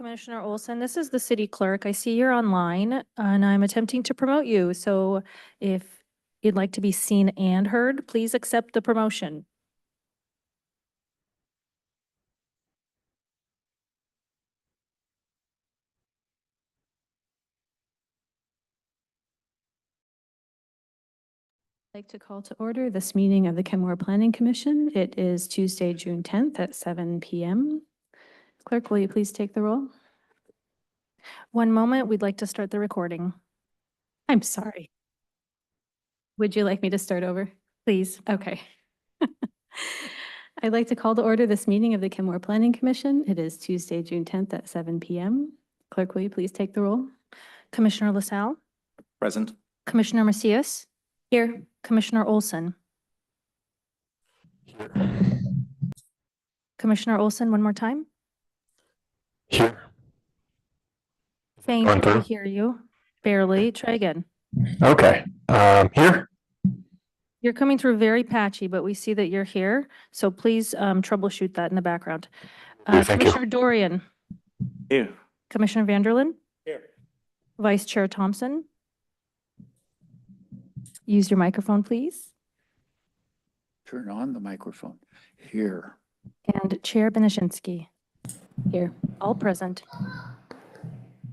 Commissioner Olson, this is the city clerk. I see you're online and I'm attempting to promote you. So if you'd like to be seen and heard, please accept the promotion. I'd like to call to order this meeting of the Kenmore Planning Commission. It is Tuesday, June 10th at 7 p.m. Clerk, will you please take the roll? One moment, we'd like to start the recording. I'm sorry. Would you like me to start over? Please, okay. I'd like to call to order this meeting of the Kenmore Planning Commission. It is Tuesday, June 10th at 7 p.m. Clerk, will you please take the roll? Commissioner LaSalle? Present. Commissioner Macias? Here. Commissioner Olson? Here. Commissioner Olson, one more time. Here. Faint, I hear you. Barely. Try again. Okay. Here. You're coming through very patchy, but we see that you're here. So please troubleshoot that in the background. Thank Commissioner you. Dorian? Here. Commissioner Vanderlyn? Here. Vice Chair Thompson? Use your microphone, please. Turn on the microphone. Here. And Chair Benishinsky? Here. All present.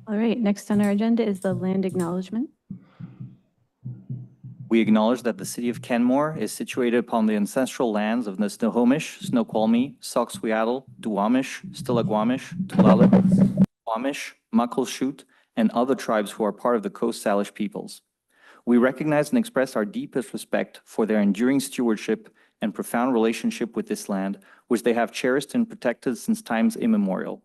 All right, next on our agenda is the land acknowledgement. We acknowledge that the city of Kenmore is situated upon the ancestral lands of the Snohomish, Snoqualmie, Soxhawtla, Duwamish, Stillaguamish, Tulalip, Wamish, Muckleshoot, and other tribes who are part of the Coast Salish peoples. We recognize and express our deepest respect for their enduring stewardship and profound relationship with this land, which they have cherished and protected since times immemorial.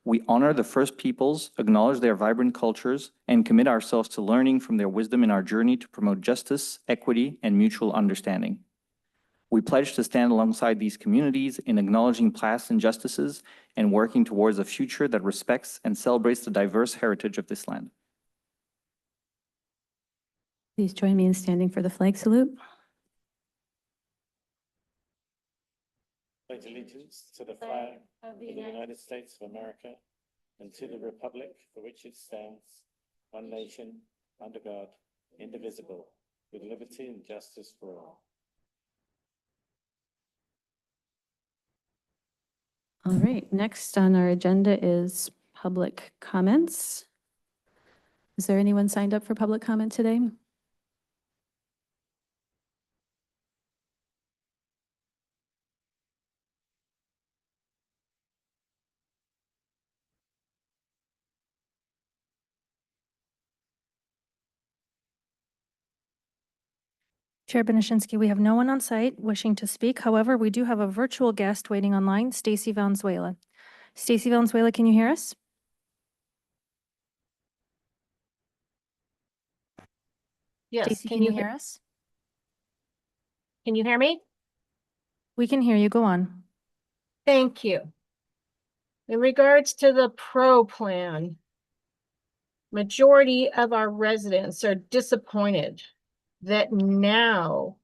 We honor the First Peoples, acknowledge their vibrant cultures, and commit ourselves to learning from their wisdom in our journey to promote justice, equity, and mutual understanding. We pledge to stand alongside these communities in acknowledging past injustices and working towards a future that respects and celebrates the diverse heritage of this land. Please join me in standing for the flag salute. Pledge allegiance to the flag of the United States of America and to the republic for which it stands, one nation, under God, indivisible, with liberty and justice for all. All right, next on our agenda is public comments. Is there anyone signed up for public comment today? Chair Benishinsky, we have no one on site wishing to speak. However, we do have a virtual guest waiting online, Stacy Valenzuela. Stacy Valenzuela, can you hear us? Yes, Stacy, can you hear us? Can you hear me? We can hear you. Go on. Thank you. In regards to the PRO plan, majority of our residents are disappointed that now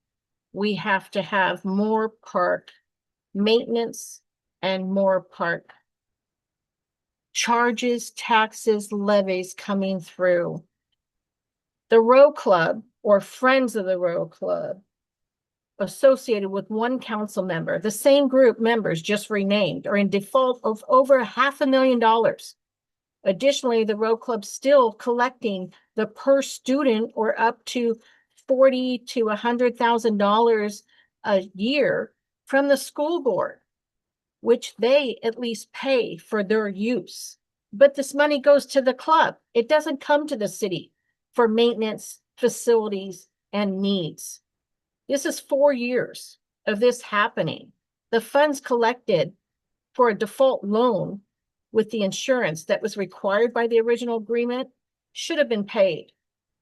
we have to have more park maintenance and more park charges, taxes, levies coming through. The Row Club, or Friends of the Row Club, associated with one council member, the same group members just renamed, are in default of over $500,000. Additionally, the Row Club still collecting the per student or up to $40,000 to $100,000 a year from the school board, which they at least pay for their use. But this money goes to the club. It doesn't come to the city for maintenance, facilities, and needs. This is 4 years of this happening. The funds collected for a default loan with the insurance that was required by the original agreement should have been paid.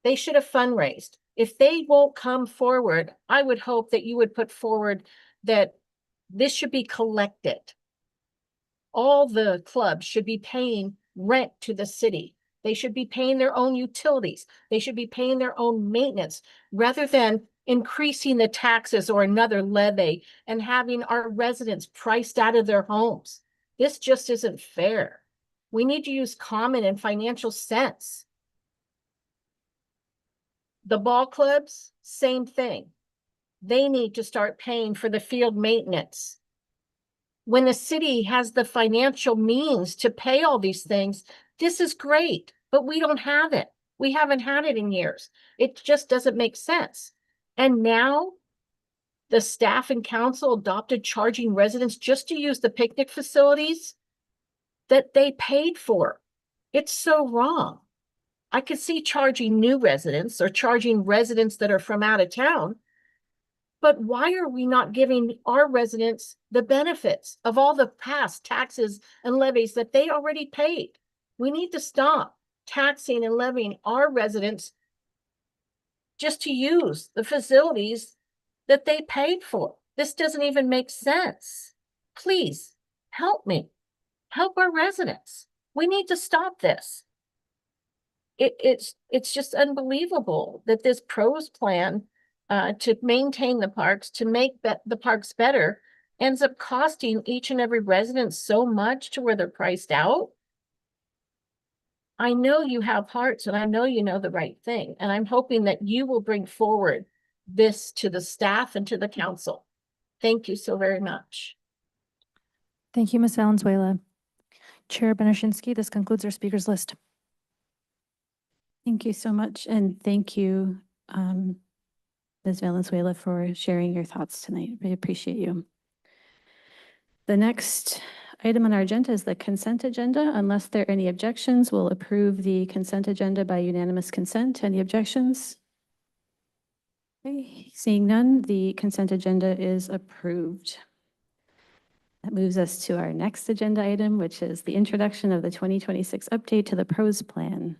They should have fundraised. If they won't come forward, I would hope that you would put forward that this should be collected. All the clubs should be paying rent to the city. They should be paying their own utilities. They should be paying their own maintenance rather than increasing the taxes or another levy and having our residents priced out of their homes. This just isn't fair. We need to use common and financial sense. The ball clubs, same thing. They need to start paying for the field maintenance. When the city has the financial means to pay all these things, this is great, but we don't have it. We haven't had it in years. It just doesn't make sense. And now the staff and council adopted charging residents just to use the picnic facilities that they paid for. It's so wrong. I could see charging new residents or charging residents that are from out of town. But why are we not giving our residents the benefits of all the past taxes and levies that they already paid? We need to stop taxing and levying our residents just to use the facilities that they paid for. This doesn't even make sense. Please help me. Help our residents. We need to stop this. It's just unbelievable that this PROS plan to maintain the parks, to make the parks better, ends up costing each and every resident so much to where they're priced out. I know you have hearts and I know you know the right thing. And I'm hoping that you will bring forward this to the staff and to the council. Thank you so very much. Thank you, Ms. Valenzuela. Chair Benishinsky, this concludes our speakers list. Thank you so much, and thank you, Ms. Valenzuela, for sharing your thoughts tonight. We appreciate you. The next item on our agenda is the consent agenda. Unless there are any objections, we'll approve the consent agenda by unanimous consent. Any objections? Okay, seeing none, the consent agenda is approved. That moves us to our next agenda item, which is the introduction of the 2026 update to the PROS plan.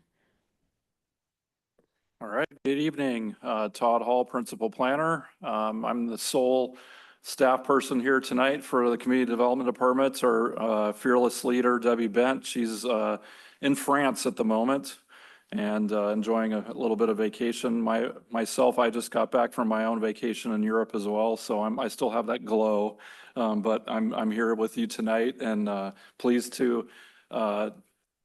All right, good evening. Todd Hall, Principal Planner. I'm the sole staff person here tonight for the Community Development Department. Our fearless leader, Debbie Bent. She's in France at the moment and enjoying a little bit of vacation. Myself, I just got back from my own vacation in Europe as well, so I still have that glow. But I'm here with you tonight and pleased to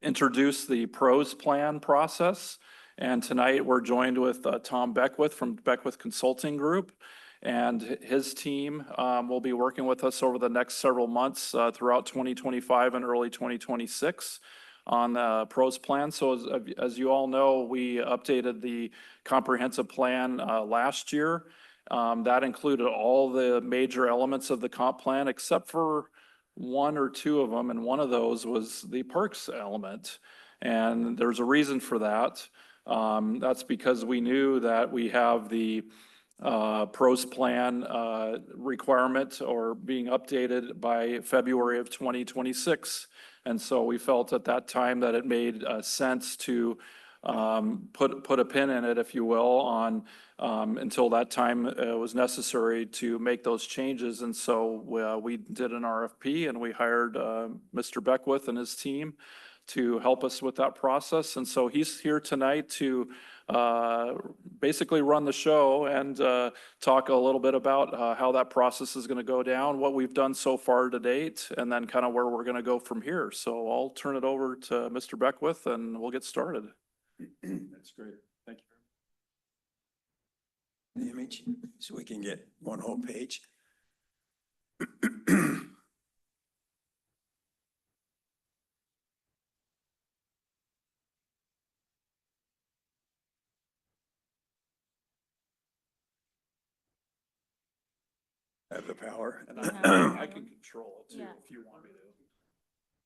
introduce the PROS plan process. And tonight we're joined with Tom Beckwith from Beckwith Consulting Group, and his team will be working with us over the next several months throughout 2025 and early 2026 on the PROS plan. So as you all know, we updated the comprehensive plan last year. That included all the major elements of the comp plan except for one or two of them, and one of those was the parks element. And there's a reason for that. That's because we knew that we have the PROS plan requirement or being updated by February of 2026. And so we felt at that time that it made sense to put a pin in it, if you will, on until that time was necessary to make those changes. And so we did an RFP and we hired Mr. Beckwith and his team to help us with that process. And so he's here tonight to basically run the show and talk a little bit about how that process is going to go down, what we've done so far to date, and then kind of where we're going to go from here. So I'll turn it over to Mr. Beckwith and we'll get started. That's great. Thank you. The image, so we can get one whole page. Have the power. And I can control it too Yeah. if you want me to.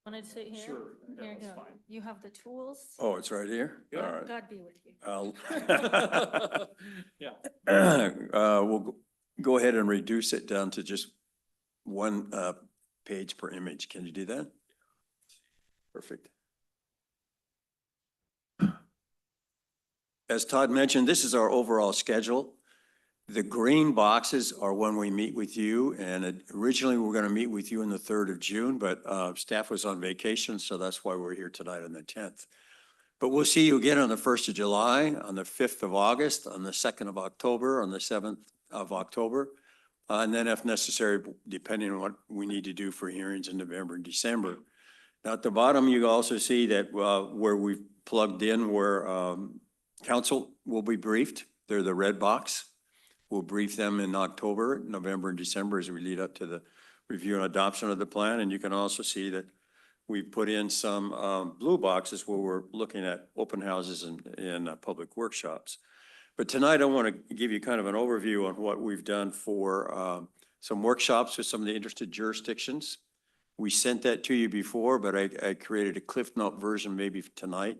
Want to sit here? Sure, yeah, Here you that's go. fine. You have the tools. Oh, it's right here? All Yeah. right. God be with you. Yeah. We'll go ahead and reduce it down to just one page per image. Can you do that? Perfect. As Todd mentioned, this is our overall schedule. The green boxes are when we meet with you, and originally we were going to meet with you on the 3rd of June, but staff was on vacation, so that's why we're here tonight on the 10th. But we'll see you again on the 1st of July, on the 5th of August, on the 2nd of October, on the 7th of October, and then if necessary, depending on what we need to do for hearings in November and December. At the bottom, you also see that where we've plugged in where council will be briefed. They're the red box. We'll brief them in October, November, and December as we lead up to the review and adoption of the plan. And you can also see that we put in some blue boxes where we're looking at open houses and public workshops. But tonight, I want to give you kind of an overview on what we've done for some workshops with some of the interested jurisdictions. We sent that to you before, but I created a Cliff Note version maybe tonight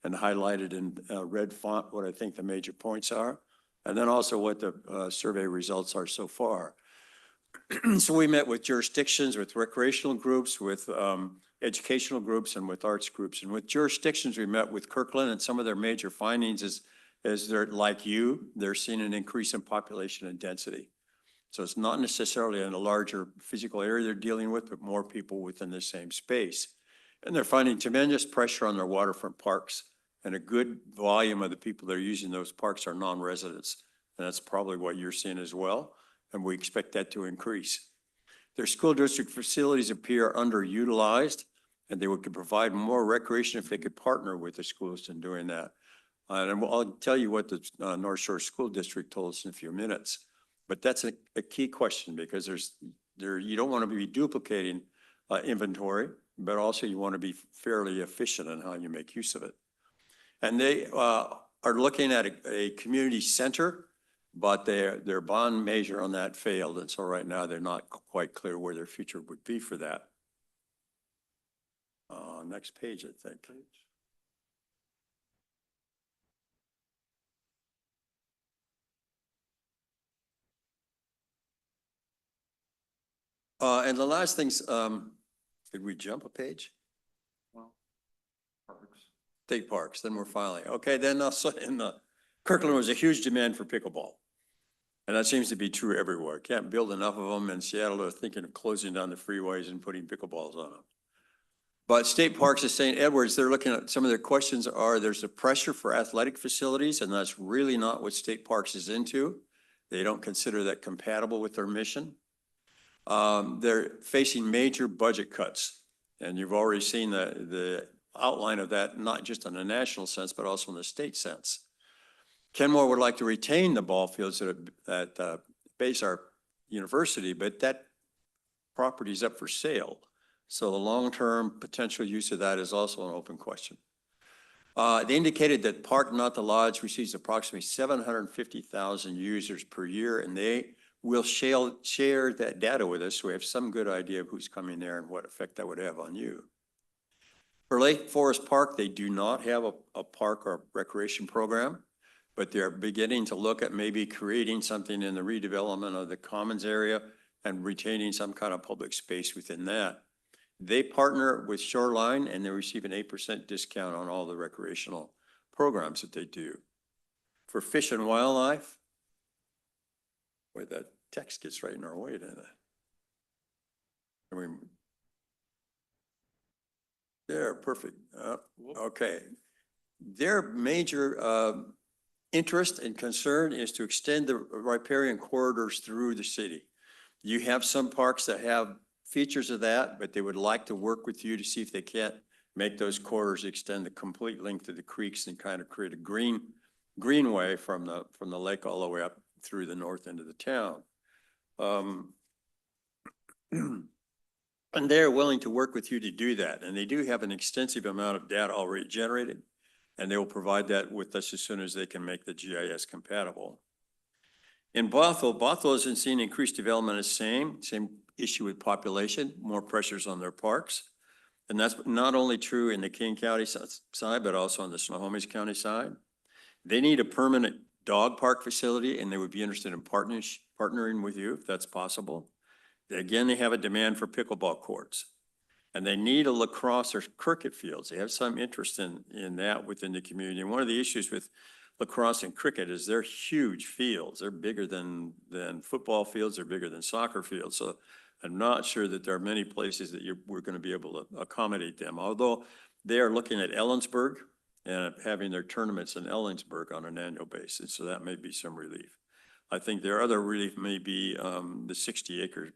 and highlighted in red font what I think the major points are, and then also what the survey results are so far. So we met with jurisdictions, with recreational groups, with educational groups, and with arts groups. And with jurisdictions, we met with Kirkland, and some of their major findings is they're like you, they're seeing an increase in population and density. So it's not necessarily in a larger physical area they're dealing with, but more people within the same space. And they're finding tremendous pressure on their waterfront parks, and a good volume of the people that are using those parks are non-residents. And that's probably what you're seeing as well. And we expect that to increase. Their school district facilities appear underutilized, and they could provide more recreation if they could partner with the schools in doing that. And I'll tell you what the North Shore School District told us in a few minutes. But that's a key question, because you don't want to be duplicating inventory, but also you want to be fairly efficient in how you make use of it. And they are looking at a community center, but their bond measure on that failed. And so right now they're not quite clear where their future would be for that. Next page, I think. And the last things, did we jump a page? State parks, then we're finally, okay, then also in Kirkland was a huge demand for pickleball. And that seems to be true everywhere. Can't build enough of them, in Seattle are thinking of closing down the freeways and putting pickleballs on them. But state parks of St. Edwards, they're looking at, some of their questions are, there's a pressure for athletic facilities, and that's really not what state parks is into. They don't consider that compatible with their mission. They're facing major budget cuts, and you've already seen the outline of that, not just in a national sense, but also in the state sense. Kenmore would like to retain the ball fields at Basehart University, but that property is up for sale. So the long-term potential use of that is also an open question. They indicated that Park Not the Lodge receives approximately 750,000 users per year, and they will share that data with us, so we have some good idea of who's coming there and what effect that would have on you. For Lake Forest Park, they do not have a park or recreation program, but they're beginning to look at maybe creating something in the redevelopment of the commons area and retaining some kind of public space within that. They partner with Shoreline, and they receive an 8% discount on all the recreational programs that they do. For Fish and Wildlife, boy, that text gets right in our way, doesn't it? I mean, there, perfect. Okay. Their major interest and concern is to extend the riparian corridors through the city. You have some parks that have features of that, but they would like to work with you to see if they can't make those corridors extend the complete length of the creeks and kind of create a greenway from the lake all the way up through the north end of the town. And they're willing to work with you to do that. And they do have an extensive amount of data already generated, and they will provide that with us as soon as they can make the GIS compatible. In Bothell isn't seeing increased development as same issue with population, more pressures on their parks. And that's not only true in the King County side, but also on the Snohomish County side. They need a permanent dog park facility, and they would be interested in partnering with you if that's possible. Again, they have a demand for pickleball courts, and they need a lacrosse or cricket fields. They have some interest in that within the community. And one of the issues with lacrosse and cricket is they're huge fields. They're bigger than football fields. They're bigger than soccer fields. So I'm not sure that there are many places that we're going to be able to accommodate them. Although they are looking at Ellensburg and having their tournaments in Ellensburg on an annual basis. So that may be some relief. I think their other relief may be the 60-acre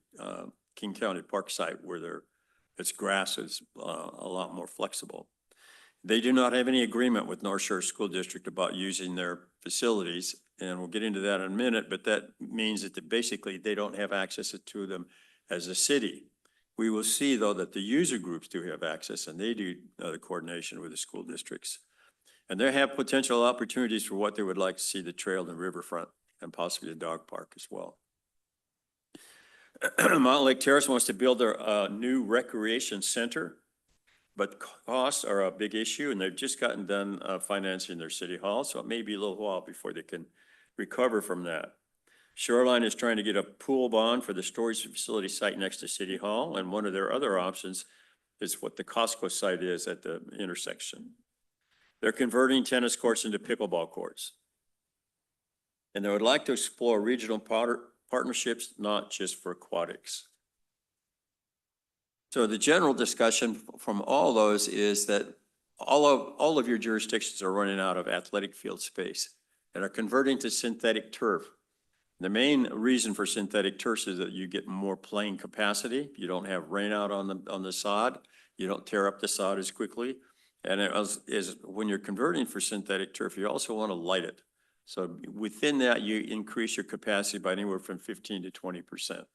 King County Park site where they're Its grass is a lot more flexible. They do not have any agreement with North Shore School District about using their facilities, and we'll get into that in a minute, but that means that basically they don't have access to them as a city. We will see, though, that the user groups do have access, and they do the coordination with the school districts. And they have potential opportunities for what they would like to see the trail and the riverfront, and possibly the dog park as well. Mountain Lake Terrace wants to build a new recreation center, but costs are a big issue, and they've just gotten done financing their city hall, so it may be a little while before they can recover from that. Shoreline is trying to get a pool bond for the storage facility site next to City Hall, and one of their other options is what the Costco site is at the intersection. They're converting tennis courts into pickleball courts. And they would like to explore regional partnerships, not just for aquatics. So the general discussion from all those is that all of your jurisdictions are running out of athletic field space and are converting to synthetic turf. The main reason for synthetic turf is that you get more playing capacity. You don't have rain out on the sod. You don't tear up the sod as quickly. And when you're converting for synthetic turf, you also want to light it. So within that, you increase your capacity by anywhere from 15 to 20%.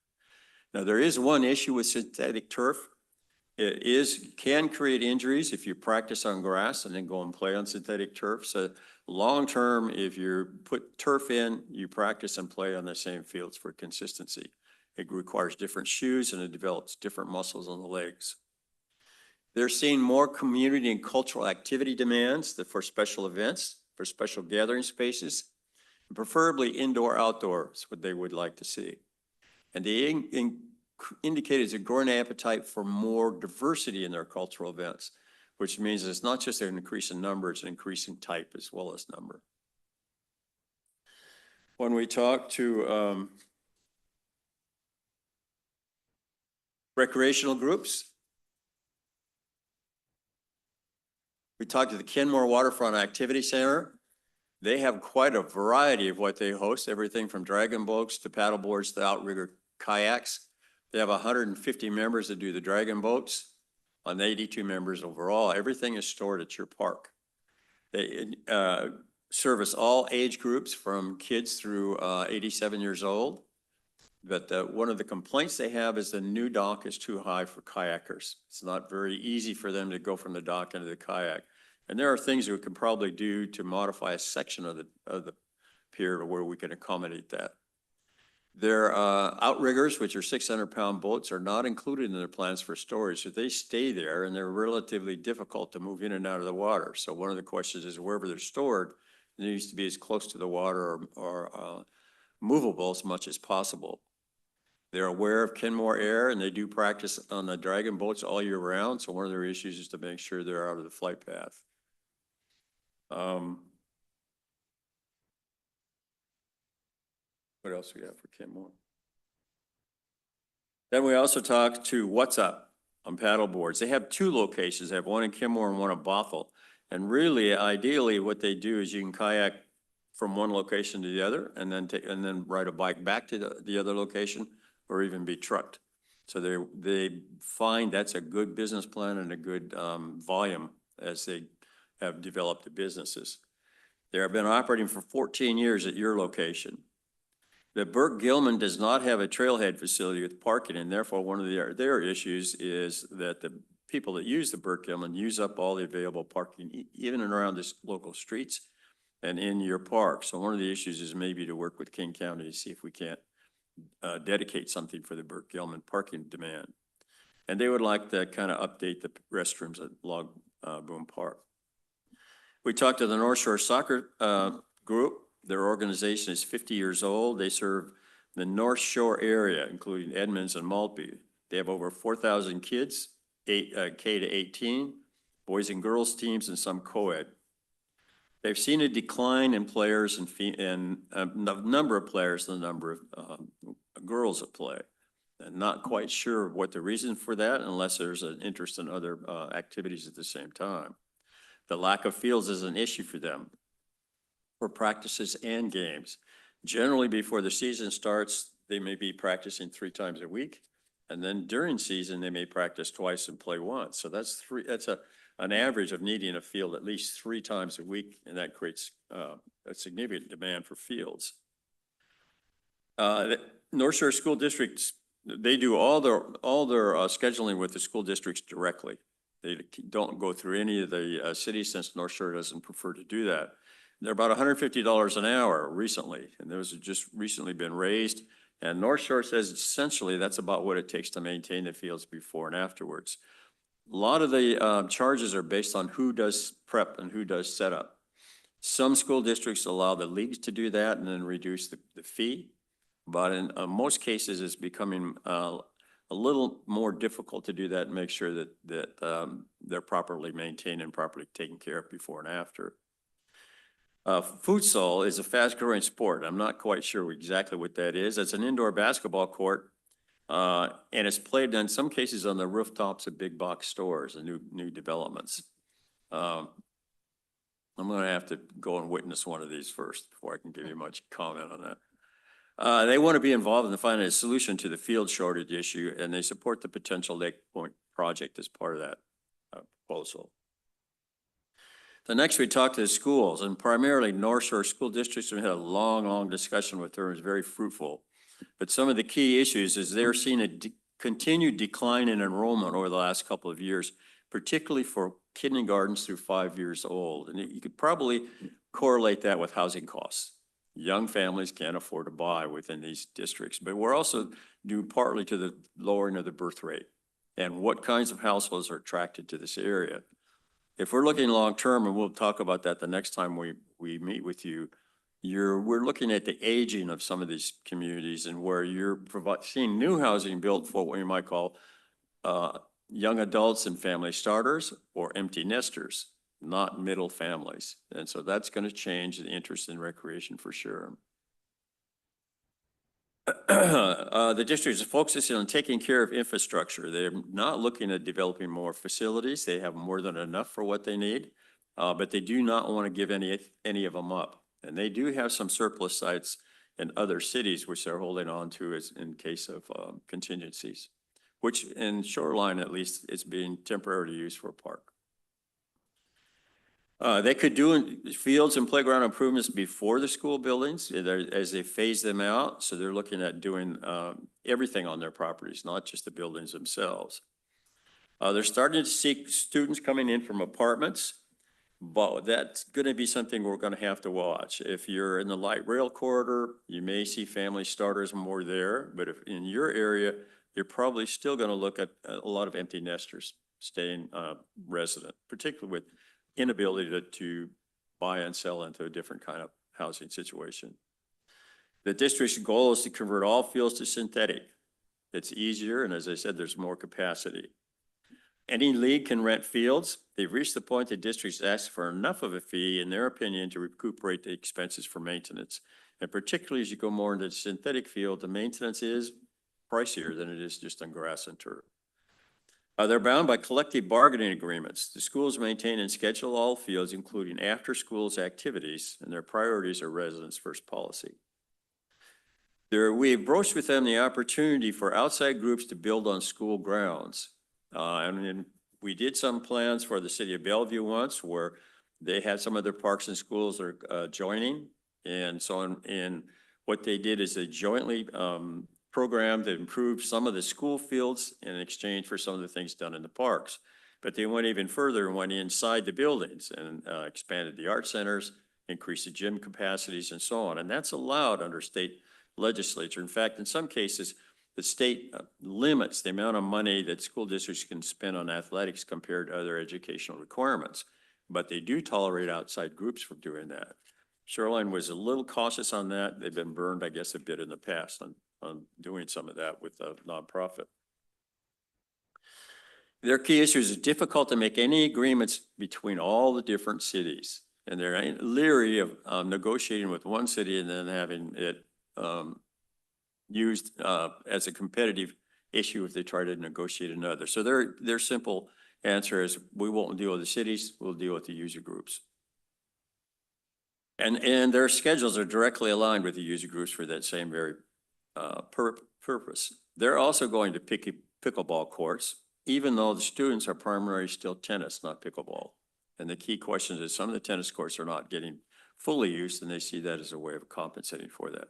Now, there is one issue with synthetic turf. It can create injuries if you practice on grass and then go and play on synthetic turf. So long-term, if you put turf in, you practice and play on the same fields for consistency. It requires different shoes and it develops different muscles on the legs. They're seeing more community and cultural activity demands for special events, for special gathering spaces, and preferably indoor-outdoor is what they would like to see. And they indicated a growing appetite for more diversity in their cultural events, which means it's not just an increase in number, it's an increase in type as well as number. When we talk to recreational groups, we talked to the Kenmore Waterfront Activity Center. They have quite a variety of what they host, everything from dragon boats to paddle boards to outrigger kayaks. They have 150 members that do the dragon boats, on 82 members overall. Everything is stored at your park. They service all age groups from kids through 87 years old. But one of the complaints they have is the new dock is too high for kayakers. It's not very easy for them to go from the dock into the kayak. And there are things we can probably do to modify a section of the pier to where we can accommodate that. Their outriggers, which are 600-pound boats, are not included in their plans for storage. So they stay there and they're relatively difficult to move in and out of the water. So one of the questions is wherever they're stored, it needs to be as close to the water or movable as much as possible. They're aware of Kenmore Air and they do practice on the dragon boats all year round. So one of their issues is to make sure they're out of the flight path. What else we have for Kenmore? Then we also talked to What's Up on paddle boards. They have two locations. They have one in Kenmore and one in Bothell. And really, ideally, what they do is you can kayak from one location to the other and then ride a bike back to the other location or even be trucked. So they find that's a good business plan and a good volume as they have developed the businesses. They have been operating for 14 years at your location. The Burke-Gilman does not have a trailhead facility with parking, and therefore one of their issues is that the people that use the Burke-Gilman use up all the available parking, even around the local streets and in your park. So one of the issues is maybe to work with King County to see if we can't dedicate something for the Burke-Gilman parking demand. And they would like to kind of update the restrooms at Log Boom Park. We talked to the North Shore Soccer Group. Their organization is 50 years old. They serve the North Shore area, including Edmonds and Maltby. They have over 4,000 kids, K to 18, boys and girls teams, and some co-ed. They've seen a decline in players and the number of players and the number of girls that play. And not quite sure what the reason for that, unless there's an interest in other activities at the same time. The lack of fields is an issue for them, for practices and games. Generally, before the season starts, they may be practicing 3 times a week, And then during season, they may practice twice and play once. So that's an average of needing a field at least 3 times a week, and that creates a significant demand for fields. The North Shore School Districts, they do all their scheduling with the school districts directly. They don't go through any of the cities, since North Shore doesn't prefer to do that. They're about $150 an hour recently, and those have just recently been raised. And North Shore says essentially that's about what it takes to maintain the fields before and afterwards. A lot of the charges are based on who does prep and who does setup. Some school districts allow the leagues to do that and then reduce the fee. But in most cases, it's becoming a little more difficult to do that and make sure that they're properly maintained and properly taken care of before and after. Futsal is a fast-growing sport. I'm not quite sure exactly what that is. It's an indoor basketball court, and it's played in some cases on the rooftops of big box stores and new developments. I'm going to have to go and witness one of these first before I can give you much comment on that. They want to be involved in finding a solution to the field shortage issue, and they support the potential Lake Point project as part of that proposal. The next, we talked to the schools, and primarily North Shore School Districts. We had a long discussion with her. It was very fruitful. But some of the key issues is they're seeing a continued decline in enrollment over the last couple of years, particularly for kindergartens through 5 years old. And you could probably correlate that with housing costs. Young families can't afford to buy within these districts, but we're also due partly to the lowering of the birth rate and what kinds of households are attracted to this area. If we're looking long-term, and we'll talk about that the next time we meet with you, we're looking at the aging of some of these communities and where you're seeing new housing built for what we might call young adults and family starters or empty nesters, not middle families. And so that's going to change the interest in recreation for sure. The district is focusing on taking care of infrastructure. They're not looking at developing more facilities. They have more than enough for what they need, but they do not want to give any of them up. And they do have some surplus sites in other cities which they're holding on to as in case of contingencies, which in Shoreline at least is being temporarily used for a park. They could do fields and playground improvements before the school buildings as they phase them out. So they're looking at doing everything on their properties, not just the buildings themselves. They're starting to see students coming in from apartments, but that's going to be something we're going to have to watch. If you're in the light rail corridor, you may see family starters more there, but if in your area, you're probably still going to look at a lot of empty nesters staying resident, particularly with inability to buy and sell into a different kind of housing situation. The district's goal is to convert all fields to synthetic. It's easier, and as I said, there's more capacity. Any league can rent fields. They've reached the point the district's asked for enough of a fee, in their opinion, to recuperate the expenses for maintenance. And particularly as you go more into the synthetic field, the maintenance is pricier than it is just on grass and turf. They're bound by collective bargaining agreements. The schools maintain and schedule all fields, including after-schools activities, and their priorities are residents' first policy. We broached with them the opportunity for outside groups to build on school grounds. And we did some plans for the city of Bellevue once where they had some of their parks and schools are joining. And so in what they did is they jointly program to improve some of the school fields in exchange for some of the things done in the parks. But they went even further and went inside the buildings and expanded the art centers, increased the gym capacities and so on. And that's allowed under state legislature. In fact, in some cases, the state limits the amount of money that school districts can spend on athletics compared to other educational requirements. But they do tolerate outside groups from doing that. Shoreline was a little cautious on that. They've been burned, I guess, a bit in the past on doing some of that with a nonprofit. Their key issue is it's difficult to make any agreements between all the different cities. And they're leery of negotiating with one city and then having it used as a competitive issue if they try to negotiate another. So their simple answer is, we won't deal with the cities, we'll deal with the user groups. And their schedules are directly aligned with the user groups for that same very purpose. They're also going to pickleball courts, even though the students are primarily still tennis, not pickleball. And the key question is some of the tennis courts are not getting fully used, and they see that as a way of compensating for that.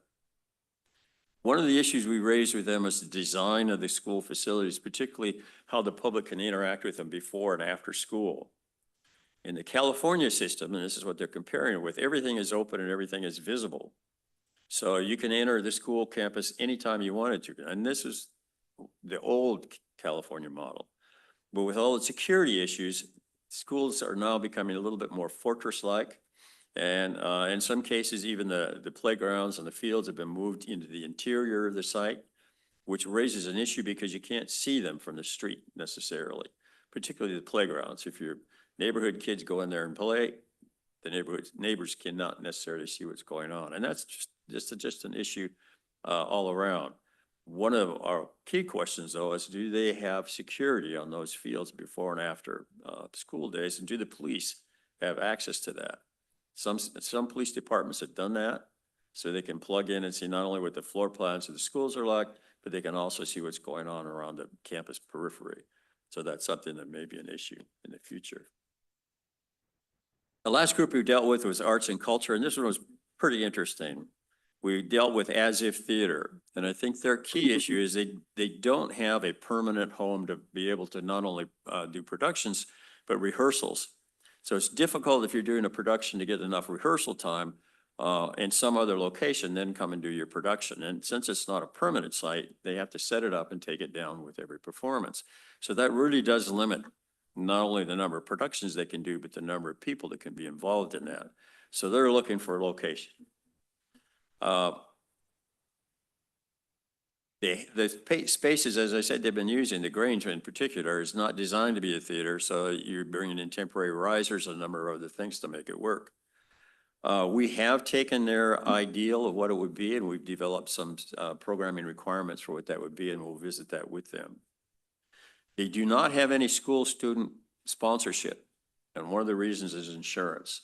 One of the issues we raised with them is the design of the school facilities, particularly how the public can interact with them before and after school. In the California system, and this is what they're comparing it with, everything is open and everything is visible. So you can enter the school campus anytime you wanted to. And this is the old California model. But with all the security issues, schools are now becoming a little bit more fortress-like. And in some cases, even the playgrounds and the fields have been moved into the interior of the site, which raises an issue because you can't see them from the street necessarily, particularly the playgrounds. If your neighborhood kids go in there and play, the neighbors cannot necessarily see what's going on. And that's just an issue all around. One of our key questions, though, is do they have security on those fields before and after school days? And do the police have access to that? Some police departments have done that, so they can plug in and see not only what the floor plans of the schools are like, but they can also see what's going on around the campus periphery. So that's something that may be an issue in the future. The last group we dealt with was arts and culture, and this one was pretty interesting. We dealt with As If Theater, and I think their key issue is they don't have a permanent home to be able to not only do productions, but rehearsals. So it's difficult if you're doing a production to get enough rehearsal time in some other location, then come and do your production. And since it's not a permanent site, they have to set it up and take it down with every performance. So that really does limit not only the number of productions they can do, but the number of people that can be involved in that. So they're looking for a location. The spaces, as I said, they've been using, the Grange in particular, is not designed to be a theater, so you're bringing in temporary risers and a number of other things to make it work. We have taken their ideal of what it would be, and we've developed some programming requirements for what that would be, and we'll visit that with them. They do not have any school student sponsorship, and one of the reasons is insurance.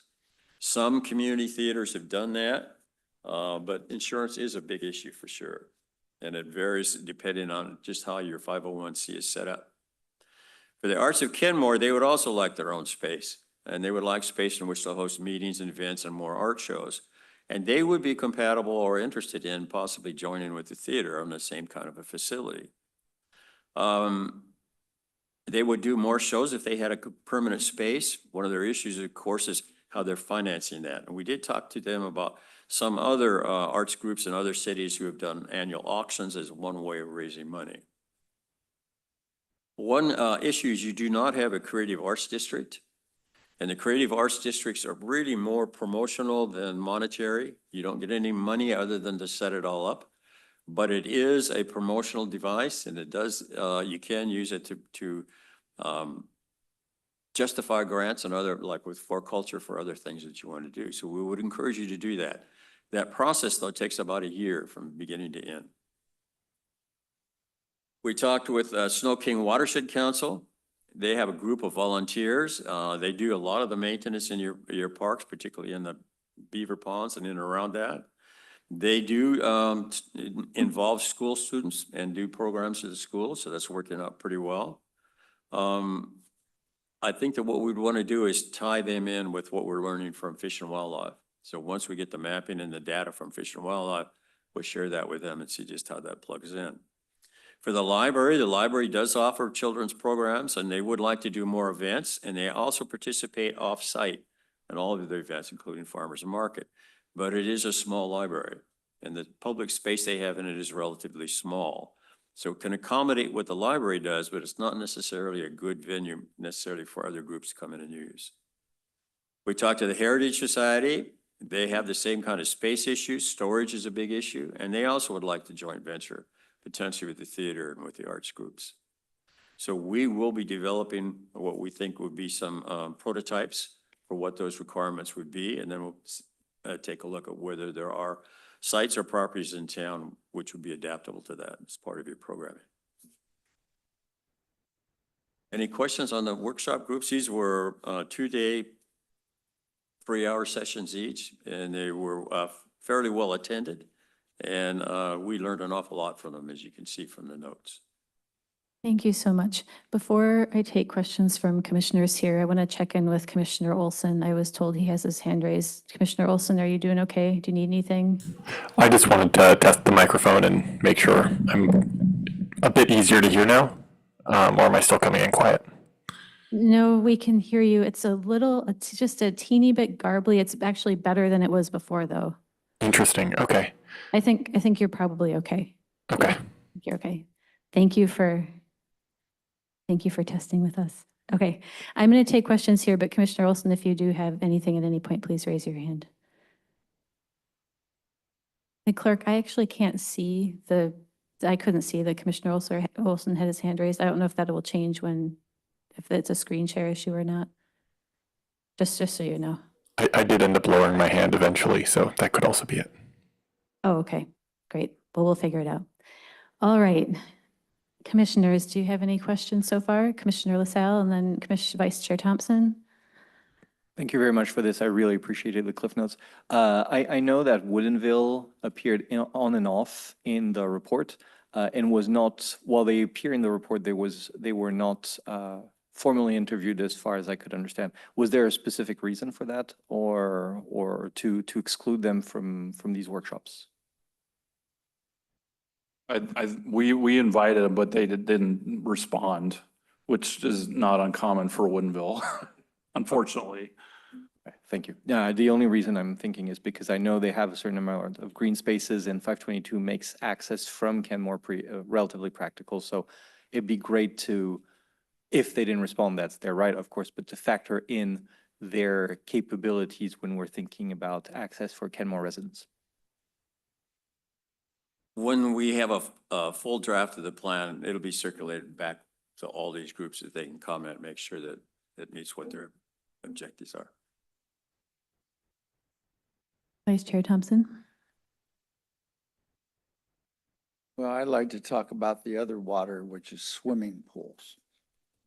Some community theaters have done that, but insurance is a big issue for sure. And it varies depending on just how your 501c is set up. For the Arts of Kenmore, they would also like their own space, and they would like space in which to host meetings and events and more art shows. And they would be compatible or interested in possibly joining with the theater on the same kind of a facility. They would do more shows if they had a permanent space. One of their issues, of course, is how they're financing that. And we did talk to them about some other arts groups in other cities who have done annual auctions as one way of raising money. One issue is you do not have a creative arts district, and the creative arts districts are really more promotional than monetary. You don't get any money other than to set it all up, but it is a promotional device, and it does, you can use it to justify grants and other, like with For Culture, for other things that you want to do. So we would encourage you to do that. That process, though, takes about a year from beginning to end. We talked with Snow King Watershed Council. They have a group of volunteers. They do a lot of the maintenance in your parks, particularly in the beaver ponds and in and around that. They do involve school students and do programs to the schools, so that's working out pretty well. I think that what we'd want to do is tie them in with what we're learning from Fish and Wildlife. So once we get the mapping and the data from Fish and Wildlife, we'll share that with them and see just how that plugs in. For the library does offer children's programs, and they would like to do more events, and they also participate off-site in all of their events, including Farmers Market. But it is a small library, and the public space they have in it is relatively small. So it can accommodate what the library does, but it's not necessarily a good venue necessarily for other groups to come in and use. We talked to the Heritage Society. They have the same kind of space issues. Storage is a big issue, and they also would like to joint venture, potentially with the theater and with the arts groups. So we will be developing what we think would be some prototypes for what those requirements would be, and then we'll take a look at whether there are sites or properties in town which would be adaptable to that as part of your programming. Any questions on the workshop groups? These were 2-day, 3-hour sessions each, and they were fairly well attended. And we learned an awful lot from them, as you can see from the notes. Thank you so much. Before I take questions from commissioners here, I want to check in with Commissioner Olson. I was told he has his hand raised. Commissioner Olson, are you doing okay? Do you need anything? I just wanted to test the microphone and make sure I'm a bit easier to hear now. Or am I still coming in quiet? No, we can hear you. It's just a teeny bit garbly. It's actually better than it was before, though. Interesting. Okay. I think you're probably okay. Okay. Yeah, I think you're okay. Thank you for testing with us. Okay, I'm going to take questions here, but Commissioner Olson, if you do have anything at any point, please raise your hand. The clerk, I actually can't see I couldn't see the Commissioner Olson had his hand raised. I don't know if that will change if it's a screen share issue or not. Just so you know. I did end up lowering my hand eventually, so that could also be it. Oh, okay, great. Well, we'll figure it out. All right. Commissioners, do you have any questions so far? Commissioner LaSalle and then Vice Chair Thompson? Thank you very much for this. I really appreciated the Cliff Notes. I know that Woodinville appeared on and off in the report and was not, while they appear in the report, they were not formally interviewed as far as I could understand. Was there a specific reason for that or to exclude them from these workshops? We invited them, but they didn't respond, which is not uncommon for Woodinville, unfortunately. Okay, thank you. Yeah, the only reason I'm thinking is because I know they have a certain amount of green spaces and 522 makes access from Kenmore relatively practical. So it'd be great to, if they didn't respond, that's their right, of course, but to factor in their capabilities when we're thinking about access for Kenmore residents. When we have a full draft of the plan, it'll be circulated back to all these groups that they can comment, make sure that it meets what their objectives are. Vice Chair Thompson? Well, I'd like to talk about the other water, which is swimming pools,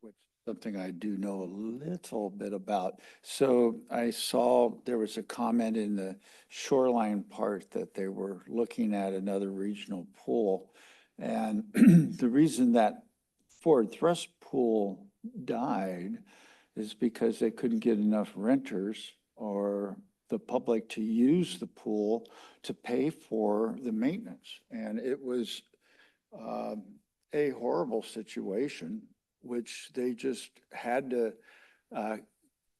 which is something I do know a little bit about. So I saw there was a comment in the shoreline part that they were looking at another regional pool. And the reason that Ford Thrust pool died is because they couldn't get enough renters or the public to use the pool to pay for the maintenance. And it was a horrible situation, which they just had to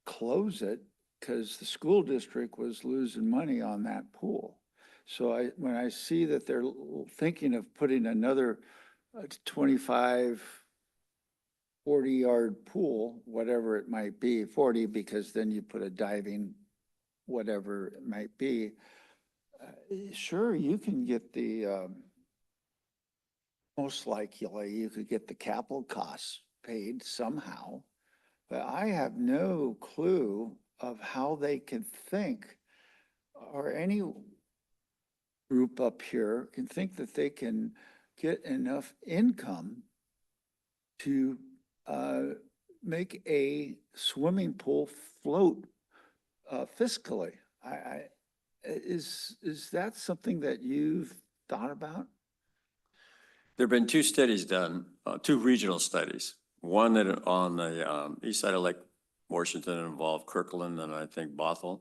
close it because the school district was losing money on that pool. So when I see that they're thinking of putting another 25, 40-yard pool, whatever it might be, 40 because then you put a diving, whatever it might be. Sure, you can get the, most likely you could get the capital costs paid somehow, but I have no clue of how they can think, or any group up here can think that they can get enough income to make a swimming pool float fiscally. Is that something that you've thought about? There have been two studies done, two regional studies. One that on the east side of Lake Washington involved Kirkland and I think Bothell.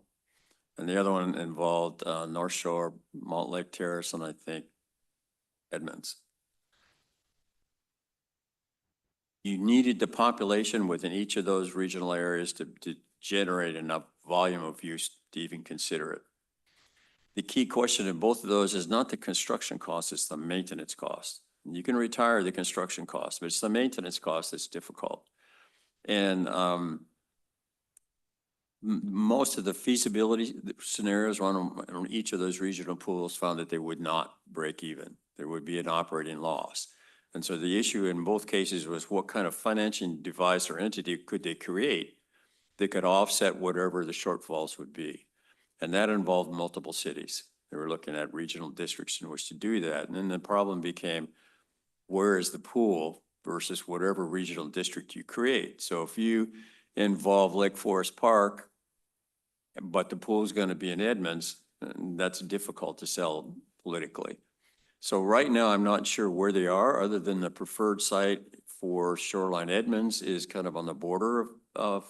And the other one involved North Shore, Mount Lake Terrace, and I think Edmonds. You needed the population within each of those regional areas to generate enough volume of use to even consider it. The key question in both of those is not the construction cost, it's the maintenance cost. You can retire the construction cost, but it's the maintenance cost that's difficult. And most of the feasibility scenarios on each of those regional pools found that they would not break even. There would be an operating loss. And so the issue in both cases was what kind of financing device or entity could they create that could offset whatever the shortfalls would be. And that involved multiple cities. They were looking at regional districts in which to do that. And then the problem became, where is the pool versus whatever regional district you create? So if you involve Lake Forest Park, but the pool is going to be in Edmonds, that's difficult to sell politically. So right now, I'm not sure where they are, other than the preferred site for Shoreline Edmonds is kind of on the border of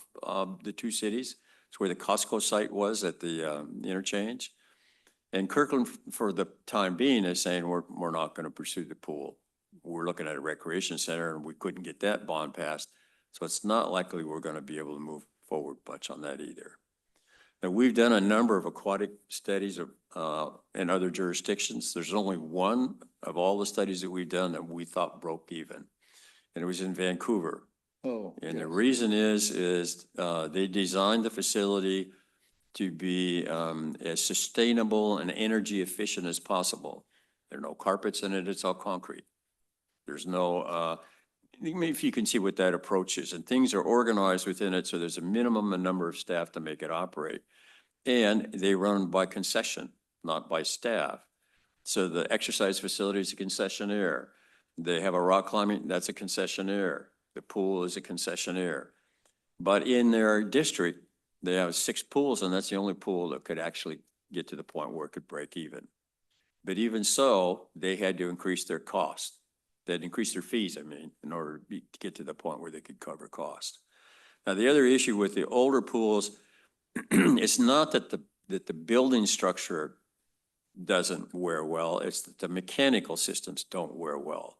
the two cities. It's where the Costco site was at the interchange. And Kirkland, for the time being, is saying, we're not going to pursue the pool. We're looking at a recreation center, and we couldn't get that bond passed. So it's not likely we're going to be able to move forward much on that either. Now, we've done a number of aquatic studies in other jurisdictions. There's only one of all the studies that we've done that we thought broke even, and it was in Vancouver. Oh, And the yes. reason is they designed the facility to be as sustainable and energy efficient as possible. There are no carpets in it, it's all concrete. There's no, if you can see what that approach is, and things are organized within it, so there's a minimum number of staff to make it operate. And they run by concession, not by staff. So the exercise facility is a concessionaire. They have a rock climbing, that's a concessionaire. The pool is a concessionaire. But in their district, they have 6 pools, and that's the only pool that could actually get to the point where it could break even. But even so, they had to increase their cost. They'd increase their fees, I mean, in order to get to the point where they could cover cost. Now, the other issue with the older pools, it's not that the building structure doesn't wear well, it's that the mechanical systems don't wear well.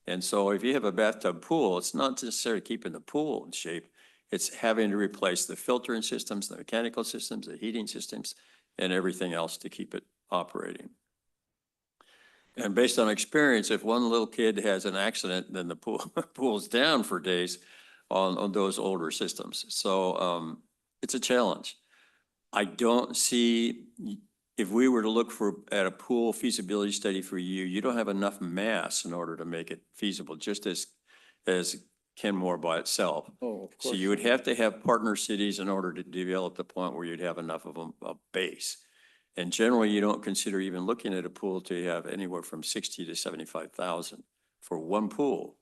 And so if you have a bathtub pool, it's not necessarily keeping the pool in shape, it's having to replace the filtering systems, the mechanical systems, the heating systems, and everything else to keep it operating. And based on experience, if one little kid has an accident, then the pool's down for days on those older systems. So it's a challenge. I don't see, if we were to look at a pool feasibility study for you don't have enough mass in order to make it feasible, just as Kenmore by itself. Oh, of So course. you would have to have partner cities in order to develop the point where you'd have enough of a base. And generally, you don't consider even looking at a pool till you have anywhere from 60 to 75,000 for one pool.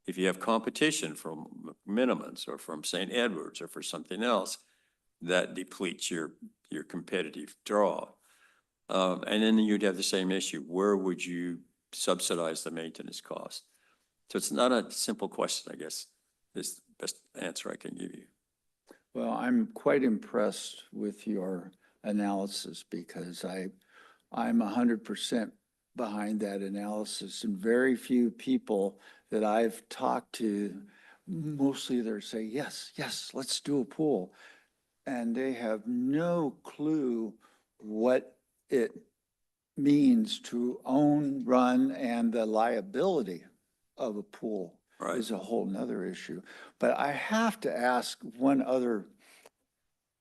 If you have competition from Minimums or from St. Edwards or for something else, that depletes your competitive draw. And then you'd have the same issue. Where would you subsidize the maintenance cost? So it's not a simple question, I guess, is the best answer I can give you. Well, I'm quite impressed with your analysis because I'm 100% behind that analysis, and very few people that I've talked to, mostly they're saying, yes, let's do a pool. And they have no clue what it means to own, run, and the liability of a pool is a whole nother issue. But I have to ask one other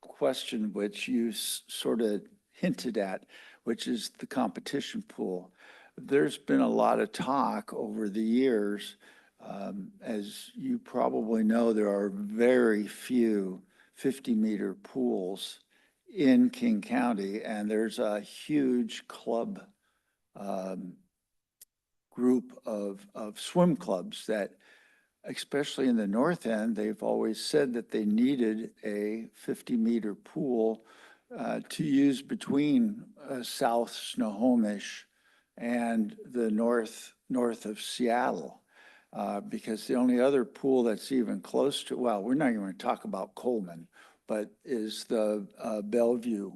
question, which you sort of hinted at, which is the competition pool. There's been a lot of talk over the years. As you probably know, there are very few 50-meter pools in King County, and there's a huge club group of swim clubs that, especially in the north end, they've always said that they needed a 50-meter pool to use between South Snohomish and the north of Seattle. Because the only other pool that's even close to, well, we're not even going to talk about Coleman, but is the Bellevue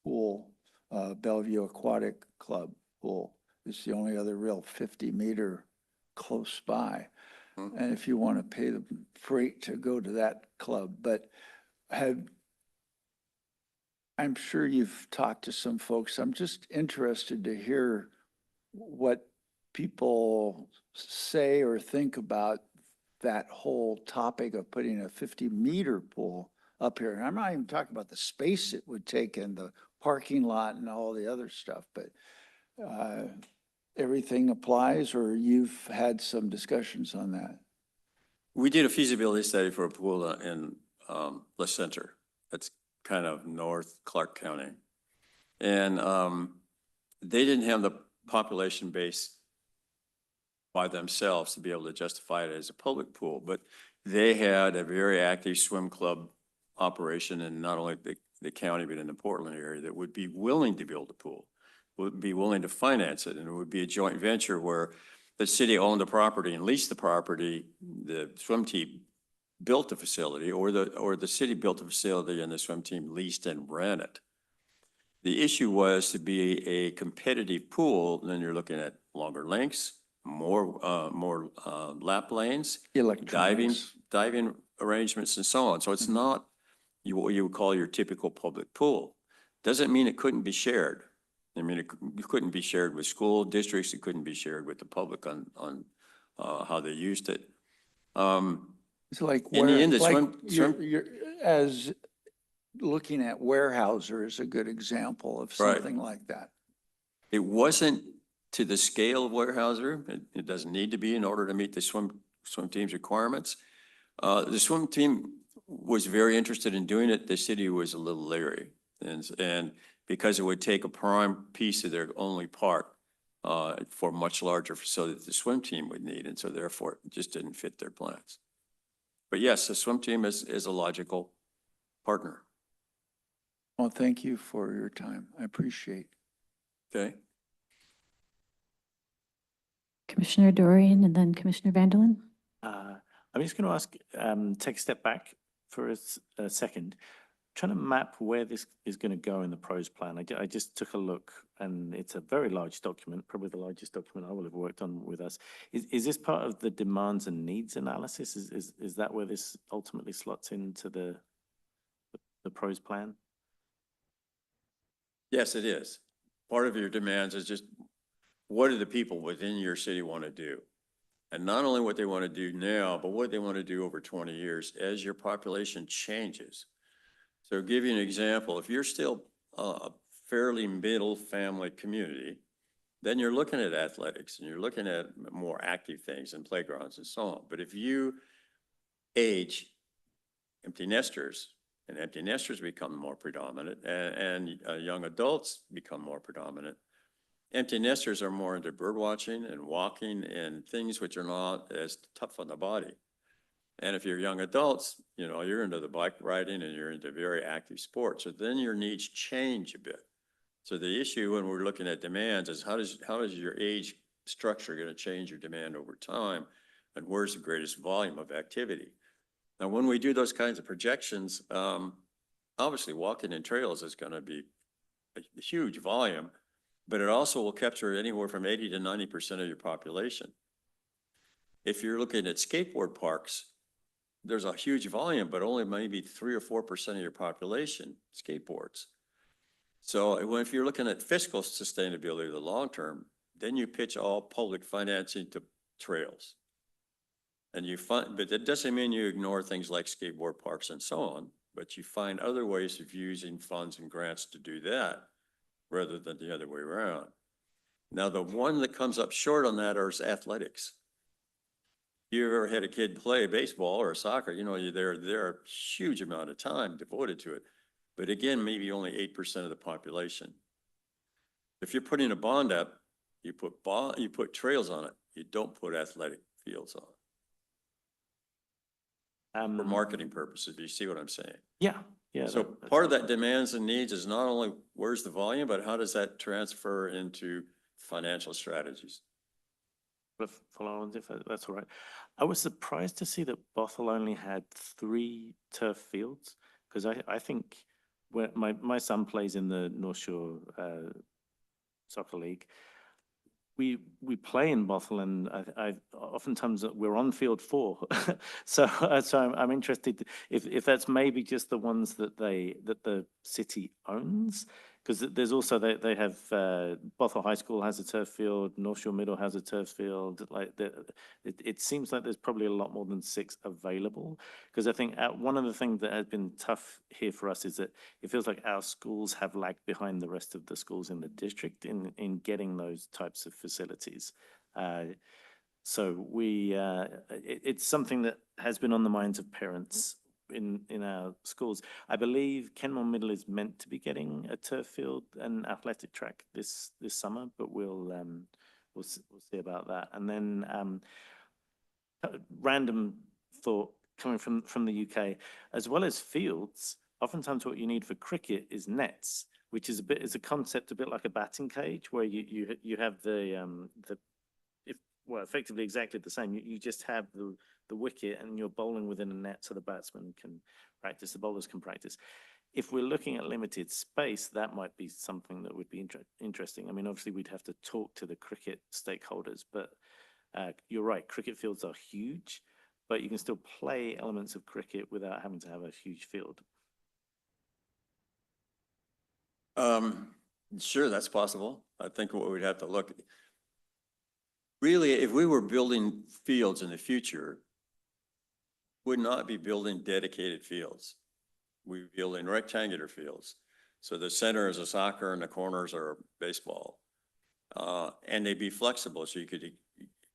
pool, Bellevue Aquatic Club pool. It's the only other real 50-meter close by. And if you want to pay the freight to go to that club, but I'm sure you've talked to some folks. I'm just interested to hear what people say or think about that whole topic of putting a 50-meter pool up here. And I'm not even talking about the space it would take in the parking lot and all the other stuff, but everything applies, or you've had some discussions on that? We did a feasibility study for a pool in La Center. That's kind of north Clark County. And they didn't have the population base by themselves to be able to justify it as a public pool, but they had a very active swim club operation in not only the county, but in the Portland area that would be willing to build a pool. would be willing to finance it, and it would be a joint venture where the city owned the property and leased the property, the swim team built the facility, or the city built the facility and the swim team leased and ran it. The issue was to be a competitive pool, then you're looking at longer lengths, more lap lanes, Electronics. diving arrangements and so on. So it's not what you would call your typical public pool. Doesn't mean it couldn't be shared. I mean, it couldn't be shared with school districts. It couldn't be shared with the public on how they used it. It's like In the end, the like swim- you're, as looking at Warehouser is a good example of Right. something like that. It wasn't to the scale of Weyerhaeuser. It doesn't need to be in order to meet the swim team's requirements. The swim team was very interested in doing it. The city was a little leery. And because it would take a prime piece of their only part for a much larger facility that the swim team would need. And so therefore it just didn't fit their plans. But yes, the swim team is a logical partner. Well, thank you for your time. I appreciate. Okay. Commissioner Dorian and then Commissioner Vanderlyn. I'm just going to ask, take a step back for a second. Trying to map where this is going to go in the pros plan. I just took a look, and it's a very large document, probably the largest document I will have worked on with us. Is this part of the demands and needs analysis? Is that where this ultimately slots into the pros plan? Yes, it is. Part of your demands is just what do the people within your city want to do? And not only what they want to do now, but what they want to do over 20 years as your population changes. So to give you an example, if you're still a fairly middle family community, then you're looking at athletics and you're looking at more active things and playgrounds and so on. But if you age empty nesters, and empty nesters become more predominant, and young adults become more predominant, empty nesters are more into bird watching and walking and things which are not as tough on the body. And if you're young adults, you know, you're into the bike riding and you're into very active sports. So then your needs change a bit. So the issue when we're looking at demands is how does your age structure going to change your demand over time? And where's the greatest volume of activity? Now, when we do those kinds of projections, obviously walking in trails is going to be a huge volume, but it also will capture anywhere from 80 to 90% of your population. If you're looking at skateboard parks, there's a huge volume, but only maybe 3 or 4% of your population skateboards. So if you're looking at fiscal sustainability of the long term, then you pitch all public financing to trails. And you find, but that doesn't mean you ignore things like skateboard parks and so on, but you find other ways of using funds and grants to do that rather than the other way around. Now, the one that comes up short on that is athletics. You ever had a kid play baseball or soccer, you know, there are a huge amount of time devoted to it. But again, maybe only 8% of the population. If you're putting a bond up, you put trails on it. You don't put athletic fields on it. For marketing purposes, do you see what I'm saying? Yeah. So part of that demands and needs is not only where's the volume, but how does that transfer into financial strategies? Follow on if that's all right. I was surprised to see that Bothell only had 3 turf fields, because I think where my son plays in the North Shore Soccer League. We play in Bothell, and I oftentimes we're on field 4. so I'm interested if that's maybe just the ones that the city owns, because there's also they have Bothell High School has a turf field, North Shore Middle has a turf field. Like it seems like there's probably a lot more than 6 available. Because I think one of the things that has been tough here for us is that it feels like our schools have lagged behind the rest of the schools in the district in getting those types of facilities. So it's something that has been on the minds of parents in our schools. I believe Kenmore Middle is meant to be getting a turf field and athletic track this summer, but we'll see about that. And then random thought coming from the UK, as well as fields, oftentimes what you need for cricket is nets. which is is a concept a bit like a batting cage, where you have well, effectively exactly the same. You just have the wicket and you're bowling within a net, so the batsman can practice, the bowlers can practice. If we're looking at limited space, that might be something that would be interesting. I mean, obviously we'd have to talk to the cricket stakeholders, but you're right, cricket fields are huge, but you can still play elements of cricket without having to have a huge field. Sure, that's possible. I think what we'd have to look, really, if we were building fields in the future, would not be building dedicated fields. We'd be building rectangular fields. So the center is a soccer and the corners are baseball. And they'd be flexible, so you could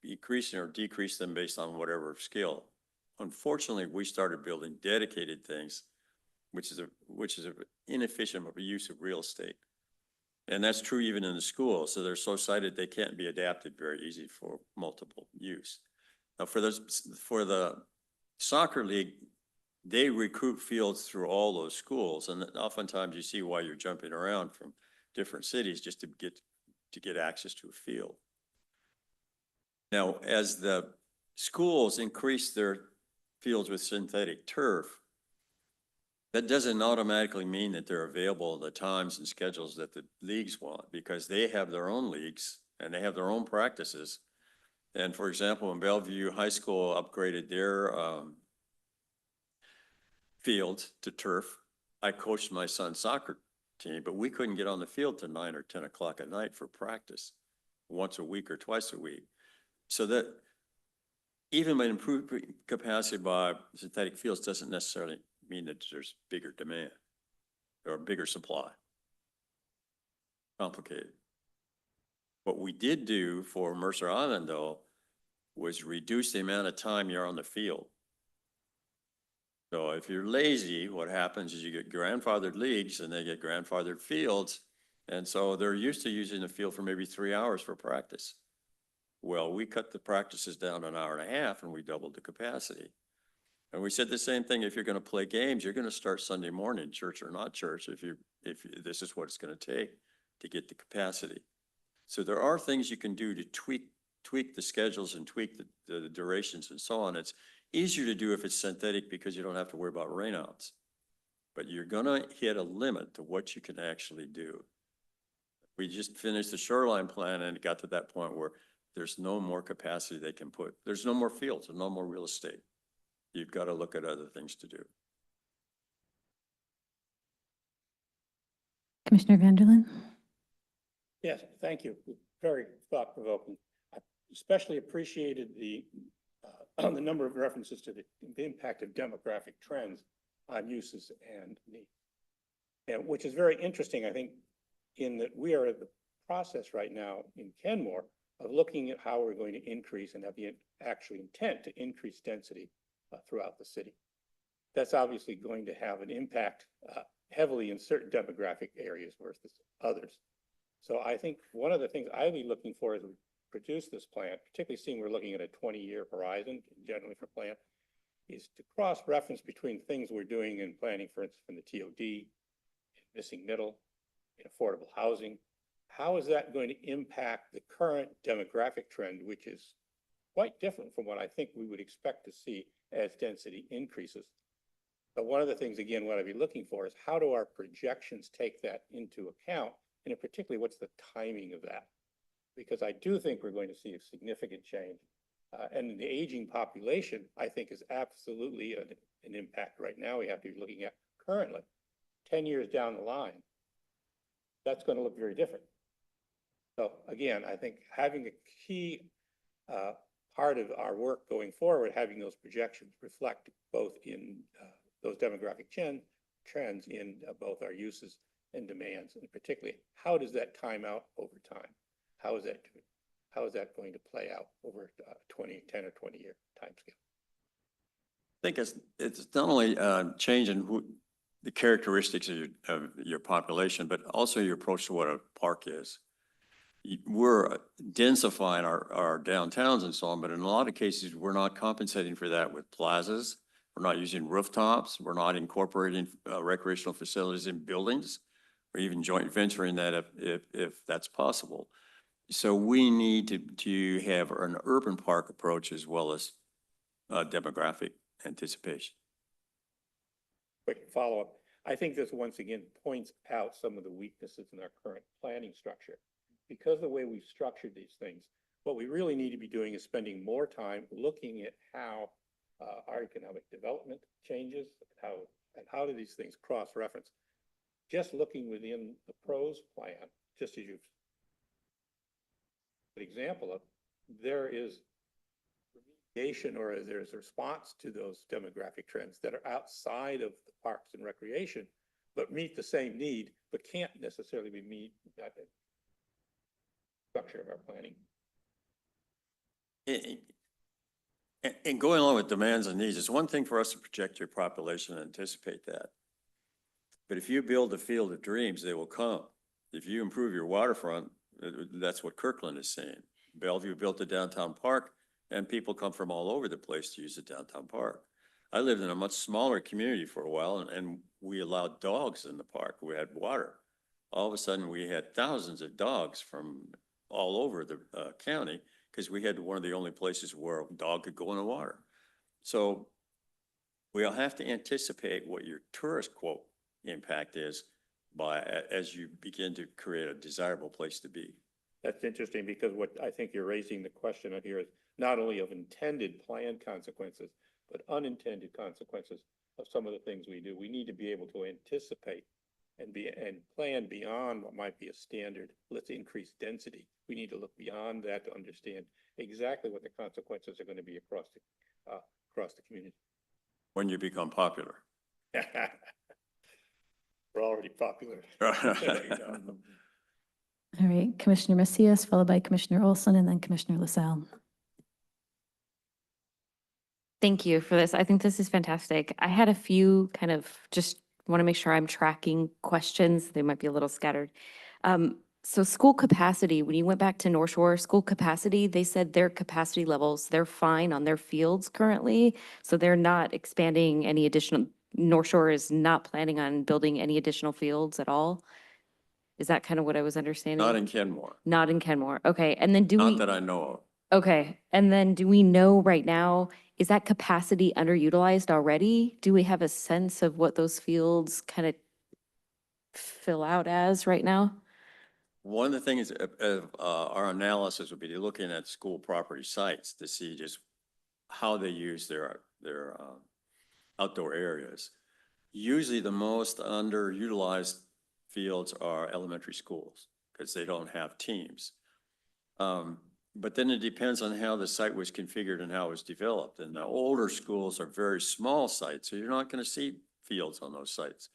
increase or decrease them based on whatever skill. Unfortunately, we started building dedicated things, which is an inefficient use of real estate. And that's true even in the school. So they're so sited, they can't be adapted very easy for multiple use. Now for the soccer league, they recruit fields through all those schools. And oftentimes you see why you're jumping around from different cities just to get access to a field. Now, as the schools increase their fields with synthetic turf, that doesn't automatically mean that they're available at the times and schedules that the leagues want, because they have their own leagues and they have their own practices. And for example, when Bellevue High School upgraded their field to turf, I coached my son's soccer team, but we couldn't get on the field till 9 or 10 o'clock at night for practice once a week or twice a week. So that even by improved capacity by synthetic fields doesn't necessarily mean that there's bigger demand or bigger supply. Complicated. What we did do for Mercer Island, though, was reduce the amount of time you're on the field. So if you're lazy, what happens is you get grandfathered leagues and they get grandfathered fields. And so they're used to using the field for maybe 3 hours for practice. Well, we cut the practices down to 1.5 hours and we doubled the capacity. And we said the same thing, if you're going to play games, you're going to start Sunday morning, church or not church, if this is what it's going to take to get the capacity. So there are things you can do to tweak the schedules and tweak the durations and so on. It's easier to do if it's synthetic because you don't have to worry about rainouts. But you're going to hit a limit to what you can actually do. We just finished the shoreline plan and it got to that point where there's no more capacity they can put. There's no more fields and no more real estate. You've got to look at other things to do. Commissioner Vanderlyn? Yes, thank you. Very thought-provoking. I especially appreciated the number of references to the impact of demographic trends on uses and needs. And which is very interesting, I think, in that we are at the process right now in Kenmore of looking at how we're going to increase and have the actual intent to increase density throughout the city. That's obviously going to have an impact heavily in certain demographic areas versus others. So I think one of the things I'll be looking for as we produce this plan, particularly seeing we're looking at a 20-year horizon generally for plan, is to cross-reference between things we're doing in planning, for instance, from the TOD, missing middle, in affordable housing. How is that going to impact the current demographic trend, which is quite different from what I think we would expect to see as density increases? But one of the things, again, what I'd be looking for is how do our projections take that into account? And in particular, what's the timing of that? Because I do think we're going to see a significant change. And the aging population, I think, is absolutely an impact right now we have to be looking at currently. 10 years down the line, that's going to look very different. So again, I think having a key part of our work going forward, having those projections reflect both in those demographic trends in both our uses and demands, and particularly how does that time out over time? How is that going to play out over 10 or 20 year time scale? I think it's not only changing the characteristics of your population, but also your approach to what a park is. We're densifying our downtowns and so on, but in a lot of cases, we're not compensating for that with plazas. We're not using rooftops. We're not incorporating recreational facilities in buildings. or even joint venturing that if that's possible. So we need to have an urban park approach as well as demographic anticipation. Quick follow-up. I think this once again points out some of the weaknesses in our current planning structure. Because of the way we've structured these things, what we really need to be doing is spending more time looking at how our economic development changes, how do these things cross-reference. Just looking within the PROS plan, just as you've an example of, there is remediation or there's a response to those demographic trends that are outside of the parks and recreation, but meet the same need, but can't necessarily be meet that structure of our planning. And going along with demands and needs, it's one thing for us to project your population and anticipate that. But if you build a field of dreams, they will come. If you improve your waterfront, that's what Kirkland is saying. Bellevue built a downtown park and people come from all over the place to use the downtown park. I lived in a much smaller community for a while and we allowed dogs in the park. We had water. All of a sudden we had thousands of dogs from all over the county because we had one of the only places where a dog could go in the water. So we'll have to anticipate what your tourist quote impact is as you begin to create a desirable place to be. That's interesting because what I think you're raising the question on here is not only of intended planned consequences, but unintended consequences of some of the things we do. We need to be able to anticipate and plan beyond what might be a standard, let's increase density. We need to look beyond that to understand exactly what the consequences are going to be across the community. When you become popular. We're already popular. All right, Commissioner Macias, followed by Commissioner Olson, and then Commissioner LaSalle. Thank you for this. I think this is fantastic. I had a few kind of just want to make sure I'm tracking questions. They might be a little scattered. So school capacity, when you went back to North Shore, school capacity, they said their capacity levels, they're fine on their fields currently. So they're not expanding any additional, North Shore is not planning on building any additional fields at all. Is that kind of what I was understanding? Not in Kenmore. Not in Kenmore. Okay. And then Not that I know of. Okay. And then do we know right now, is that capacity underutilized already? Do we have a sense of what those fields kind of fill out as right now? One of the things of our analysis would be looking at school property sites to see just how they use their outdoor areas. Usually the most underutilized fields are elementary schools because they don't have teams. But then it depends on how the site was configured and how it was developed. And the older schools are very small sites, so you're not going to see fields on those sites.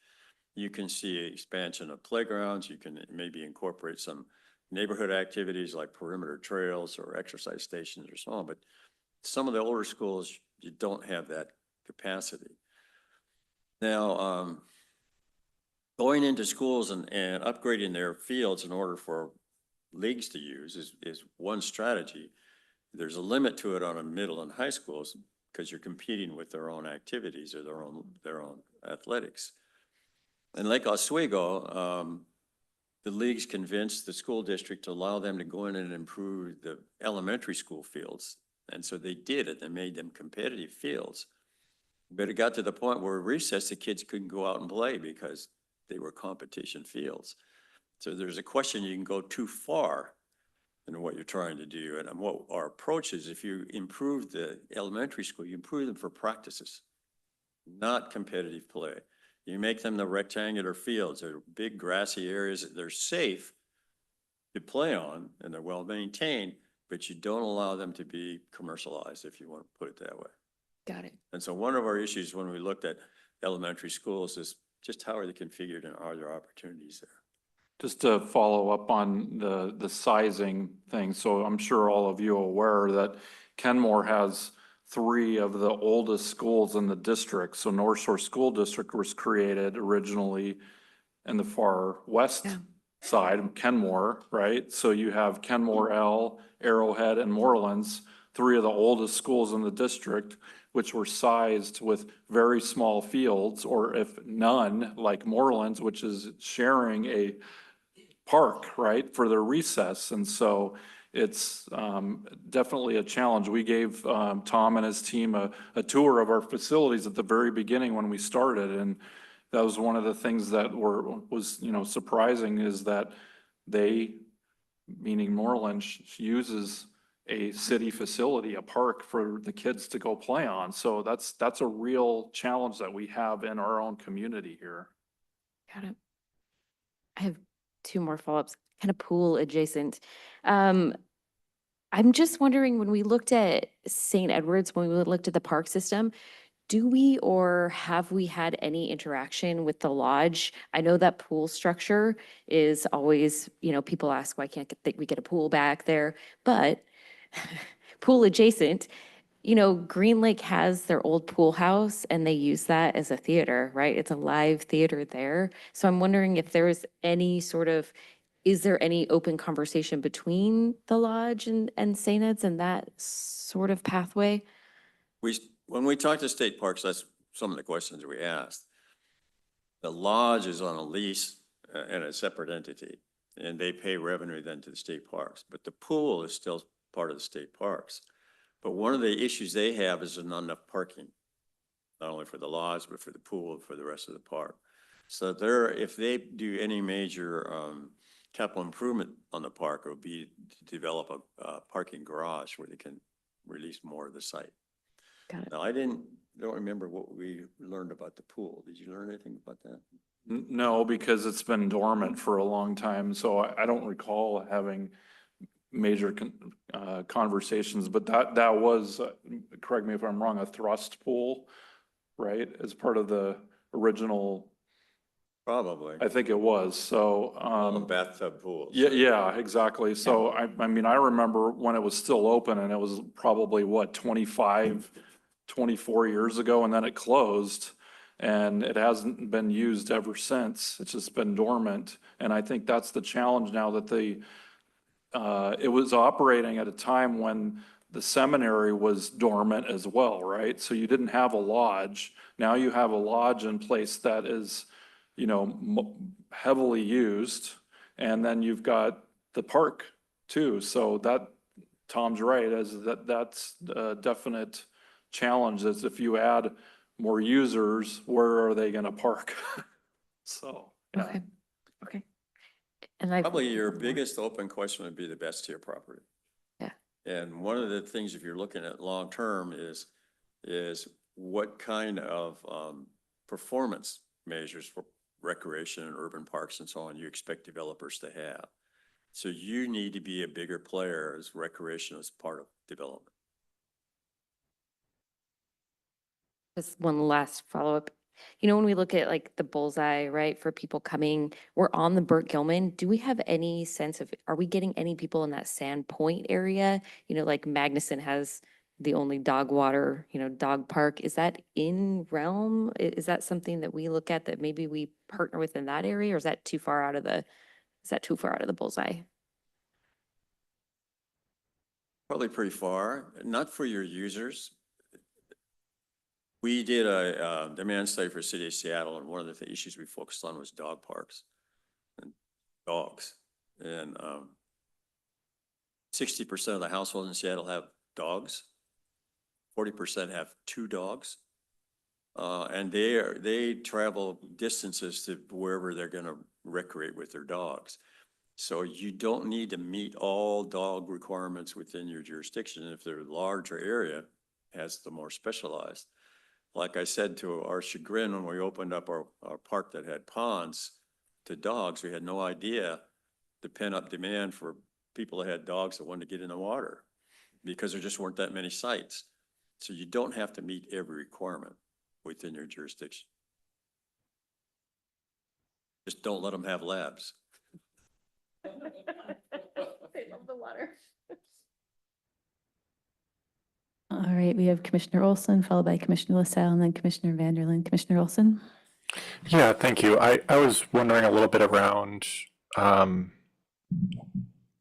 You can see expansion of playgrounds. You can maybe incorporate some neighborhood activities like perimeter trails or exercise stations or so on. But some of the older schools, you don't have that capacity. Now, going into schools and upgrading their fields in order for leagues to use is one strategy. There's a limit to it on a middle and high schools because you're competing with their own activities or their own athletics. In Lake Oswego, the leagues convinced the school district to allow them to go in and improve the elementary school fields. And so they did it. They made them competitive fields. But it got to the point where at recess, the kids couldn't go out and play because they were competition fields. So there's a question, you can go too far in what you're trying to do. And what our approach is, if you improve the elementary school, you improve them for practices, not competitive play. You make them the rectangular fields. They're big grassy areas. They're safe to play on and they're well maintained, but you don't allow them to be commercialized, if you want to put it that way. Got it. And so one of our issues when we looked at elementary schools is just how are they configured and are there opportunities there? Just to follow up on the sizing thing. So I'm sure all of you are aware that Kenmore has 3 of the oldest schools in the district. So North Shore School District was created originally in the far west side of Kenmore, right? So you have Kenmore L, Arrowhead, and Morelands, 3 of the oldest schools in the district. which were sized with very small fields, or if none, like Morelands, which is sharing a park, right, for their recess. And so it's definitely a challenge. We gave Tom and his team a tour of our facilities at the very beginning when we started, and that was one of the things that was surprising, is that they, meaning Moreland, uses a city facility, a park for the kids to go play on. So that's a real challenge that we have in our own community here. Got it. I have two more follow-ups, kind of pool adjacent. I'm just wondering, when we looked at St. Edward's, when we looked at the park system, do we or have we had any interaction with the lodge? I know that pool structure is always, people ask, why can't we get a pool back there? But pool adjacent, Green Lake has their old pool house and they use that as a theater, right? It's a live theater there. So I'm wondering if there is any is there any open conversation between the lodge and St. Ed's and that sort of pathway? When we talk to state parks, that's some of the questions we asked. The lodge is on a lease and a separate entity, and they pay revenue then to the state parks, but the pool is still part of the state parks. But one of the issues they have is there's not enough parking, not only for the lodge, but for the pool and for the rest of the park. So if they do any major capital improvement on the park, it would be to develop a parking garage where they can release more of the site. Got it. Now, I don't remember what we learned about the pool. Did you learn anything about that? No, because it's been dormant for a long time, so I don't recall having major conversations, but that was, correct me if I'm wrong, a thrust pool, right? As part of the original. Probably. I think it was, so. Bathtub pools. Yeah, exactly. So I mean, I remember when it was still open, and it was probably 24 years ago, and then it closed, and it hasn't been used ever since. It's just been dormant. And I think that's the challenge now, that it was operating at a time when the seminary was dormant as well, right? So you didn't have a lodge. Now you have a lodge in place that is, heavily used. And then you've got the park too. So that, Tom's right, that's a definite challenge, is if you add more users, where are they gonna park? So, yeah. Okay. And Probably your biggest open question would be the best tier property. Yeah. And one of the things, if you're looking at long-term, is what kind of performance measures for recreation and urban parks and so on you expect developers to have. So you need to be a bigger player as recreation as part of development. Just one last follow-up. When we look at like the bullseye, right, for people coming, we're on the Burt Gilman. Do we have any sense of, are we getting any people in that Sand Point area? Like Magnuson has the only dog water, dog park. Is that in realm? Is that something that we look at that maybe we partner with in that area, or is that too far out of the bullseye? Probably pretty far, not for your users. We did a demand study for the city of Seattle, and one of the issues we focused on was dog parks and dogs. And 60% of the households in Seattle have dogs. 40% have 2 dogs. And they travel distances to wherever they're gonna recreate with their dogs. So you don't need to meet all dog requirements within your jurisdiction. If they're a larger area, has the more specialized. Like I said, to our chagrin, when we opened up our park that had ponds to dogs, we had no idea the pent-up demand for people that had dogs that wanted to get in the water, because there just weren't that many sites. So you don't have to meet every requirement within your jurisdiction. Just don't let them have labs. They love the water. All right, we have Commissioner Olson, followed by Commissioner LaSalle, and then Commissioner Vanderlyn. Commissioner Olson? Yeah, thank you. I was wondering a little bit around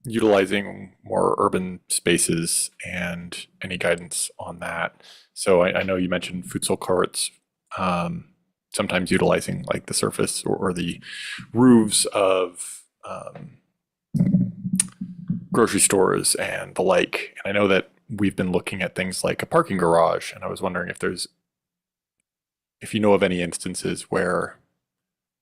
utilizing more urban spaces and any guidance on that. So I know you mentioned futsal courts, sometimes utilizing like the surface or the roofs of grocery stores and the like. And I know that we've been looking at things like a parking garage, and I was wondering if you know of any instances where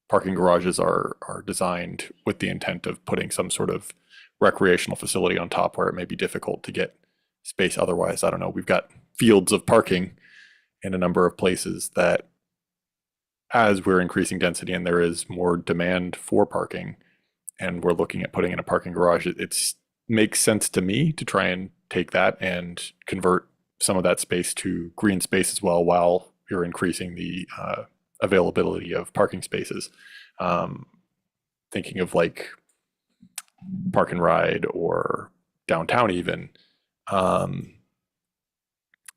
parking garages are designed with the intent of putting some sort of recreational facility on top where it may be difficult to get space otherwise. I don't know. We've got fields of parking in a number of places that, as we're increasing density and there is more demand for parking, and we're looking at putting in a parking garage, it makes sense to me to try and take that and convert some of that space to green space as well, while you're increasing the availability of parking spaces. Thinking of like Park and Ride or downtown even.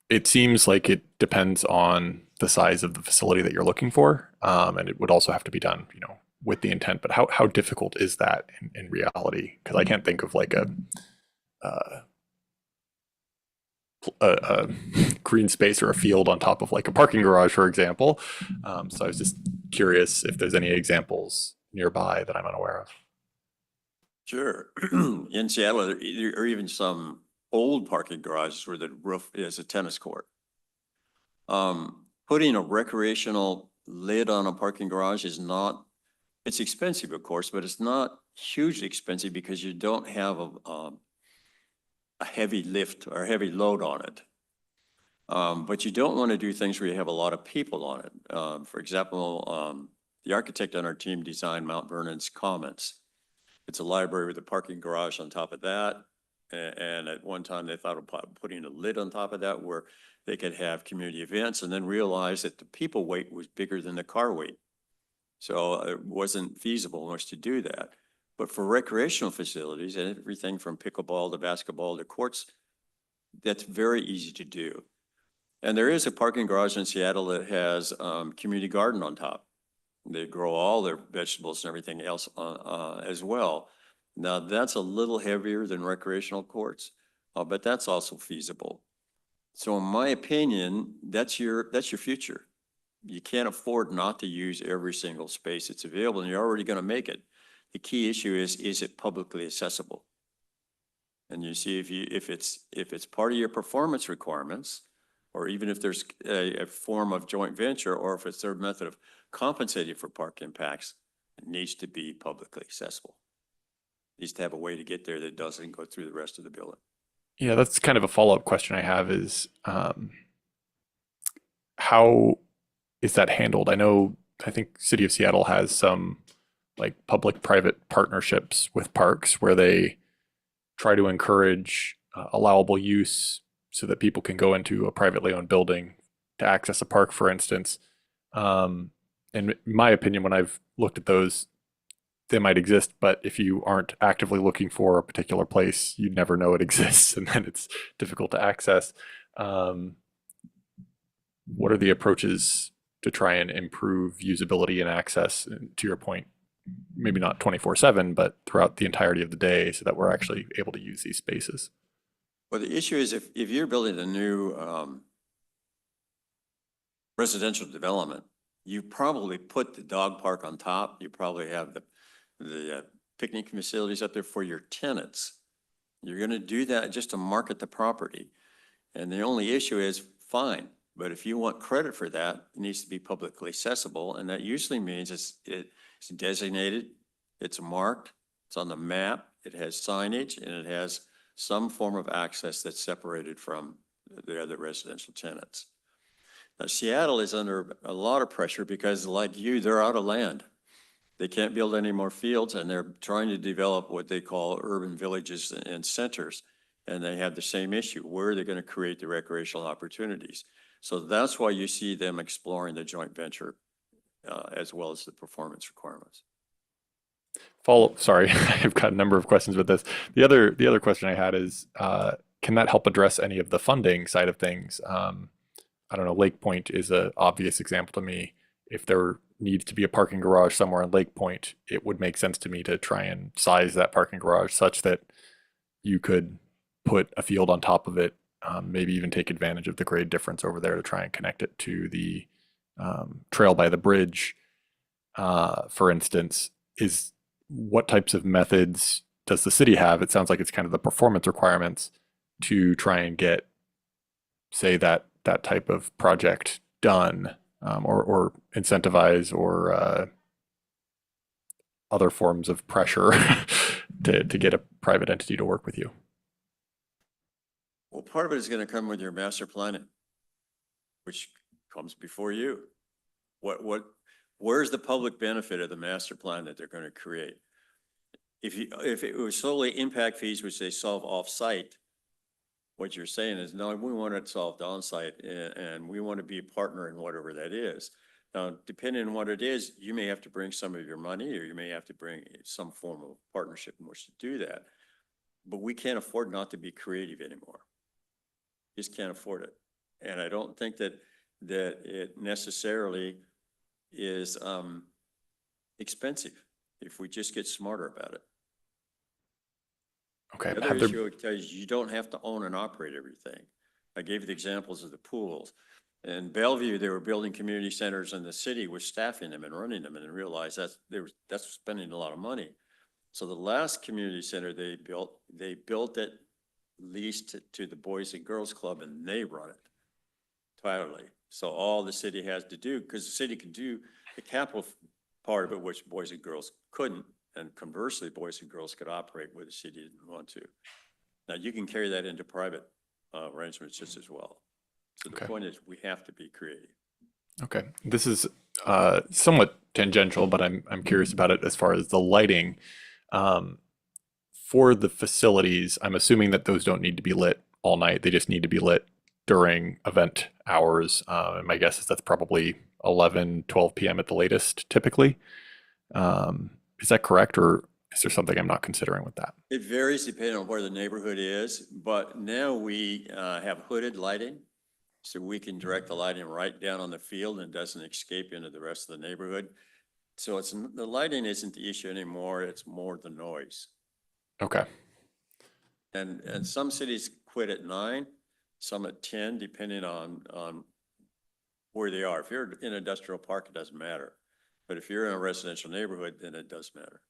It seems like it depends on the size of the facility that you're looking for. And it would also have to be done, with the intent, but how difficult is that in reality? Because I can't think of like a green space or a field on top of like a parking garage, for example. So I was just curious if there's any examples nearby that I'm unaware of. Sure. In Seattle, there are even some old parking garages where the roof is a tennis court. Putting a recreational lid on a parking garage is not, it's expensive, of course, but it's not hugely expensive because you don't have a heavy lift or heavy load on it. But you don't want to do things where you have a lot of people on it. For example, the architect on our team designed Mount Vernon's Commons. It's a library with a parking garage on top of that. And at one time they thought about putting a lid on top of that where they could have community events, and then realized that the people weight was bigger than the car weight. So it wasn't feasible much to do that. But for recreational facilities and everything from pickleball to basketball to courts, that's very easy to do. And there is a parking garage in Seattle that has community garden on top. They grow all their vegetables and everything else as well. Now that's a little heavier than recreational courts, but that's also feasible. So in my opinion, that's your future. You can't afford not to use every single space that's available, and you're already going to make it. The key issue is it publicly accessible? And you see, if it's part of your performance requirements, or even if there's a form of joint venture, or if it's their method of compensating for park impacts, it needs to be publicly accessible. It needs to have a way to get there that doesn't go through the rest of the building. Yeah, that's kind of a follow-up question I have is, how is that handled? I think City of Seattle has some like public-private partnerships with parks where they try to encourage allowable use so that people can go into a privately owned building to access a park, for instance. In my opinion, when I've looked at those, they might exist, but if you aren't actively looking for a particular place, you never know it exists, and then it's difficult to access. What are the approaches to try and improve usability and access, and to your point, maybe not 24/7, but throughout the entirety of the day, so that we're actually able to use these spaces? Well, the issue is if you're building a new residential development, you probably put the dog park on top. You probably have the picnic facilities up there for your tenants. You're going to do that just to market the property. And the only issue is, fine, but if you want credit for that, it needs to be publicly accessible. And that usually means it's designated, it's marked, it's on the map, it has signage, and it has some form of access that's separated from the other residential tenants. Now, Seattle is under a lot of pressure because, like you, they're out of land. They can't build any more fields, and they're trying to develop what they call urban villages and centers. And they have the same issue. Where are they going to create the recreational opportunities? So that's why you see them exploring the joint venture as well as the performance requirements. Sorry, I've got a number of questions with this. The other question I had is, can that help address any of the funding side of things? I don't know, Lake Point is an obvious example to me. If there needs to be a parking garage somewhere in Lake Point, it would make sense to me to try and size that parking garage such that you could put a field on top of it maybe even take advantage of the grade difference over there to try and connect it to the trail by the bridge, for instance. Is what types of methods does the city have? It sounds like it's kind of the performance requirements to try and get, say, that type of project done, or incentivize, or other forms of pressure to get a private entity to work with you. Well, part of it is going to come with your master planning, which comes before you. Where's the public benefit of the master plan that they're going to create? If it was solely impact fees, which they solve off-site, what you're saying is, no, we want it solved on-site, and we want to be a partner in whatever that is. Now, depending on what it is, you may have to bring some of your money, or you may have to bring some form of partnership in which to do that. But we can't afford not to be creative anymore. Just can't afford it. And I don't think that it necessarily is expensive if we just get smarter about it. Okay. The other issue I would tell you is you don't have to own and operate everything. I gave you the examples of the pools. In Bellevue, they were building community centers, and the city was staffing them and running them, and they realized that's spending a lot of money. So the last community center they built it leased to the Boys and Girls Club, and they run it entirely. So all the city has to do, because the city can do the capital part of it, which Boys and Girls couldn't, and conversely, Boys and Girls could operate where the city didn't want to. Now, you can carry that into private arrangements just as well. So the point is, we have to be creative. Okay, this is somewhat tangential, but I'm curious about it as far as the lighting. For the facilities, I'm assuming that those don't need to be lit all night. They just need to be lit during event hours. And my guess is that's probably 11, 12 p.m. at the latest, typically. Is that correct, or is there something I'm not considering with that? It varies depending on where the neighborhood is, but now we have hooded lighting, so we can direct the lighting right down on the field and it doesn't escape into the rest of the neighborhood. So the lighting isn't the issue anymore, it's more the noise. Okay. And some cities quit at 9, some at 10, depending on where they are. If you're in an industrial park, it doesn't matter. But if you're in a residential neighborhood, then it does matter.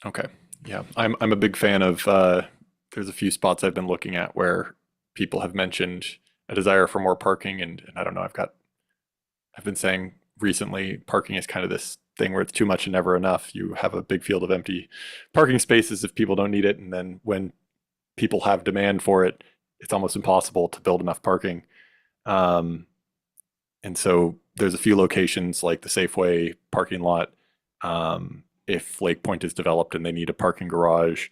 Okay. Yeah, I'm a big fan of, there's a few spots I've been looking at where people have mentioned a desire for more parking, and I don't know, I've been saying recently, parking is kind of this thing where it's too much and never enough. You have a big field of empty parking spaces if people don't need it, and then when people have demand for it, it's almost impossible to build enough parking. And so there's a few locations like the Safeway parking lot. If Lake Point is developed and they need a parking garage,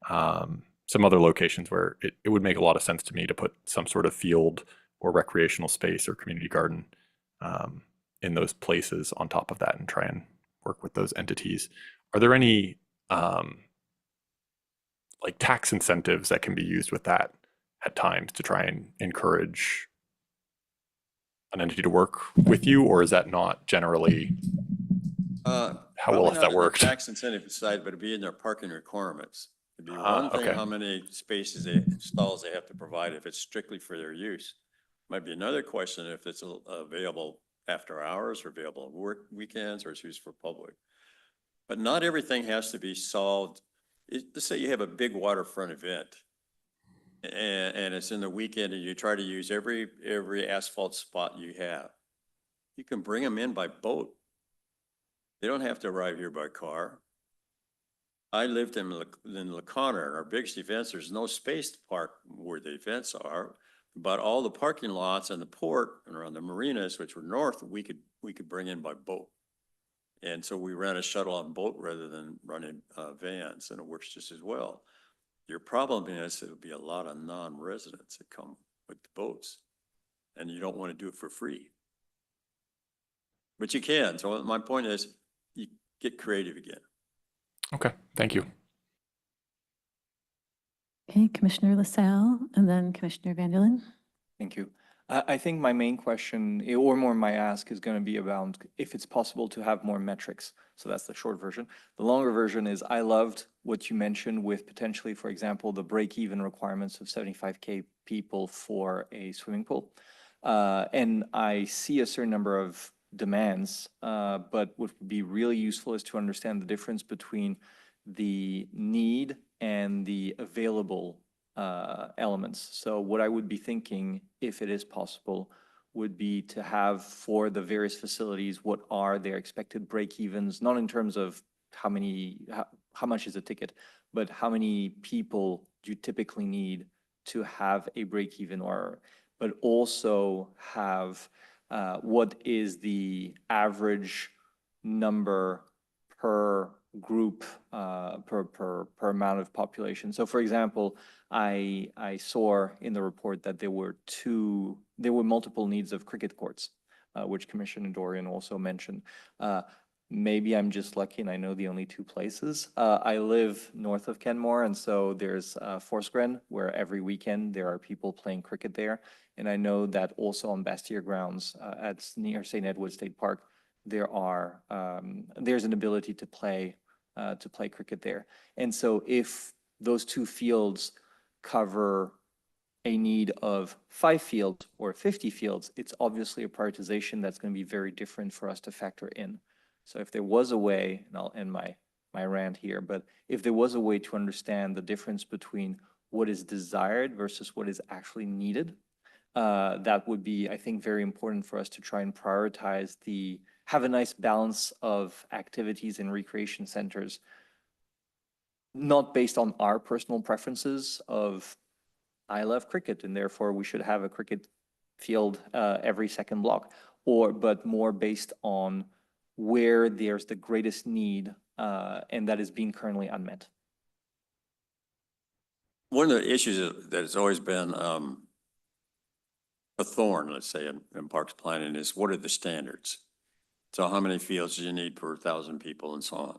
some other locations where it would make a lot of sense to me to put some sort of field or recreational space or community garden in those places on top of that, and try and work with those entities. Are there any like tax incentives that can be used with that at times to try and encourage an entity to work with you, or is that not generally how well has that worked? Tax incentive side, but it'd be in their parking requirements. It'd be one thing how many spaces stalls they have to provide if it's strictly for their use. Might be another question if it's available after hours or available work weekends, or it's used for public. But not everything has to be solved. Let's say you have a big waterfront event and it's in the weekend, and you try to use every asphalt spot you have. You can bring them in by boat. They don't have to arrive here by car. I lived in LaConner, and our biggest events, there's no space to park where the events are, but all the parking lots and the port and around the marinas, which were north, we could bring in by boat. And so we ran a shuttle on boat rather than running vans, and it works just as well. Your problem is it'll be a lot of non-residents that come with the boats, and you don't want to do it for free. But you can. So my point is, you get creative again. Okay, thank you. Okay, Commissioner LaSalle and then Commissioner Vanderlyn. Thank you. I think my main question, or more my ask, is going to be about if it's possible to have more metrics. So that's the short version. The longer version is I loved what you mentioned with potentially, for example, the break-even requirements of 75K people for a swimming pool. And I see a certain number of demands, but what would be really useful is to understand the difference between the need and the available elements. So what I would be thinking, if it is possible, would be to have for the various facilities, what are their expected break-evens, not in terms of how much is a ticket, but how many people do you typically need to have a break-even, but also have what is the average number per group, per amount of population. So for example, I saw in the report that there were multiple needs of cricket courts, which Commissioner Dorian also mentioned. Maybe I'm just lucky and I know the only two places. I live north of Kenmore, and so there's Forsgren, where every weekend there are people playing cricket there. And I know that also on Bastille grounds near St. Edward State Park, there's an ability to play cricket there. And so if those two fields cover a need of 5 fields or 50 fields, it's obviously a prioritization that's going to be very different for us to factor in. So if there was a way, and I'll end my rant here, but if there was a way to understand the difference between what is desired versus what is actually needed, that would be, I think, very important for us to try and prioritize have a nice balance of activities in recreation centers, not based on our personal preferences of, I love cricket and therefore we should have a cricket field every second block, but more based on where there's the greatest need and that is being currently unmet. One of the issues that has always been a thorn, let's say, in parks planning is what are the standards? So how many fields do you need per 1,000 people and so on?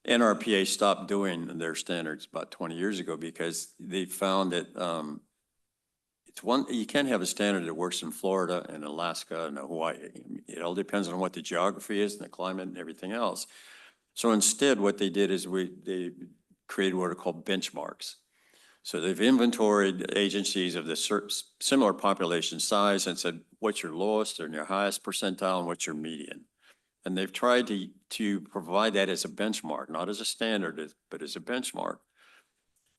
NRPA stopped doing their standards about 20 years ago because they found that you can't have a standard that works in Florida and Alaska and Hawaii. It all depends on what the geography is and the climate and everything else. So instead, what they did is they created what are called benchmarks. So they've inventoried agencies of the similar population size and said, what's your lowest and your highest percentile and what's your median? And they've tried to provide that as a benchmark, not as a standard, but as a benchmark.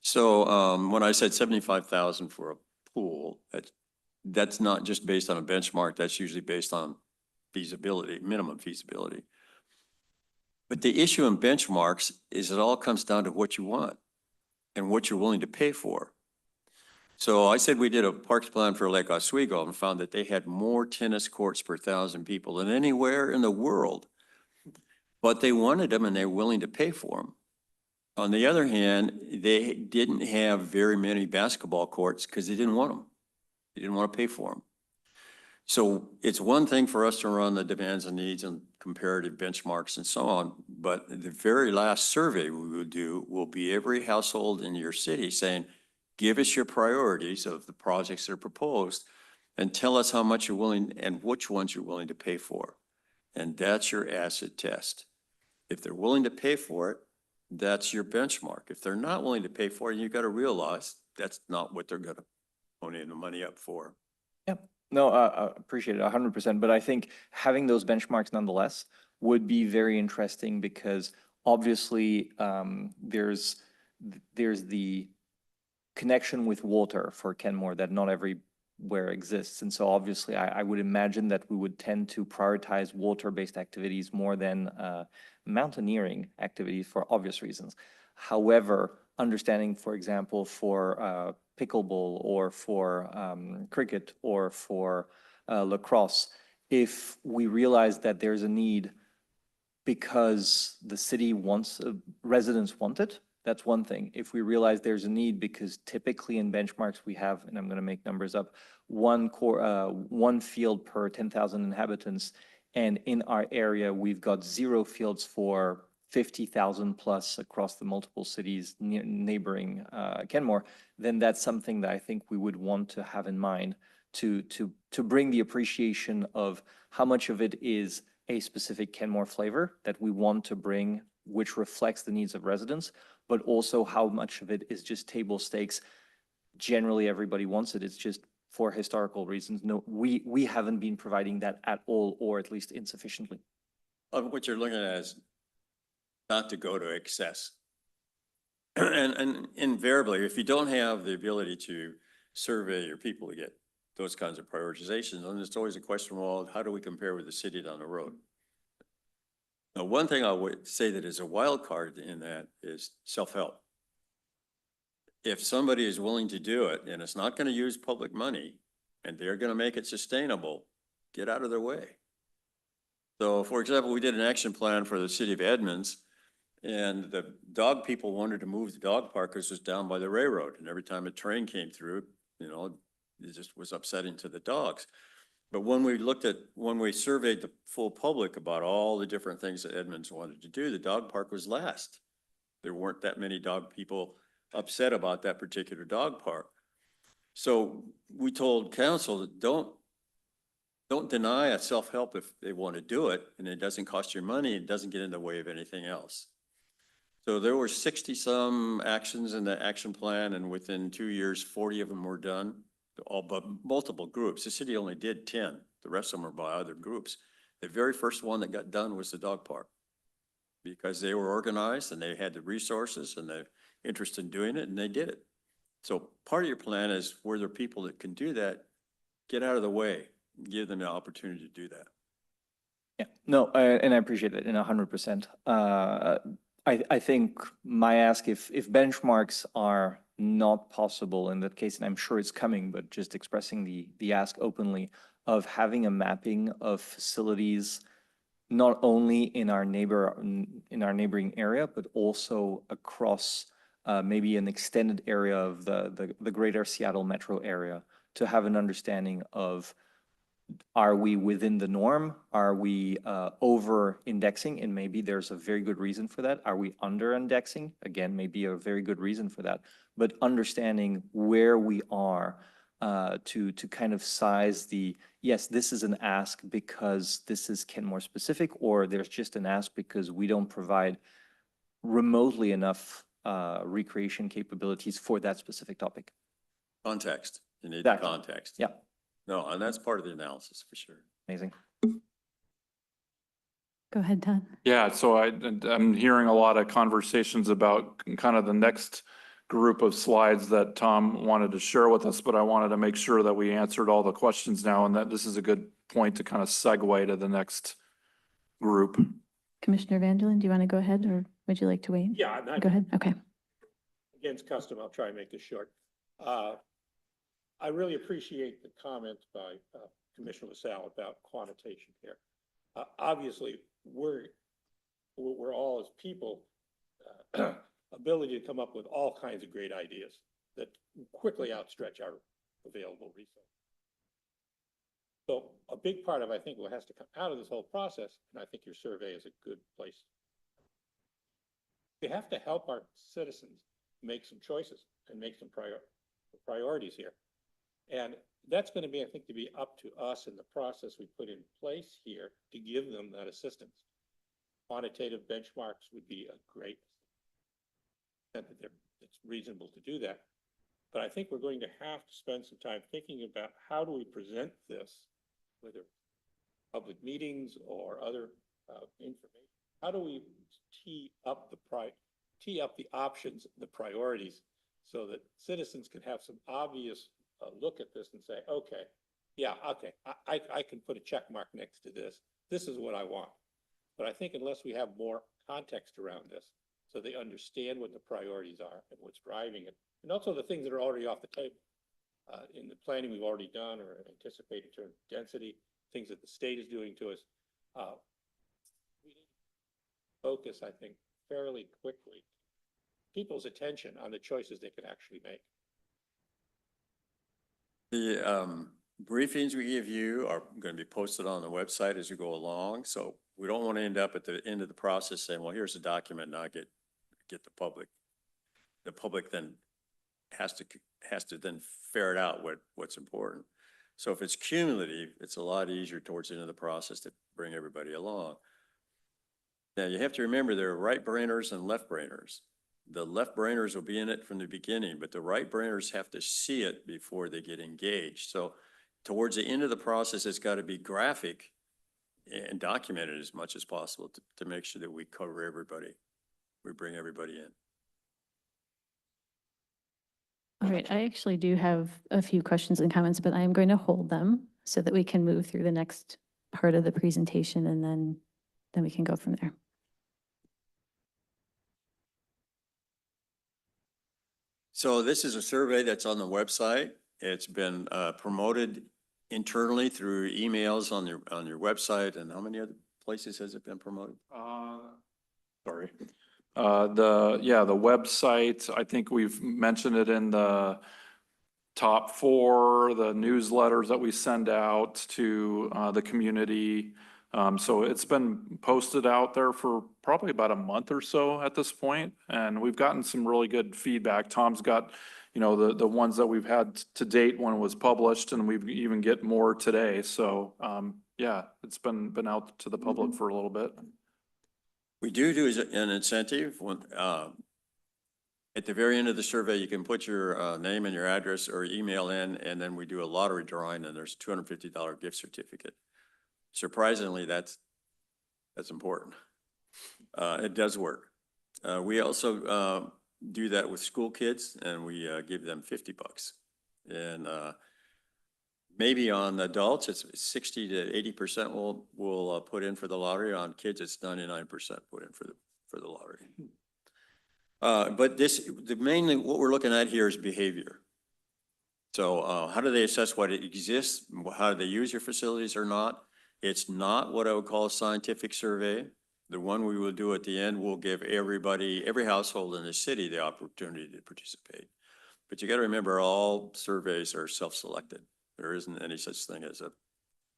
So when I said 75,000 for a pool, that's not just based on a benchmark, that's usually based on feasibility, minimum feasibility. But the issue in benchmarks is it all comes down to what you want and what you're willing to pay for. So I said we did a parks plan for Lake Oswego and found that they had more tennis courts per 1,000 people than anywhere in the world. But they wanted them and they were willing to pay for them. On the other hand, they didn't have very many basketball courts because they didn't want them. They didn't want to pay for them. So it's one thing for us to run the demands and needs and comparative benchmarks and so on, but the very last survey we will do will be every household in your city saying, give us your priorities of the projects that are proposed and tell us how much you're willing and which ones you're willing to pay for. And that's your acid test. If they're willing to pay for it, that's your benchmark. If they're not willing to pay for it, you've got to realize that's not what they're going to pony the money up for. Yep. No, I appreciate it 100%. But I think having those benchmarks nonetheless would be very interesting because obviously there's the connection with water for Kenmore that not everywhere exists. And so obviously I would imagine that we would tend to prioritize water-based activities more than mountaineering activities for obvious reasons. However, understanding, for example, for pickleball or for cricket or for lacrosse, if we realize that there's a need because the city wants, residents want it, that's one thing. If we realize there's a need because typically in benchmarks we have, and I'm going to make numbers up, one field per 10,000 inhabitants, and in our area we've got 0 fields for 50,000 plus across the multiple cities neighboring Kenmore, then that's something that I think we would want to have in mind to bring the appreciation of how much of it is a specific Kenmore flavor that we want to bring, which reflects the needs of residents, but also how much of it is just table stakes. Generally, everybody wants it. It's just for historical reasons. No, we haven't been providing that at all, or at least insufficiently. What you're looking at is not to go to excess. And invariably, if you don't have the ability to survey your people to get those kinds of prioritizations, then it's always a question, well, how do we compare with the city down the road? Now, one thing I would say that is a wild card in that is self-help. If somebody is willing to do it and it's not going to use public money and they're going to make it sustainable, get out of their way. So for example, we did an action plan for the city of Edmonds, and the dog people wanted to move the dog park because it was down by the railroad. And every time a train came through, you know, it just was upsetting to the dogs. But when we surveyed the full public about all the different things that Edmonds wanted to do, the dog park was last. There weren't that many dog people upset about that particular dog park. So we told council that don't deny a self-help if they want to do it, and it doesn't cost you money, it doesn't get in the way of anything else. So there were 60-some actions in the action plan, and within 2 years, 40 of them were done, all but multiple groups. The city only did 10. The rest of them were by other groups. The very first one that got done was the dog park, because they were organized and they had the resources and the interest in doing it, and they did it. So part of your plan is where there are people that can do that, get out of the way, give them the opportunity to do that. Yeah, no, and I appreciate it in 100%. I think my ask, if benchmarks are not possible in that case, and I'm sure it's coming, but just expressing the ask openly of having a mapping of facilities, not only in our neighboring area, but also across maybe an extended area of the greater Seattle metro area, to have an understanding of, are we within the norm? Are we over indexing? And maybe there's a very good reason for that. Are we under indexing? Again, maybe a very good reason for that. But understanding where we are to kind of size the, yes, this is an ask because this is Kenmore specific, or there's just an ask because we don't provide remotely enough recreation capabilities for that specific topic. Context, you need Exactly. context. Yeah. No, and that's part of the analysis for sure. Amazing. Go ahead, Todd. Yeah, so I'm hearing a lot of conversations about kind of the next group of slides that Tom wanted to share with us, but I wanted to make sure that we answered all the questions now, and that this is a good point to kind of segue to the next group. Commissioner Vanderlyn, do you want to go ahead, or would you like to wait? Yeah, Go ahead. Okay. against custom, I'll try and make this short. I really appreciate the comment by Commissioner LaSalle about quantitation here. Obviously, we're all as people, ability to come up with all kinds of great ideas that quickly outstretch our available resources. So a big part of, I think, what has to come out of this whole process, and I think your survey is a good place. We have to help our citizens make some choices and make some priorities here. And that's going to be, I think, to be up to us in the process we put in place here to give them that assistance. Quantitative benchmarks would be a great, it's reasonable to do that. But I think we're going to have to spend some time thinking about how do we present this, whether public meetings or other information. How do we tee up the options, the priorities, so that citizens can have some obvious look at this and say, okay, yeah, okay, I can put a check mark next to this. This is what I want. But I think unless we have more context around this, so they understand what the priorities are and what's driving it, and also the things that are already off the table. In the planning we've already done or anticipate in terms of density, things that the state is doing to us. We need to focus, I think, fairly quickly people's attention on the choices they can actually make. The briefings we give you are going to be posted on the website as you go along. So we don't want to end up at the end of the process saying, well, here's a document, now get the public. The public then has to then ferret out what's important. So if it's cumulative, it's a lot easier towards the end of the process to bring everybody along. Now, you have to remember there are right brainers and left brainers. The left brainers will be in it from the beginning, but the right brainers have to see it before they get engaged. So towards the end of the process, it's got to be graphic and documented as much as possible to make sure that we cover everybody. We bring everybody in. All right, I actually do have a few questions and comments, but I am going to hold them so that we can move through the next part of the presentation, and then we can go from there. So this is a survey that's on the website. It's been promoted internally through emails on your website. And how many other places has it been promoted? Sorry. The website, I think we've mentioned it in the top 4, the newsletters that we send out to the community. So it's been posted out there for probably about a month or so at this point, and we've gotten some really good feedback. Tom's got, the ones that we've had to date when it was published, and we've even get more today. So, yeah, it's been out to the public for a little bit. We do an incentive when, at the very end of the survey, you can put your name and your address or email in, and then we do a lottery drawing, and there's a $250 gift certificate. Surprisingly, that's important. It does work. We also do that with school kids, and we give them $50. And maybe on adults, it's 60 to 80% will put in for the lottery. On kids, it's 99% put in for the lottery. But mainly what we're looking at here is behavior. So how do they assess what exists? How do they use your facilities or not? It's not what I would call a scientific survey. The one we will do at the end will give every household in the city the opportunity to participate. But you got to remember, all surveys are self-selected. There isn't any such thing as a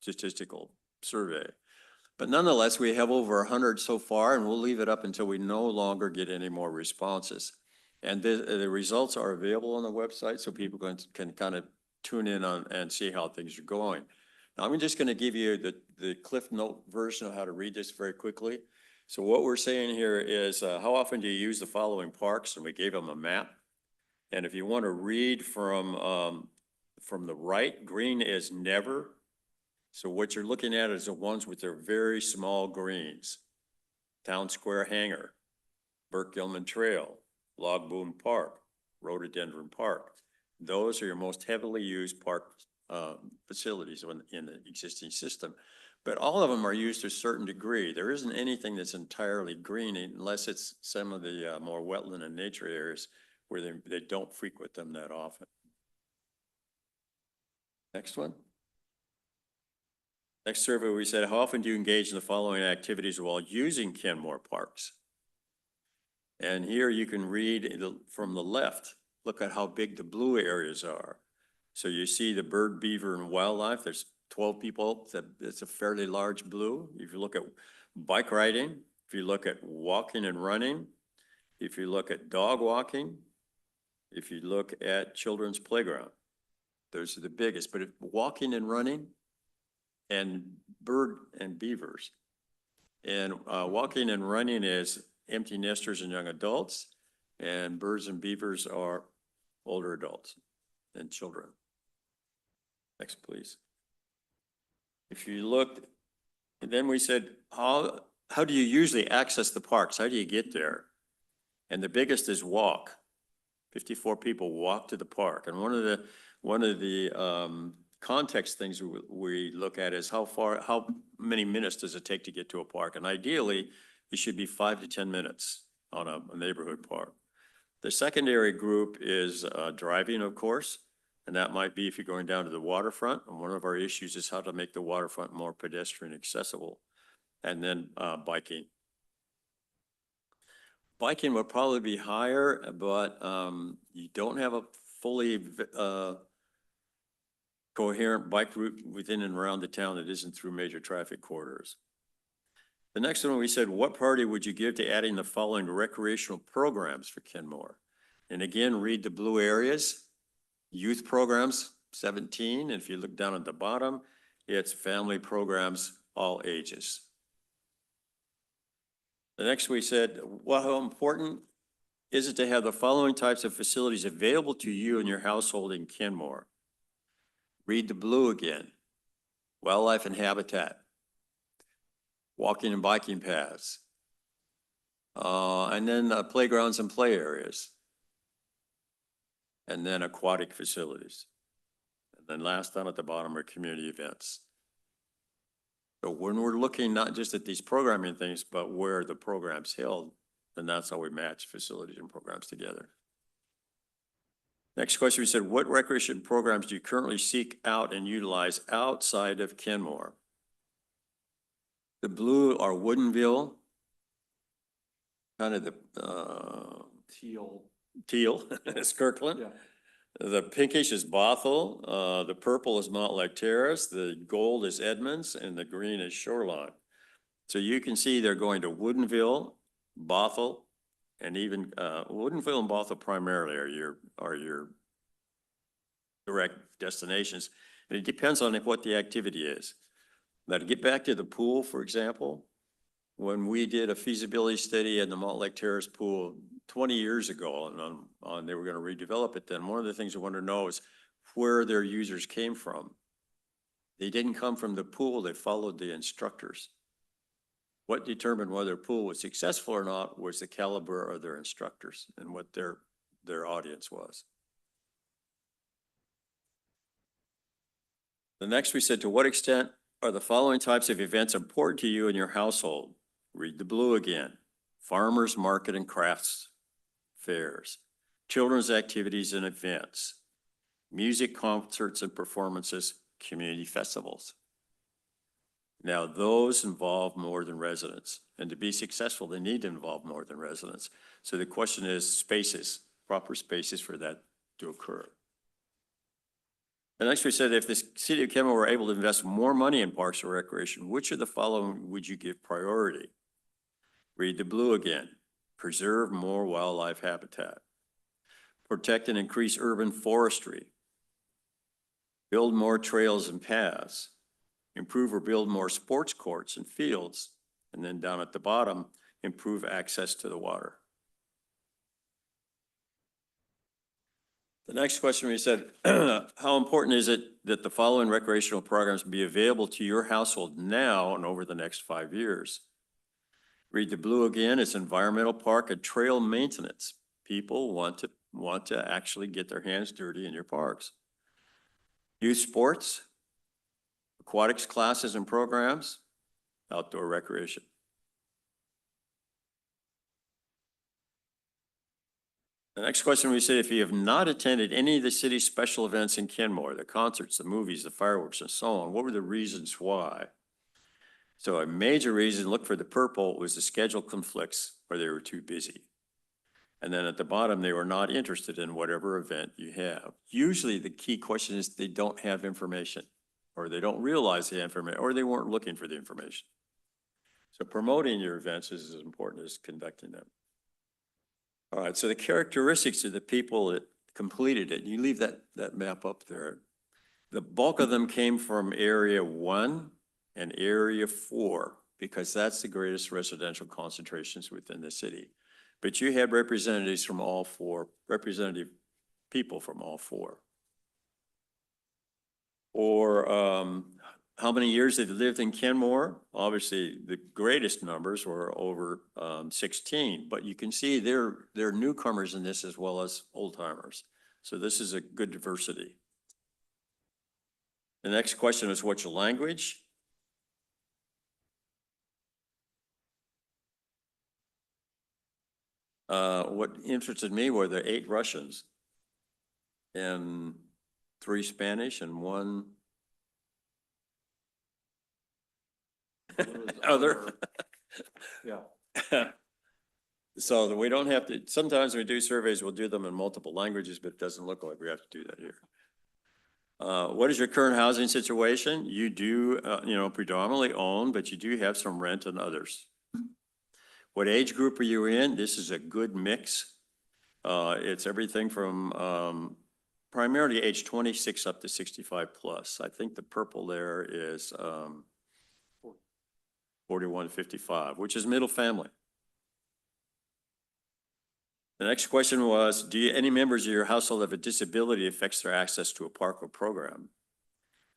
statistical survey. But nonetheless, we have over 100 so far, and we'll leave it up until we no longer get any more responses. And the results are available on the website, so people can kind of tune in on and see how things are going. Now, I'm just going to give you the Cliff Note version of how to read this very quickly. So what we're saying here is, how often do you use the following parks? And we gave them a map. And if you want to read from the right, green is never. So what you're looking at is the ones with their very small greens. Town Square Hangar, Burke-Gilman Trail, Log Boom Park, Rhododendron Park. Those are your most heavily used park facilities in the existing system. But all of them are used to a certain degree. There isn't anything that's entirely green unless it's some of the more wetland and nature areas where they don't frequent them that often. Next one. Next survey, we said, how often do you engage in the following activities while using Kenmore parks? And here you can read from the left, look at how big the blue areas are. So you see the bird, beaver, and wildlife, there's 12 people, it's a fairly large blue. If you look at bike riding, if you look at walking and running, if you look at dog walking, if you look at children's playground, those are the biggest. But if walking and running and bird and beavers, and walking and running is empty nesters and young adults, and birds and beavers are older adults and children. Next, please. If you looked, and then we said, how do you usually access the parks? How do you get there? And the biggest is walk. 54 people walk to the park. And one of the context things we look at is how many minutes does it take to get to a park? And ideally, it should be 5 to 10 minutes on a neighborhood park. The secondary group is driving, of course, and that might be if you're going down to the waterfront. And one of our issues is how to make the waterfront more pedestrian accessible. And then biking. Biking would probably be higher, but you don't have a fully coherent bike route within and around the town that isn't through major traffic corridors. The next one, we said, what priority would you give to adding the following recreational programs for Kenmore? And again, read the blue areas. Youth programs 17. If you look down at the bottom, it's family programs, all ages. The next we said, well, how important is it to have the following types of facilities available to you and your household in Kenmore? Read the blue again. Wildlife and habitat, walking and biking paths, and then playgrounds and play areas, and then aquatic facilities. And then last down at the bottom are community events. So when we're looking not just at these programming things, but where the program's held, then that's how we match facilities and programs together. Next question, we said, what recreation programs do you currently seek out and utilize outside of Kenmore? The blue are Woodinville, kind of the teal is Kirkland. Yeah. The pinkish is Bothell, the purple is Montlake Terrace, the gold is Edmonds, and the green is Shoreline. So you can see they're going to Woodinville, Bothell, and even Woodinville and Bothell primarily are your direct destinations. And it depends on what the activity is. Now to get back to the pool, for example, when we did a feasibility study in the Montlake Terrace pool 20 years ago, and they were going to redevelop it then, one of the things we wanted to know is where their users came from. They didn't come from the pool, they followed the instructors. What determined whether a pool was successful or not was the caliber of their instructors and what their audience was. The next we said, to what extent are the following types of events important to you and your household? Read the blue again. Farmers market and crafts fairs, children's activities and events, music concerts and performances, community festivals. Now those involve more than residents, and to be successful, they need to involve more than residents. So the question is spaces, proper spaces for that to occur. And next we said, if the city of Kenmore were able to invest more money in parks or recreation, which of the following would you give priority? Read the blue again. Preserve more wildlife habitat. Protect and increase urban forestry. Build more trails and paths. Improve or build more sports courts and fields. And then down at the bottom, improve access to the water. The next question we said, how important is it that the following recreational programs be available to your household now and over the next 5 years? Read the blue again, it's environmental park and trail maintenance. People want to actually get their hands dirty in your parks. Youth sports, aquatics classes and programs, outdoor recreation. The next question we said, if you have not attended any of the city's special events in Kenmore, the concerts, the movies, the fireworks, and so on, what were the reasons why? So a major reason, look for the purple, was the schedule conflicts or they were too busy. And then at the bottom, they were not interested in whatever event you have. Usually the key question is they don't have information, or they don't realize the information, or they weren't looking for the information. So promoting your events is as important as conducting them. All right, so the characteristics of the people that completed it, you leave that map up there. The bulk of them came from Area 1 and Area 4, because that's the greatest residential concentrations within the city. But you had representatives from all four, representative people from all four. Or how many years they've lived in Kenmore? Obviously, the greatest numbers were over 16, but you can see they're newcomers in this as well as old timers. So this is a good diversity. The next question is, what's your language? What interested me were the 8 Russians and 3 Spanish and 1 other. Yeah. So that we don't have to, sometimes when we do surveys, we'll do them in multiple languages, but it doesn't look like we have to do that here. What is your current housing situation? You do, predominantly own, but you do have some rent and others. What age group are you in? This is a good mix. It's everything from primarily age 26 up to 65 plus. I think the purple there is 41 to 55, which is middle family. The next question was, any members of your household have a disability that affects their access to a park or program?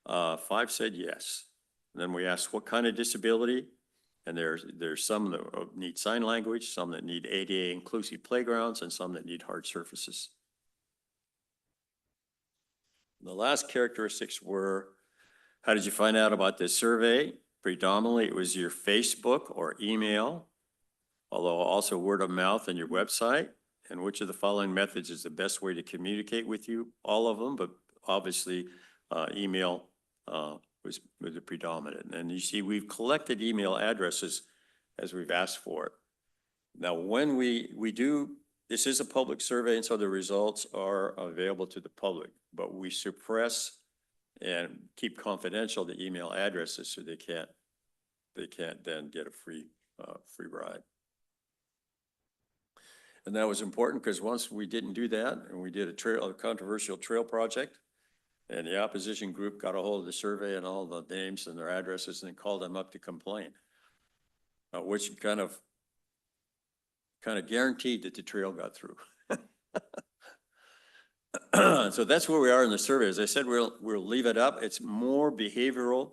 5 said yes. And then we asked what kind of disability, and there's some that need sign language, some that need ADA inclusive playgrounds, and some that need hard surfaces. The last characteristics were, how did you find out about this survey? Predominantly, it was your Facebook or email, although also word of mouth and your website. And which of the following methods is the best way to communicate with you? All of them, but obviously email was the predominant. And you see, we've collected email addresses as we've asked for it. Now, when we do, this is a public survey, and so the results are available to the public, but we suppress and keep confidential the email addresses so they can't then get a free ride. And that was important because once we didn't do that, and we did a controversial trail project, and the opposition group got a hold of the survey and all the names and their addresses and called them up to complain, which kind of guaranteed that the trail got through. So that's where we are in the survey. As I said, we'll leave it up. It's more behavioral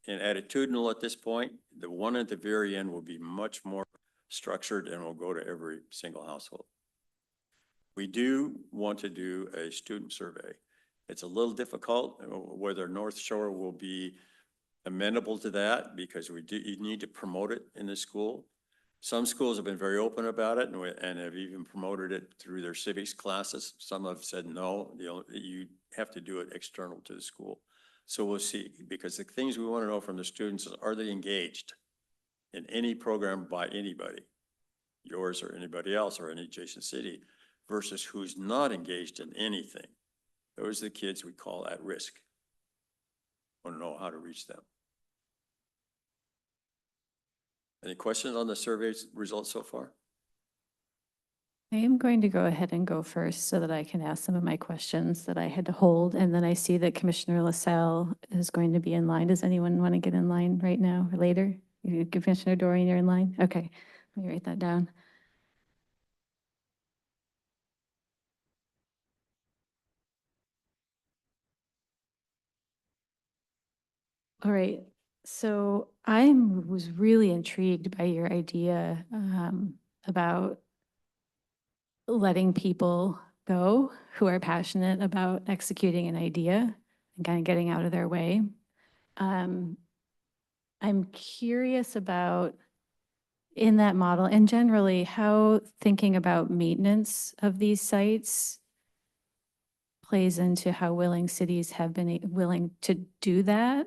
and attitudinal at this point. The one at the very end will be much more structured and will go to every single household. We do want to do a student survey. It's a little difficult whether North Shore will be amenable to that because you need to promote it in the school. Some schools have been very open about it and have even promoted it through their civics classes. Some have said, no, you have to do it external to the school. So we'll see, because the things we want to know from the students is, are they engaged in any program by anybody, yours or anybody else or any adjacent city, versus who's not engaged in anything. Those are the kids we call at risk. Want to know how to reach them. Any questions on the survey results so far? I am going to go ahead and go first so that I can ask some of my questions that I had to hold. And then I see that Commissioner LaSalle is going to be in line. Does anyone want to get in line right now or later? Commissioner Dorian, you're in line? Okay, let me write that down. All right, so I was really intrigued by your idea about letting people go who are passionate about executing an idea and kind of getting out of their way. I'm curious about, in that model and generally, how thinking about maintenance of these sites plays into how willing cities have been willing to do that.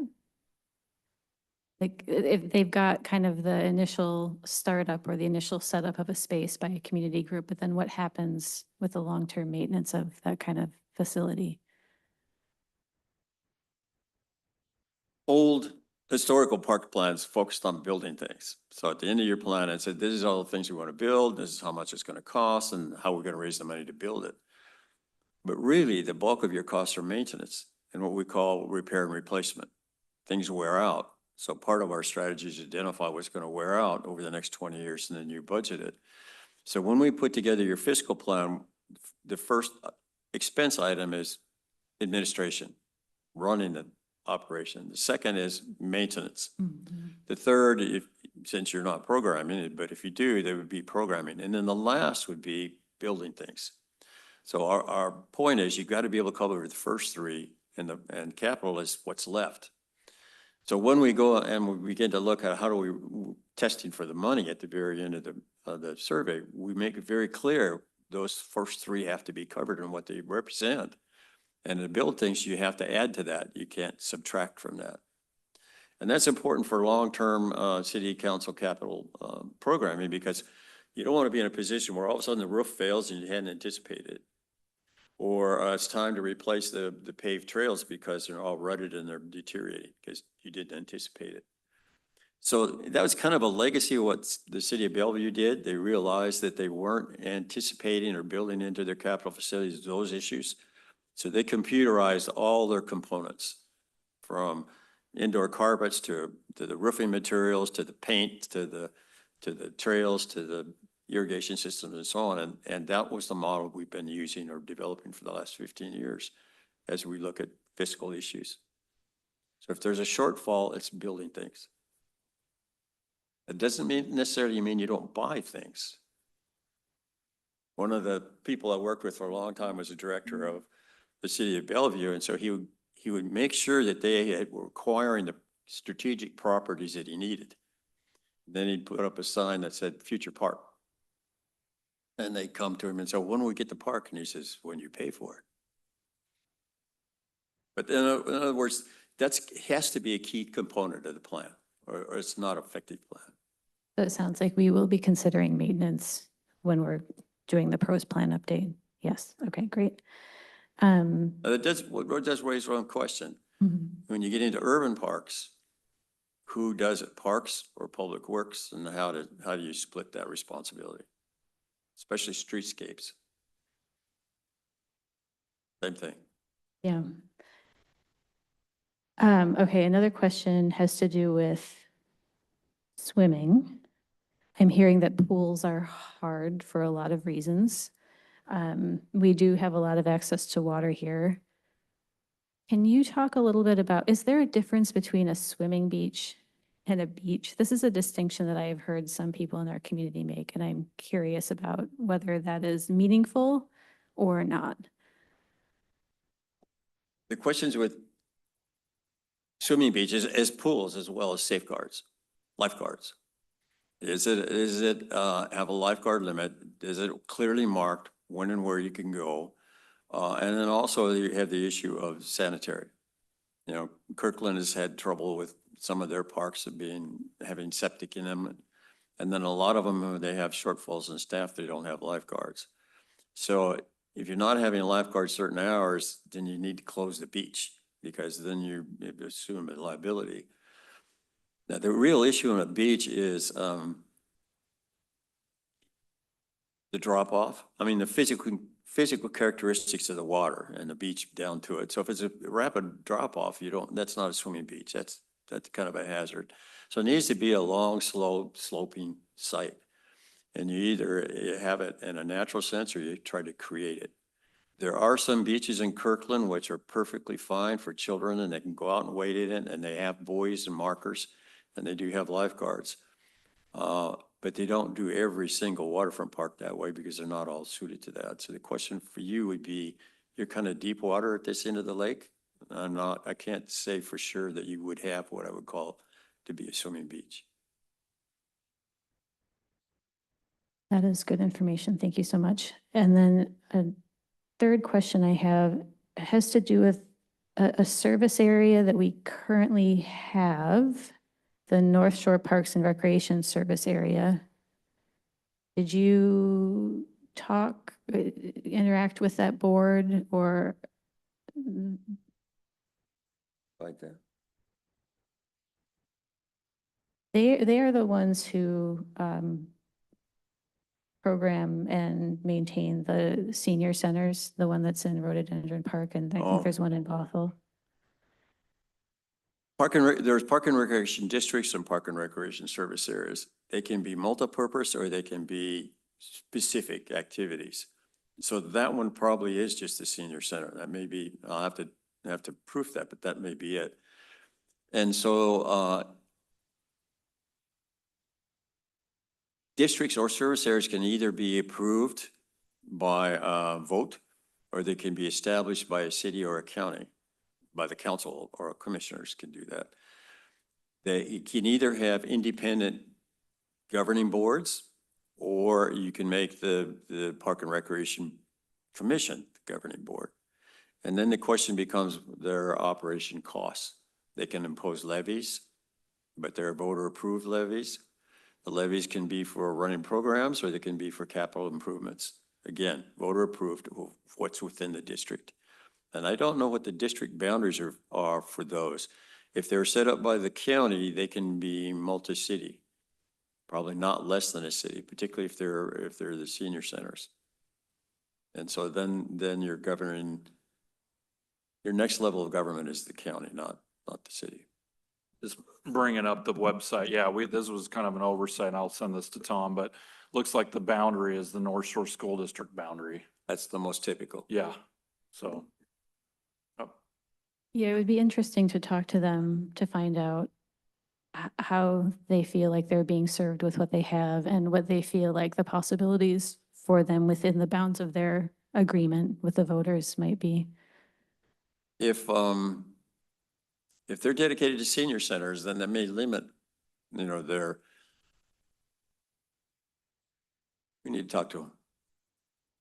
Like if they've got kind of the initial startup or the initial setup of a space by a community group, but then what happens with the long-term maintenance of that kind of facility? Old historical park plans focused on building things. So at the end of your plan, it said, this is all the things we want to build, this is how much it's going to cost, and how we're going to raise the money to build it. But really, the bulk of your costs are maintenance and what we call repair and replacement. Things wear out. So part of our strategy is to identify what's going to wear out over the next 20 years and then you budget it. So when we put together your fiscal plan, the first expense item is administration, running the operation. The second is maintenance. Mm-hmm. The third, since you're not programming it, but if you do, there would be programming. And then the last would be building things. So our point is you've got to be able to cover the first three, and capital is what's left. So when we go and we begin to look at how do we testing for the money at the very end of the survey, we make it very clear those first three have to be covered in what they represent. And to build things, you have to add to that. You can't subtract from that. And that's important for long-term city council capital programming, because you don't want to be in a position where all of a sudden the roof fails and you hadn't anticipated. Or it's time to replace the paved trails because they're all rutted and they're deteriorating because you didn't anticipate it. So that was kind of a legacy of what the city of Bellevue did. They realized that they weren't anticipating or building into their capital facilities those issues. So they computerized all their components, from indoor carpets to the roofing materials, to the paint, to the trails, to the irrigation systems and so on. And that was the model we've been using or developing for the last 15 years as we look at fiscal issues. So if there's a shortfall, it's building things. It doesn't necessarily mean you don't buy things. One of the people I worked with for a long time was a director of the city of Bellevue, and so he would make sure that they were acquiring the strategic properties that he needed. Then he'd put up a sign that said "Future Park," and they'd come to him and say, "When will we get the park?" And he says, "When you pay for it." But in other words, has to be a key component of the plan, or it's not an effective plan. So it sounds like we will be considering maintenance when we're doing the pros plan update. Yes, okay, great. That does raise one question. Mhm. When you get into urban parks, who does it, Parks or Public Works, and how do you split that responsibility? Especially streetscapes. Same thing. Yeah. Okay, another question has to do with swimming. I'm hearing that pools are hard for a lot of reasons. We do have a lot of access to water here. Can you talk a little bit about, is there a difference between a swimming beach and a beach? This is a distinction that I have heard some people in our community make, and I'm curious about whether that is meaningful or not. The questions with swimming beaches as pools as well as safeguards, lifeguards. Is it have a lifeguard limit? Is it clearly marked when and where you can go? And then also you have the issue of sanitary. You know, Kirkland has had trouble with some of their parks having septic in them. And then a lot of them, they have shortfalls in staff, they don't have lifeguards. So if you're not having lifeguards certain hours, then you need to close the beach, because then you assume a liability. Now, the real issue on a beach is the drop off. I mean, the physical characteristics of the water and the beach down to it. So if it's a rapid drop off, that's not a swimming beach. That's kind of a hazard. So it needs to be a long, slow, sloping site. And you either have it in a natural sense or you try to create it. There are some beaches in Kirkland which are perfectly fine for children, and they can go out and wade in it, and they have buoys and markers, and they do have lifeguards. But they don't do every single waterfront park that way because they're not all suited to that. So the question for you would be, you're kind of deep water at this end of the lake. I can't say for sure that you would have what I would call to be a swimming beach. That is good information. Thank you so much. And then a third question I have has to do with a service area that we currently have, the North Shore Parks and Recreation Service Area. Did you interact with that board, or? Like that. They are the ones who program and maintain the senior centers, the one that's in Rhododendron Park, and I think there's one in Bothell. There's park and recreation districts and park and recreation service areas. They can be multi-purpose or they can be specific activities. So that one probably is just the senior center. That may be, I'll have to proof that, but that may be it. And so districts or service areas can either be approved by vote, or they can be established by a city or a county, by the council or commissioners can do that. They can either have independent governing boards, or you can make the Park and Recreation Commission the governing board. And then the question becomes their operation costs. They can impose levies, but they're voter approved levies. The levies can be for running programs, or they can be for capital improvements. Again, voter approved of what's within the district. And I don't know what the district boundaries are for those. If they're set up by the county, they can be multi-city, probably not less than a city, particularly if they're the senior centers. And so then you're governing Your next level of government is the county, not the city. Just bringing up the website, yeah, this was kind of an oversight. I'll send this to Tom, but looks like the boundary is the North Shore School District boundary. That's the most typical. Yeah, so. Yeah, it would be interesting to talk to them to find out how they feel like they're being served with what they have and what they feel like the possibilities for them within the bounds of their agreement with the voters might be. If they're dedicated to senior centers, then that may limit, their, we need to talk to them.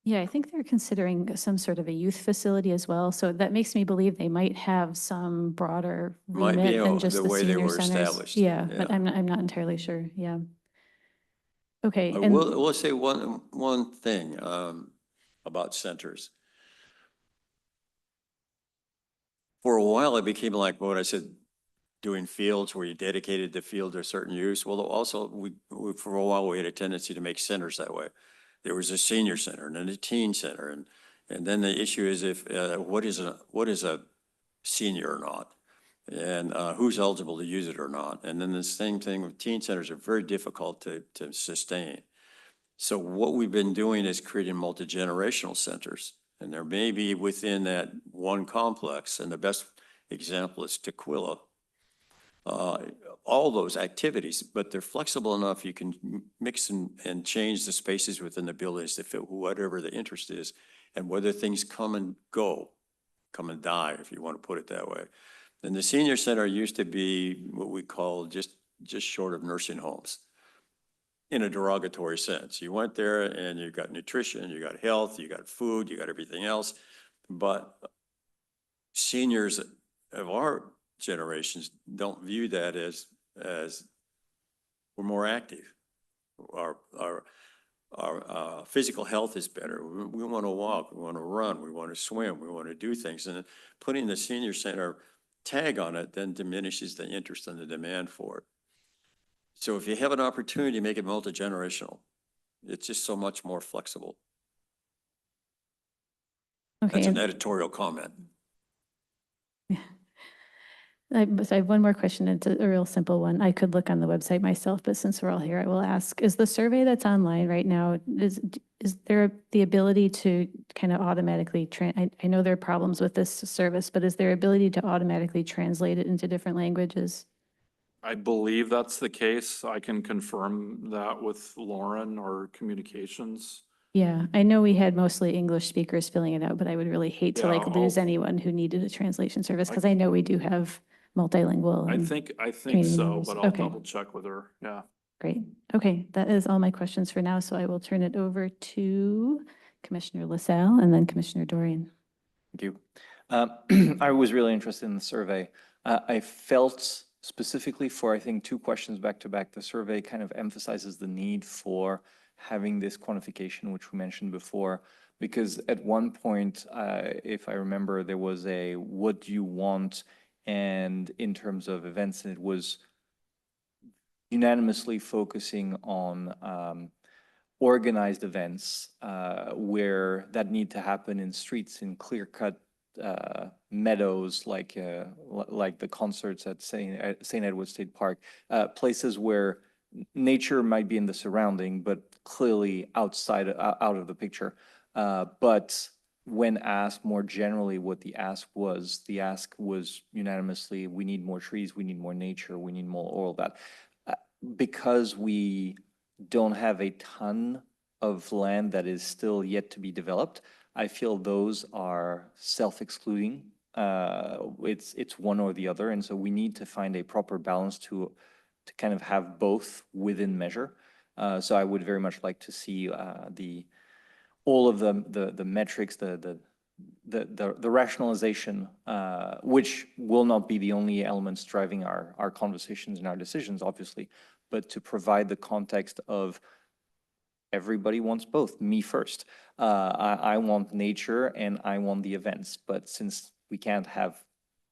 Yeah, I think they're considering some sort of a youth facility as well. So that makes me believe they might have some broader Might be remit than just the the way they senior were centers. established. Yeah, but Yeah. I'm not entirely sure. Yeah. Okay. I And will say one thing about centers. For a while, it became like what I said, doing fields where you dedicated the field to a certain use. Well, also, we for a while, we had a tendency to make centers that way. There was a senior center and then a teen center. And then the issue is if, what is a senior or not? And who's eligible to use it or not? And then the same thing with teen centers are very difficult to sustain. So what we've been doing is creating multi-generational centers. And there may be within that one complex, and the best example is Tequila, all those activities, but they're flexible enough you can mix and change the spaces within the buildings to fit whatever the interest is, and whether things come and go, come and die, if you want to put it that way. And the senior center used to be what we call just short of nursing homes, in a derogatory sense. You went there and you got nutrition, you got health, you got food, you got everything else. But seniors of our generations don't view that as we're more active. Our physical health is better. We want to walk, we want to run, we want to swim, we want to do things. And putting the senior center tag on it then diminishes the interest and the demand for it. So if you have an opportunity to make it multi-generational, it's just so much more flexible. okay. That's an and- editorial comment. I have one more question. It's a real simple one. I could look on the website myself, but since we're all here, I will ask, is the survey that's online right now, is there the ability to kind of automatically, I know there are problems with this service, but is there ability to automatically translate it into different languages? I believe that's the case. I can confirm that with Lauren or communications. Yeah, I know we had mostly English speakers filling it out, but I would really hate to Yeah, like lose I'll- anyone who needed a translation service, because I know we do have multilingual. I and- think community so, members. but I'll Okay. double check with her. Yeah. Great. Okay, that is all my questions for now, so I will turn it over to Commissioner LaSalle and then Commissioner Dorian. Thank you. I was really interested in the survey. I felt specifically for, I think, 2 questions back to back, the survey kind of emphasizes the need for having this quantification, which we mentioned before, because at one point, if I remember, there was a what do you want, and in terms of events, it was unanimously focusing on organized events where that need to happen in streets, in clear-cut meadows, like the concerts at St. Edward State Park, places where nature might be in the surrounding, but clearly out of the picture. But when asked more generally what the ask was unanimously, we need more trees, we need more nature, we need more all that. Because we don't have a ton of land that is still yet to be developed, I feel those are self-excluding. It's one or the other, and so we need to find a proper balance to kind of have both within measure. So I would very much like to see all of the metrics, the rationalization, which will not be the only elements driving our conversations and our decisions, obviously, but to provide the context of everybody wants both, me first. I want nature and I want the events, but since we can't have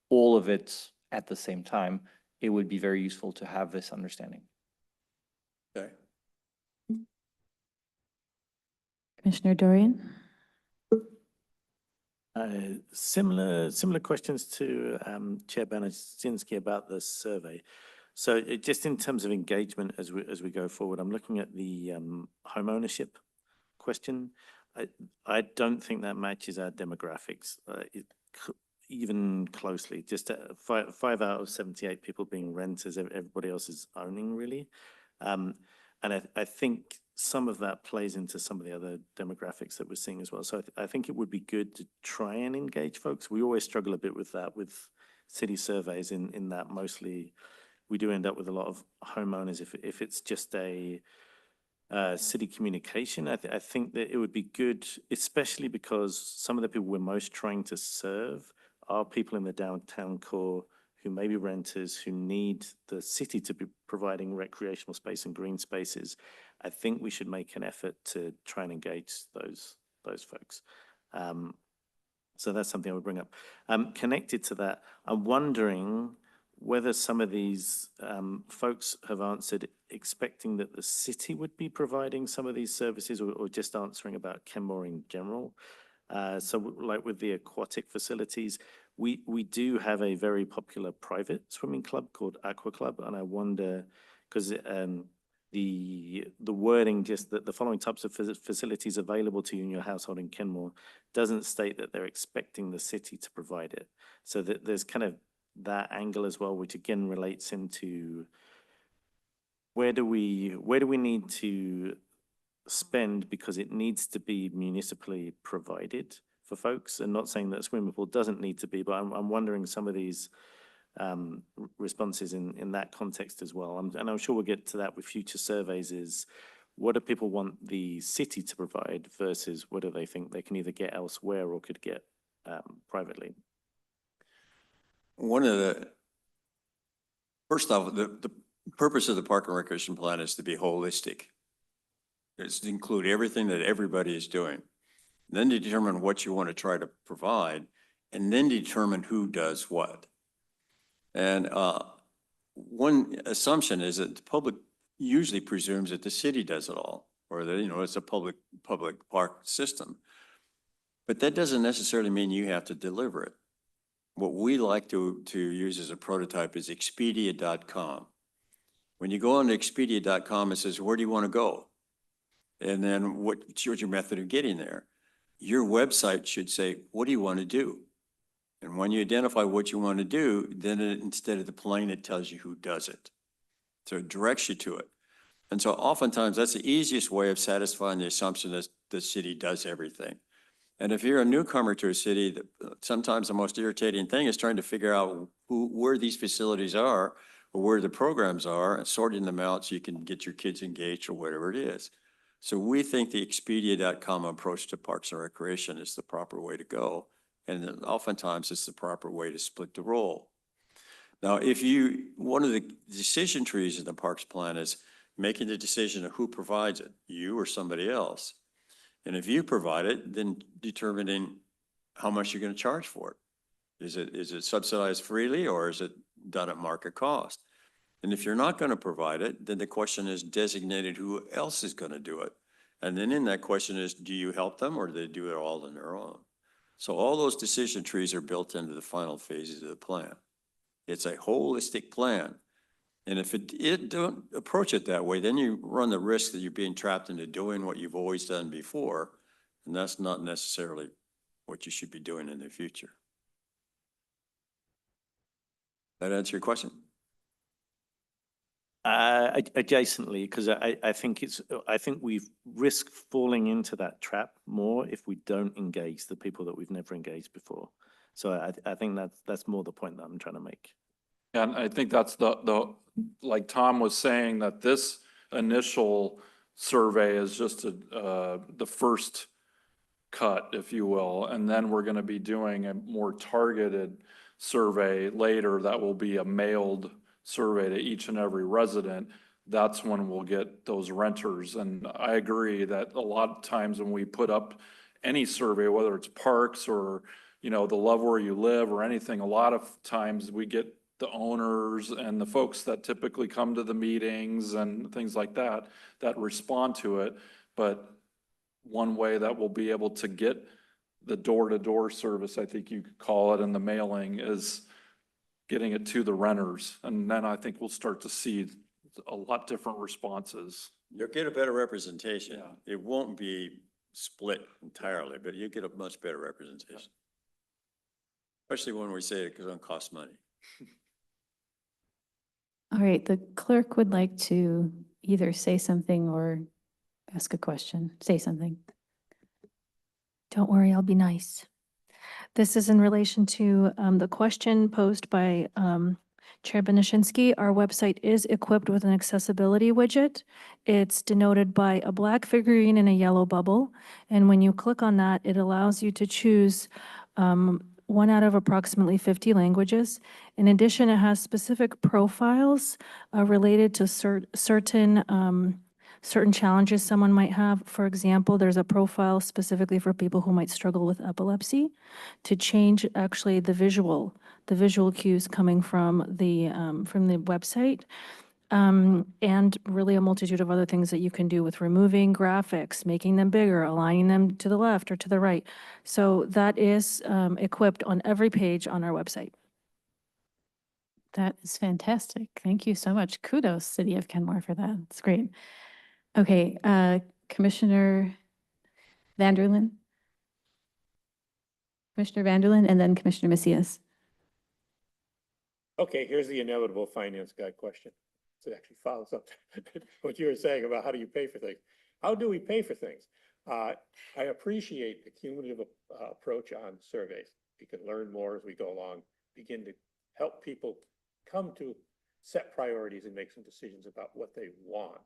all of it at the same time, it would be very useful to have this understanding. Okay. Commissioner Dorian? Similar questions to Chair Banasinski about the survey. So just in terms of engagement as we go forward, I'm looking at the home ownership question. I don't think that matches our demographics even closely. Just 5 out of 78 people being renters, everybody else is owning really. And I think some of that plays into some of the other demographics that we're seeing as well. So I think it would be good to try and engage folks. We always struggle a bit with that with city surveys in that mostly we do end up with a lot of homeowners if it's just a city communication. I think that it would be good, especially because some of the people we're most trying to serve are people in the downtown core who may be renters, who need the city to be providing recreational space and green spaces. I think we should make an effort to try and engage those folks. So that's something I would bring up. Connected to that, I'm wondering whether some of these folks have answered expecting that the city would be providing some of these services or just answering about Kenmore in general. So like with the aquatic facilities, we do have a very popular private swimming club called Aqua Club, and I wonder, because the wording just that the following types of facilities available to you in your household in Kenmore doesn't state that they're expecting the city to provide it. So that there's kind of that angle as well, which again relates into where do we need to spend because it needs to be municipally provided for folks, and not saying that a swimming pool doesn't need to be, but I'm wondering some of these responses in that context as well. And I'm sure we'll get to that with future surveys is what do people want the city to provide versus what do they think they can either get elsewhere or could get privately. First off, the purpose of the Park and Recreation Plan is to be holistic. It's to include everything that everybody is doing. Then determine what you want to try to provide, and then determine who does what. And one assumption is that the public usually presumes that the city does it all, or that, it's a public park system. But that doesn't necessarily mean you have to deliver it. What we like to use as a prototype is Expedia.com. When you go on to Expedia.com, it says, where do you want to go? And then what's your method of getting there? Your website should say, what do you want to do? And when you identify what you want to do, then instead of the plane, it tells you who does it. So it directs you to it. And so oftentimes that's the easiest way of satisfying the assumption that the city does everything. And if you're a newcomer to a city, sometimes the most irritating thing is trying to figure out where these facilities are or where the programs are and sorting them out so you can get your kids engaged or whatever it is. So we think the Expedia.com approach to Parks and Recreation is the proper way to go. And oftentimes it's the proper way to split the role. Now, one of the decision trees in the Parks Plan is making the decision of who provides it, you or somebody else. And if you provide it, then determining how much you're going to charge for it. Is it subsidized freely or is it done at market cost? And if you're not going to provide it, then the question is designated who else is going to do it. And then in that question is, do you help them or do they do it all on their own? So all those decision trees are built into the final phases of the plan. It's a holistic plan. And if it don't approach it that way, then you run the risk that you're being trapped into doing what you've always done before. And that's not necessarily what you should be doing in the future. That answer your question? Adjacently, because I think we've risked falling into that trap more if we don't engage the people that we've never engaged before. So I think that's more the point that I'm trying to make. And I think that's the like Tom was saying, that this initial survey is just the first cut, if you will, and then we're going to be doing a more targeted survey later that will be a mailed survey to each and every resident. That's when we'll get those renters. And I agree that a lot of times when we put up any survey, whether it's parks or, the level where you live or anything, a lot of times we get the owners and the folks that typically come to the meetings and things like that respond to it. But one way that we'll be able to get the door-to-door service, I think you could call it, and the mailing is getting it to the renters. And then I think we'll start to see a lot different responses. You'll get a better representation. Yeah. It won't be split entirely, but you get a much better representation. Especially when we say it doesn't cost money. All right, the clerk would like to either say something or ask a question. Say something. Don't worry, I'll be nice. This is in relation to the question posed by Chair Benishinsky. Our website is equipped with an accessibility widget. It's denoted by a black figurine and a yellow bubble. And when you click on that, it allows you to choose one out of approximately 50 languages. In addition, it has specific profiles related to certain challenges someone might have. For example, there's a profile specifically for people who might struggle with epilepsy to change actually the visual cues coming from the website. And really a multitude of other things that you can do with removing graphics, making them bigger, aligning them to the left or to the right. So that is equipped on every page on our website. That is fantastic. Thank you so much. Kudos, City of Kenmore, for that. It's great. Okay, Commissioner Vanderlyn. Commissioner Vanderlyn and then Commissioner Macias. Okay, here's the inevitable finance guy question. So it actually follows up to what you were saying about how do you pay for things. How do we pay for things? I appreciate the cumulative approach on surveys. We can learn more as we go along, begin to help people come to set priorities and make some decisions about what they want.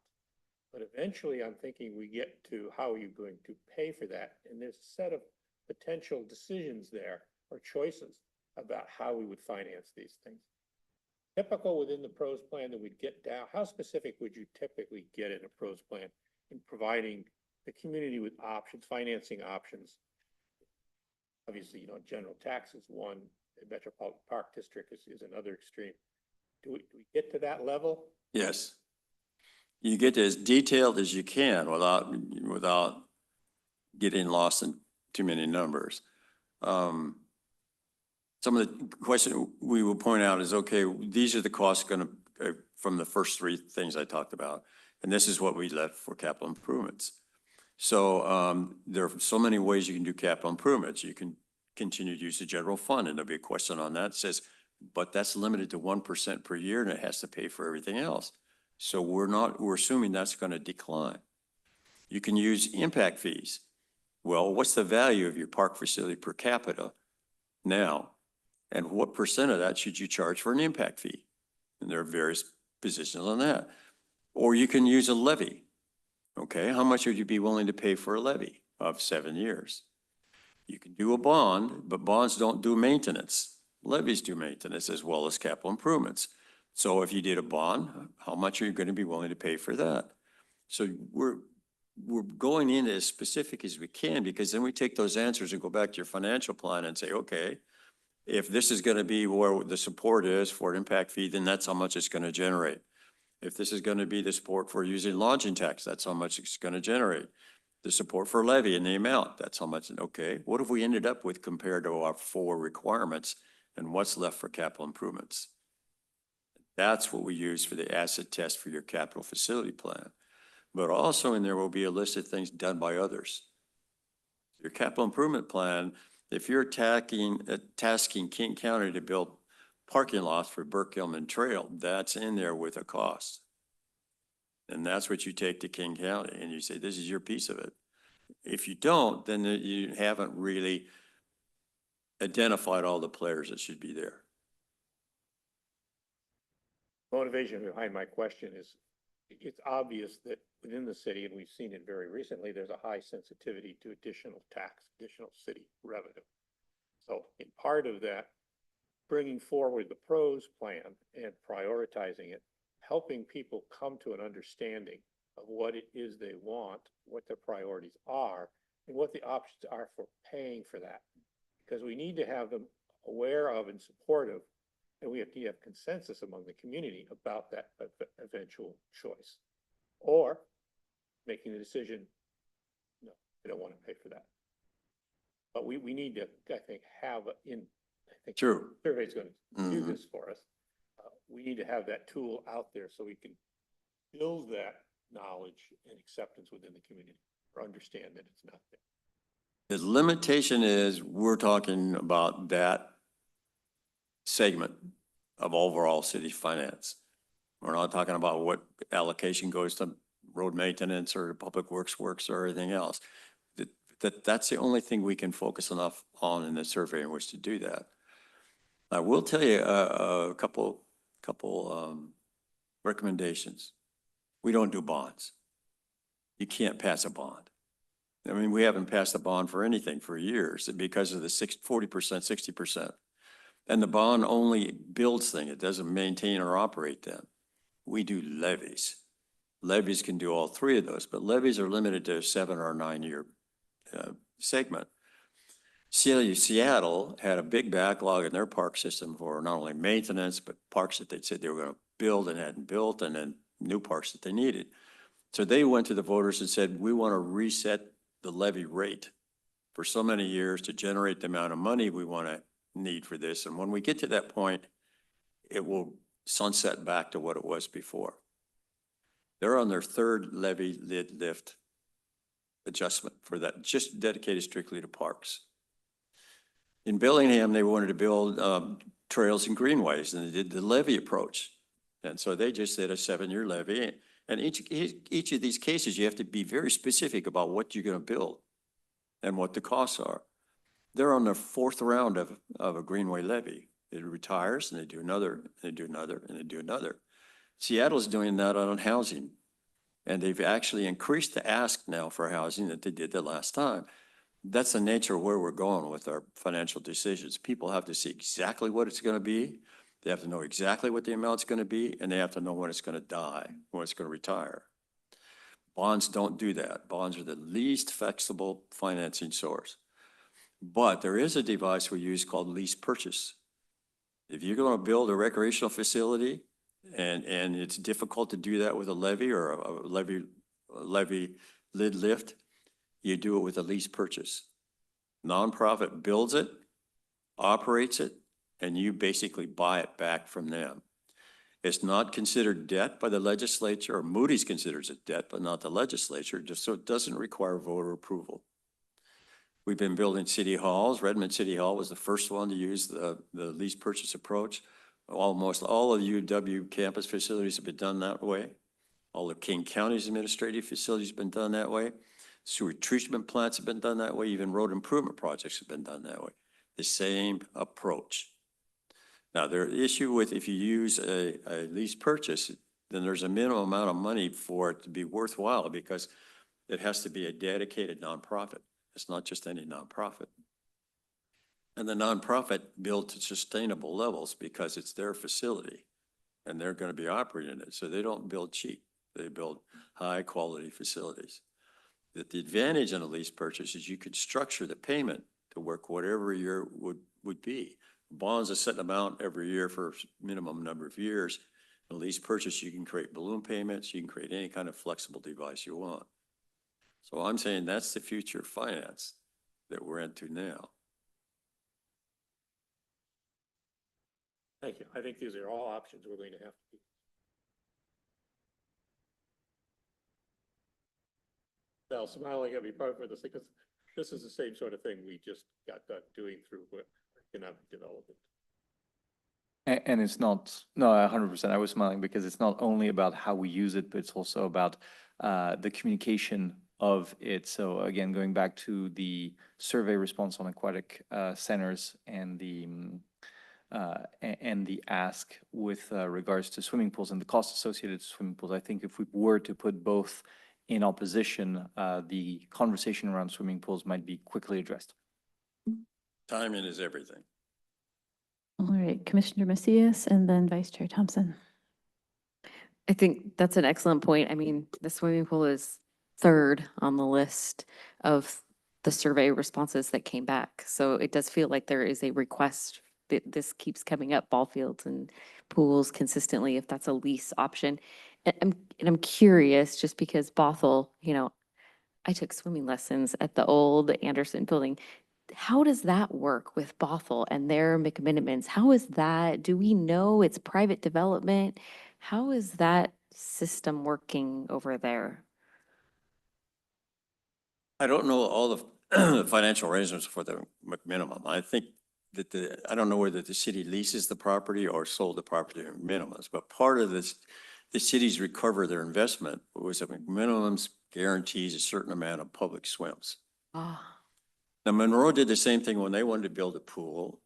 But eventually I'm thinking we get to how are you going to pay for that? And there's a set of potential decisions there or choices about how we would finance these things. Typical within the PROS plan that we'd get down, how specific would you typically get in a PROS plan in providing the community with options, financing options? Obviously, general tax is one, the Metropolitan Park District is another extreme. Do we get to that level? Yes. You get as detailed as you can without getting lost in too many numbers. Some of the question we will point out is, okay, these are the costs from the first three things I talked about. And this is what we left for capital improvements. So there are so many ways you can do capital improvements. You can continue to use the general fund, and there'll be a question on that. It says, but that's limited to 1% per year and it has to pay for everything else. So we're assuming that's going to decline. You can use impact fees. Well, what's the value of your park facility per capita now? And what percent of that should you charge for an impact fee? And there are various positions on that. Or you can use a levy. Okay, how much would you be willing to pay for a levy of 7 years? You can do a bond, but bonds don't do maintenance. Levies do maintenance as well as capital improvements. So if you did a bond, how much are you going to be willing to pay for that? So we're going in as specific as we can, because then we take those answers and go back to your financial plan and say, okay, if this is going to be where the support is for an impact fee, then that's how much it's going to generate. If this is going to be the support for using lodging tax, that's how much it's going to generate. The support for levy and the amount, that's how much. Okay, what have we ended up with compared to our 4 requirements, and what's left for capital improvements? That's what we use for the asset test for your capital facility plan. But also in there will be a list of things done by others. Your capital improvement plan, if you're tasking King County to build parking lots for Burke-Gilman Trail, that's in there with a cost. And that's what you take to King County and you say, this is your piece of it. If you don't, then you haven't really identified all the players that should be there. Motivation behind my question is, it's obvious that within the city, and we've seen it very recently, there's a high sensitivity to additional tax, additional city revenue. So in part of that, bringing forward the PROS plan and prioritizing it, helping people come to an understanding of what it is they want, what their priorities are, and what the options are for paying for that. Because we need to have them aware of and supportive, and we have to have consensus among the community about that eventual choice. Or making the decision, no, they don't want to pay for that. But we need to, I think, have I think. True. Survey's gonna do Mhm. this for us. We need to have that tool out there so we can build that knowledge and acceptance within the community, or understand that it's not there. The limitation is, we're talking about that segment of overall city finance. We're not talking about what allocation goes to road maintenance or public works or anything else. That's the only thing we can focus enough on in the survey in which to do that. I will tell you a couple recommendations. We don't do bonds. You can't pass a bond. I mean, we haven't passed a bond for anything for years because of the 40%, 60%. And the bond only builds things. It doesn't maintain or operate them. We do levies. Levies can do all three of those, but levies are limited to a 7 or 9 year segment. Seattle had a big backlog in their park system for not only maintenance, but parks that they said they were going to build and hadn't built, and then new parks that they needed. So they went to the voters and said, we want to reset the levy rate for so many years to generate the amount of money we want to need for this. And when we get to that point, it will sunset back to what it was before. They're on their third levy lift adjustment for that, just dedicated strictly to parks. In Bellingham, they wanted to build trails and greenways, and they did the levy approach. And so they just did a 7-year levy. And each of these cases, you have to be very specific about what you're going to build and what the costs are. They're on their fourth round of a greenway levy. It retires, and they do another, and they do another, and they do another. Seattle's doing that on housing. And they've actually increased the ask now for housing that they did the last time. That's the nature of where we're going with our financial decisions. People have to see exactly what it's going to be. They have to know exactly what the amount's going to be, and they have to know when it's going to die, when it's going to retire. Bonds don't do that. Bonds are the least flexible financing source. But there is a device we use called lease purchase. If you're going to build a recreational facility, and it's difficult to do that with a levy or a levy lid lift, you do it with a lease purchase. Nonprofit builds it, operates it, and you basically buy it back from them. It's not considered debt by the legislature, or Moody's considers it debt, but not the legislature, just so it doesn't require voter approval. We've been building city halls. Redmond City Hall was the first one to use the lease purchase approach. Almost all of UW campus facilities have been done that way. All of King County's administrative facilities have been done that way. Sewer treatment plants have been done that way. Even road improvement projects have been done that way. The same approach. Now, the issue with if you use a lease purchase, then there's a minimum amount of money for it to be worthwhile because it has to be a dedicated nonprofit. It's not just any nonprofit. And the nonprofit built to sustainable levels because it's their facility and they're going to be operating it. So they don't build cheap. They build high quality facilities. The advantage in a lease purchase is you could structure the payment to work whatever year would be. Bonds a set amount every year for a minimum number of years. In a lease purchase, you can create balloon payments. You can create any kind of flexible device you want. So I'm saying that's the future of finance that we're into now. Thank you. I think these are all options we're going to have to do. Now, smiling at me part of this because this is the same sort of thing we just got done doing through economic development. And it's not, no, 100%. I was smiling because it's not only about how we use it, but it's also about the communication of it. So again, going back to the survey response on aquatic centers and the ask with regards to swimming pools and the cost associated to swimming pools, I think if we were to put both in opposition, the conversation around swimming pools might be quickly addressed. Timing is everything. All right, Commissioner Macias and then Vice Chair Thompson. I think that's an excellent point. I mean, the swimming pool is third on the list of the survey responses that came back. So it does feel like there is a request that this keeps coming up, ball fields and pools consistently, if that's a lease option. And I'm curious, just because Bothell, you know, I took swimming lessons at the old Anderson building. how does that work with Bothell and their McMinimans? How is that? Do we know it's private development? How is that system working over there? I don't know all the financial arrangements for the minimum. I think that I don't know whether the city leases the property or sold the property at minimums, but part of this, the cities recover their investment was that minimums guarantees a certain amount of public swims. Ah, Now Monroe did the same thing when they wanted to build a pool.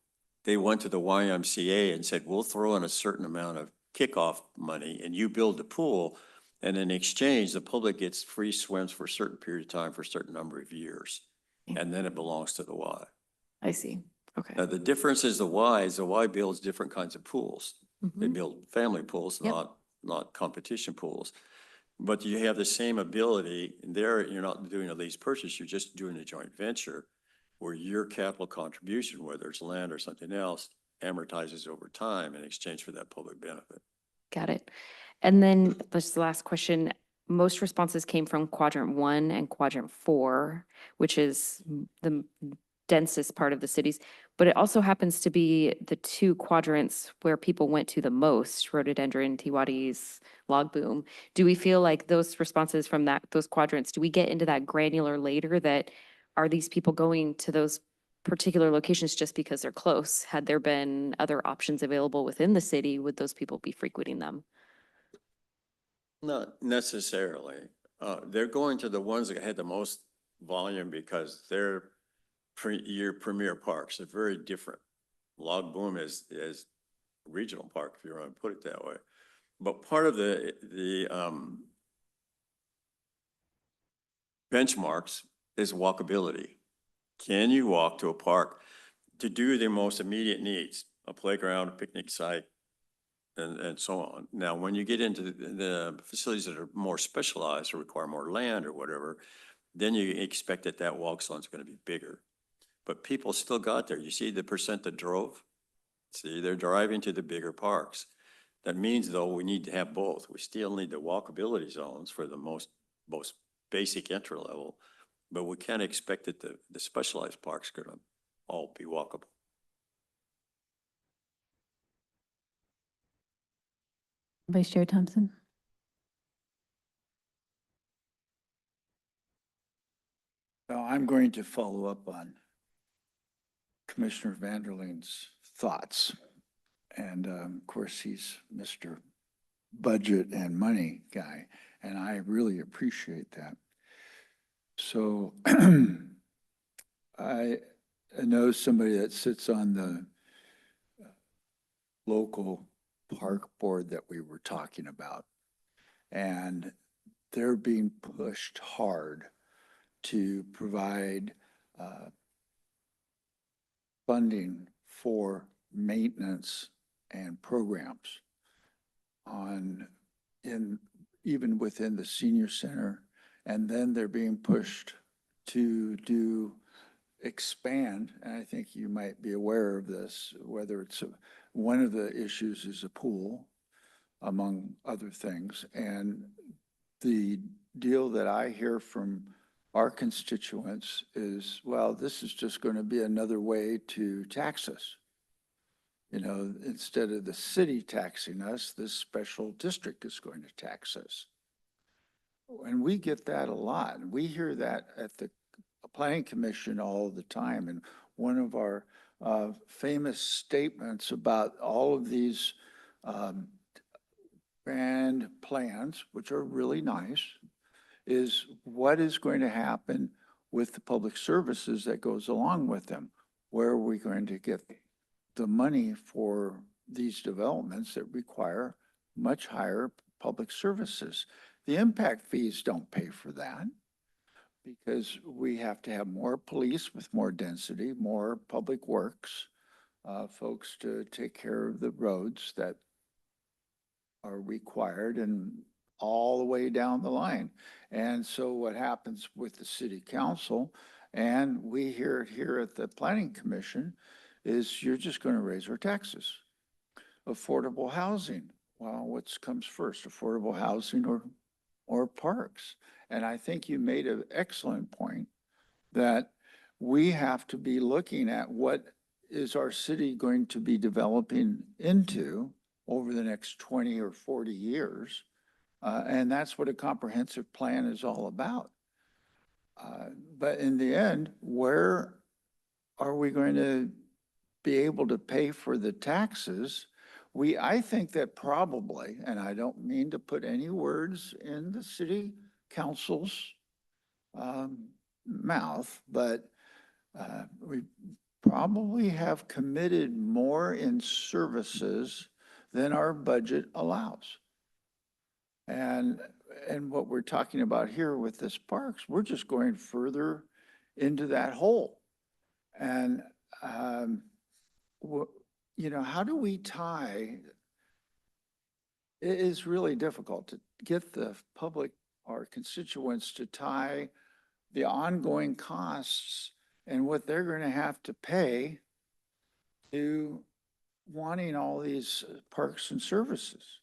They went to the YMCA and said, we'll throw in a certain amount of kickoff money and you build the pool. And in exchange, the public gets free swims for a certain period of time for a certain number of years. And then it belongs to the Y. I see. Okay. Now, the difference is the Y builds different kinds of pools. They Mhm. build family pools, Yep. not competition pools. But you have the same ability, and there you're not doing a lease purchase, you're just doing a joint venture where your capital contribution, whether it's land or something else, amortizes over time in exchange for that public benefit. Got it. And then this is the last question. Most responses came from quadrant 1 and quadrant 4, which is the densest part of the cities. But it also happens to be the 2 quadrants where people went to the most, rhododendron, Tiwatis, log boom. Do we feel like those responses from those quadrants, do we get into that granular later that are these people going to those particular locations just because they're close? Had there been other options available within the city, would those people be frequenting them? Not necessarily. They're going to the ones that had the most volume because they're your premier parks. They're very different. Log Boom is regional park, if you want to put it that way. But part of the benchmarks is walkability. Can you walk to a park to do their most immediate needs, a playground, a picnic site, and so on? Now, when you get into the facilities that are more specialized or require more land or whatever, then you expect that walk zone is going to be bigger. But people still got there. You see the percent that drove? See, they're driving to the bigger parks. That means, though, we need to have both. We still need the walkability zones for the most basic entry level, but we can't expect that the specialized parks are going to all be walkable. Vice Chair Thompson. Well, I'm going to follow up on Commissioner Vanderleen's thoughts. And of course, he's Mr. Budget and Money guy, and I really appreciate that. So I know somebody that sits on the local park board that we were talking about, and they're being pushed hard to provide funding for maintenance and programs even within the senior center. And then they're being pushed to expand, and I think you might be aware of this, whether it's one of the issues is a pool, among other things. And the deal that I hear from our constituents is, well, this is just going to be another way to tax us. You know, instead of the city taxing us, this special district is going to tax us. And we get that a lot. We hear that at the Planning Commission all the time. And one of our famous statements about all of these grand plans, which are really nice, is what is going to happen with the public services that goes along with them? Where are we going to get the money for these developments that require much higher public services? The impact fees don't pay for that because we have to have more police with more density, more public works, folks to take care of the roads that are required and all the way down the line. And so what happens with the city council, and we hear it here at the Planning Commission, is you're just going to raise our taxes. Affordable housing. Well, what comes first, affordable housing or parks? And I think you made an excellent point that we have to be looking at what is our city going to be developing into over the next 20 or 40 years. And that's what a comprehensive plan is all about. But in the end, where are we going to be able to pay for the taxes? I think that probably, and I don't mean to put any words in the city council's mouth, but we probably have committed more in services than our budget allows. And what we're talking about here with this parks, we're just going further into that hole. And, you know, how do we tie? It is really difficult to get the public or constituents to tie the ongoing costs and what they're going to have to pay to wanting all these parks and services.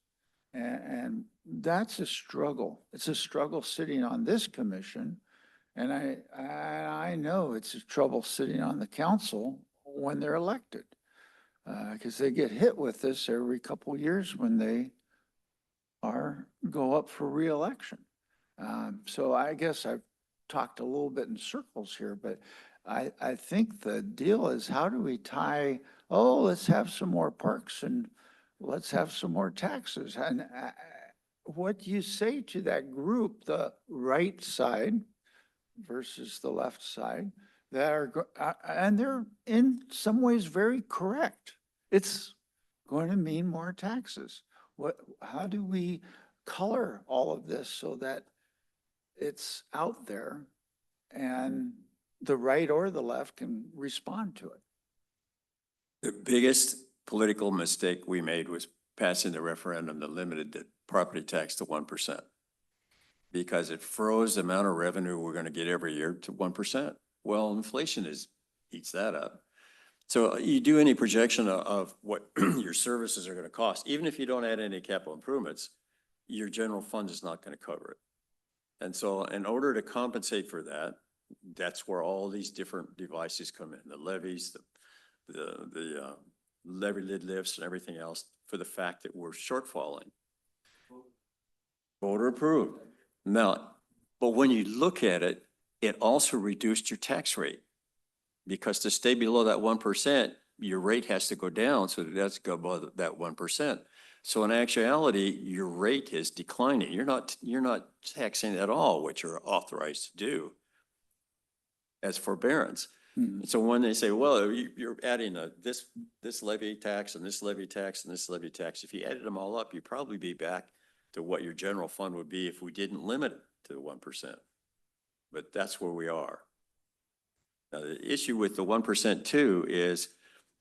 And that's a struggle. It's a struggle sitting on this commission. And I know it's a trouble sitting on the council when they're elected, because they get hit with this every couple of years when they go up for reelection. So I guess I've talked a little bit in circles here, but I think the deal is, how do we tie, oh, let's have some more parks and let's have some more taxes. And what do you say to that group, the right side versus the left side, that are, and they're in some ways very correct. It's going to mean more taxes. How do we color all of this so that it's out there and the right or the left can respond to it? The biggest political mistake we made was passing the referendum that limited the property tax to 1%, because it froze the amount of revenue we're going to get every year to 1%. Well, inflation eats that up. So you do any projection of what your services are going to cost, even if you don't add any capital improvements, your general fund is not going to cover it. And so in order to compensate for that, that's where all these different devices come in, the levies, the levy lid lifts and everything else, for the fact that we're shortfalling. Voter approved. Now, but when you look at it, it also reduced your tax rate, because to stay below that 1%, your rate has to go down, so it has to go above that 1%. So in actuality, your rate is declining. You're not taxing at all what you're authorized to do as forbearance. Hmm. So when they say, well, you're adding this levy tax and this levy tax and this levy tax, if you added them all up, you'd probably be back to what your general fund would be if we didn't limit it to 1%. But that's where we are. Now, the issue with the 1% too is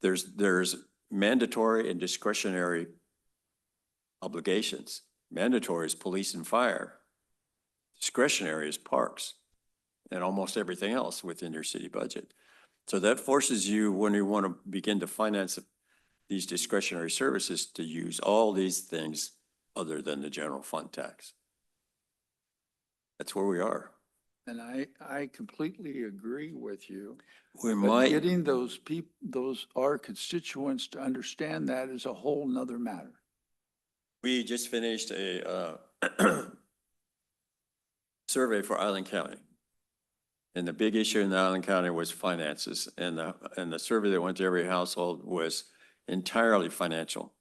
there's mandatory and discretionary obligations. Mandatory is police and fire. Discretionary is parks and almost everything else within your city budget. So that forces you, when you want to begin to finance these discretionary services, to use all these things other than the general fund tax. That's where we are. And I completely agree with you. We But might, getting our constituents to understand that is a whole nother matter. we just finished a survey for Island County. And the big issue in Island County was finances. And the survey that went to every household was entirely financial.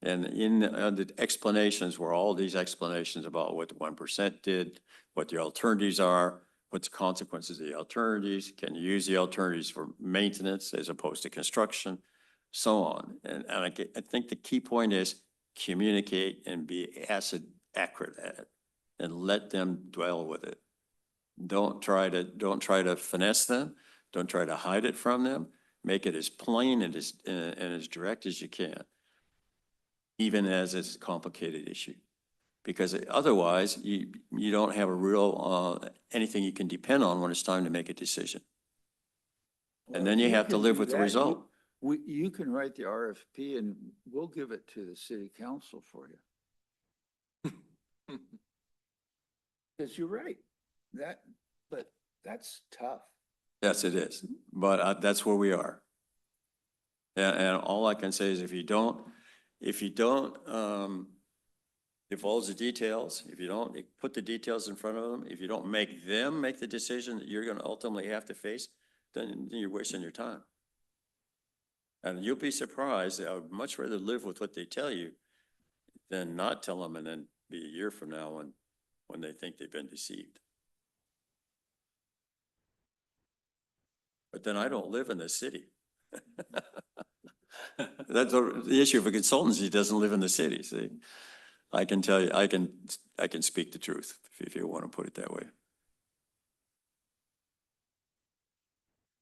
And in the explanations were all these explanations about what the 1% did, what the alternatives are, what's the consequences of the alternatives, can you use the alternatives for maintenance as opposed to construction, so on. And I think the key point is communicate and be accurate at it and let them dwell with it. Don't try to finesse them. Don't try to hide it from them. Make it as plain and as direct as you can, even as it's a complicated issue. Because otherwise, you don't have a real, anything you can depend on when it's time to make a decision. And then you have to can live do with the that. result. You can write the RFP and we'll give it to the city council for you. Because you're right, but that's tough. Yes, it is, but that's where we are. And all I can say is if you don't divulge the details, if you don't put the details in front of them, if you don't make them make the decision that you're gonna ultimately have to face, then you're wasting your time. And you'll be surprised. I would much rather live with what they tell you than not tell them and then be a year from now when they think they've been deceived. But then I don't live in the city. That's the issue of a consultancy, doesn't live in the city, see? I can tell you, I can speak the truth if you want to put it that way.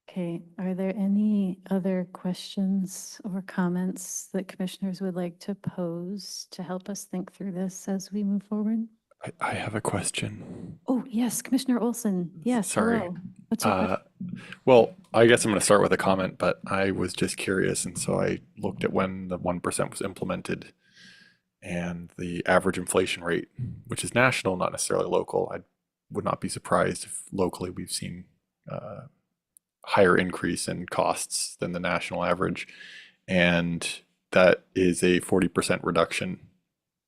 Okay, are there any other questions or comments that commissioners would like to pose to help us think through this as we move forward? I have a question. Oh, yes, Commissioner Olson. Yes, Sorry. hello. What's your question? Well, I guess I'm going to start with a comment, but I was just curious, and so I looked at when the 1% was implemented and the average inflation rate, which is national, not necessarily local. I would not be surprised if locally we've seen higher increase in costs than the national average, and that is a 40% reduction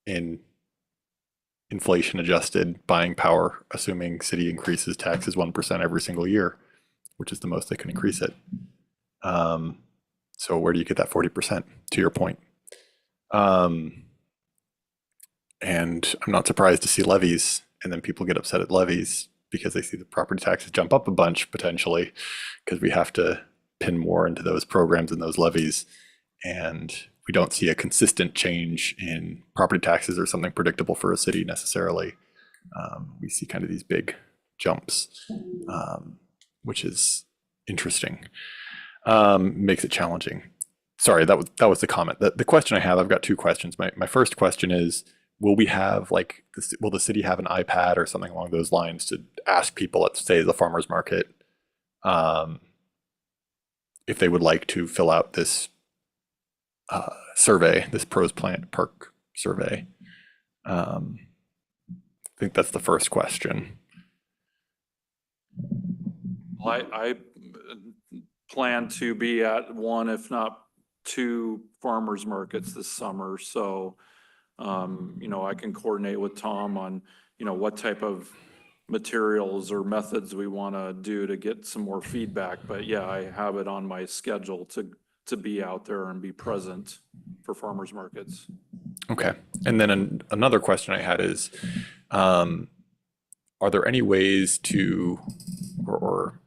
in inflation adjusted buying power, assuming city increases taxes 1% every single year, which is the most they can increase it. So where do you get that 40%, to your point? And I'm not surprised to see levies, and then people get upset at levies because they see the property taxes jump up a bunch potentially, because we have to pin more into those programs and those levies. And we don't see a consistent change in property taxes or something predictable for a city necessarily. We see kind of these big jumps, which is interesting. Makes it challenging. Sorry, that was the comment. The question I have, I've got two questions. My first question is, will we have will the city have an iPad or something along those lines to ask people at, say, the farmer's market, if they would like to fill out this survey, this pros plant park survey? I think that's the first question. I plan to be at one, if not two farmers markets this summer. So, I can coordinate with Tom on, what type of materials or methods we want to do to get some more feedback. But yeah, I have it on my schedule to be out there and be present for farmers markets. Okay. And then another question I had is, are there any ways to, or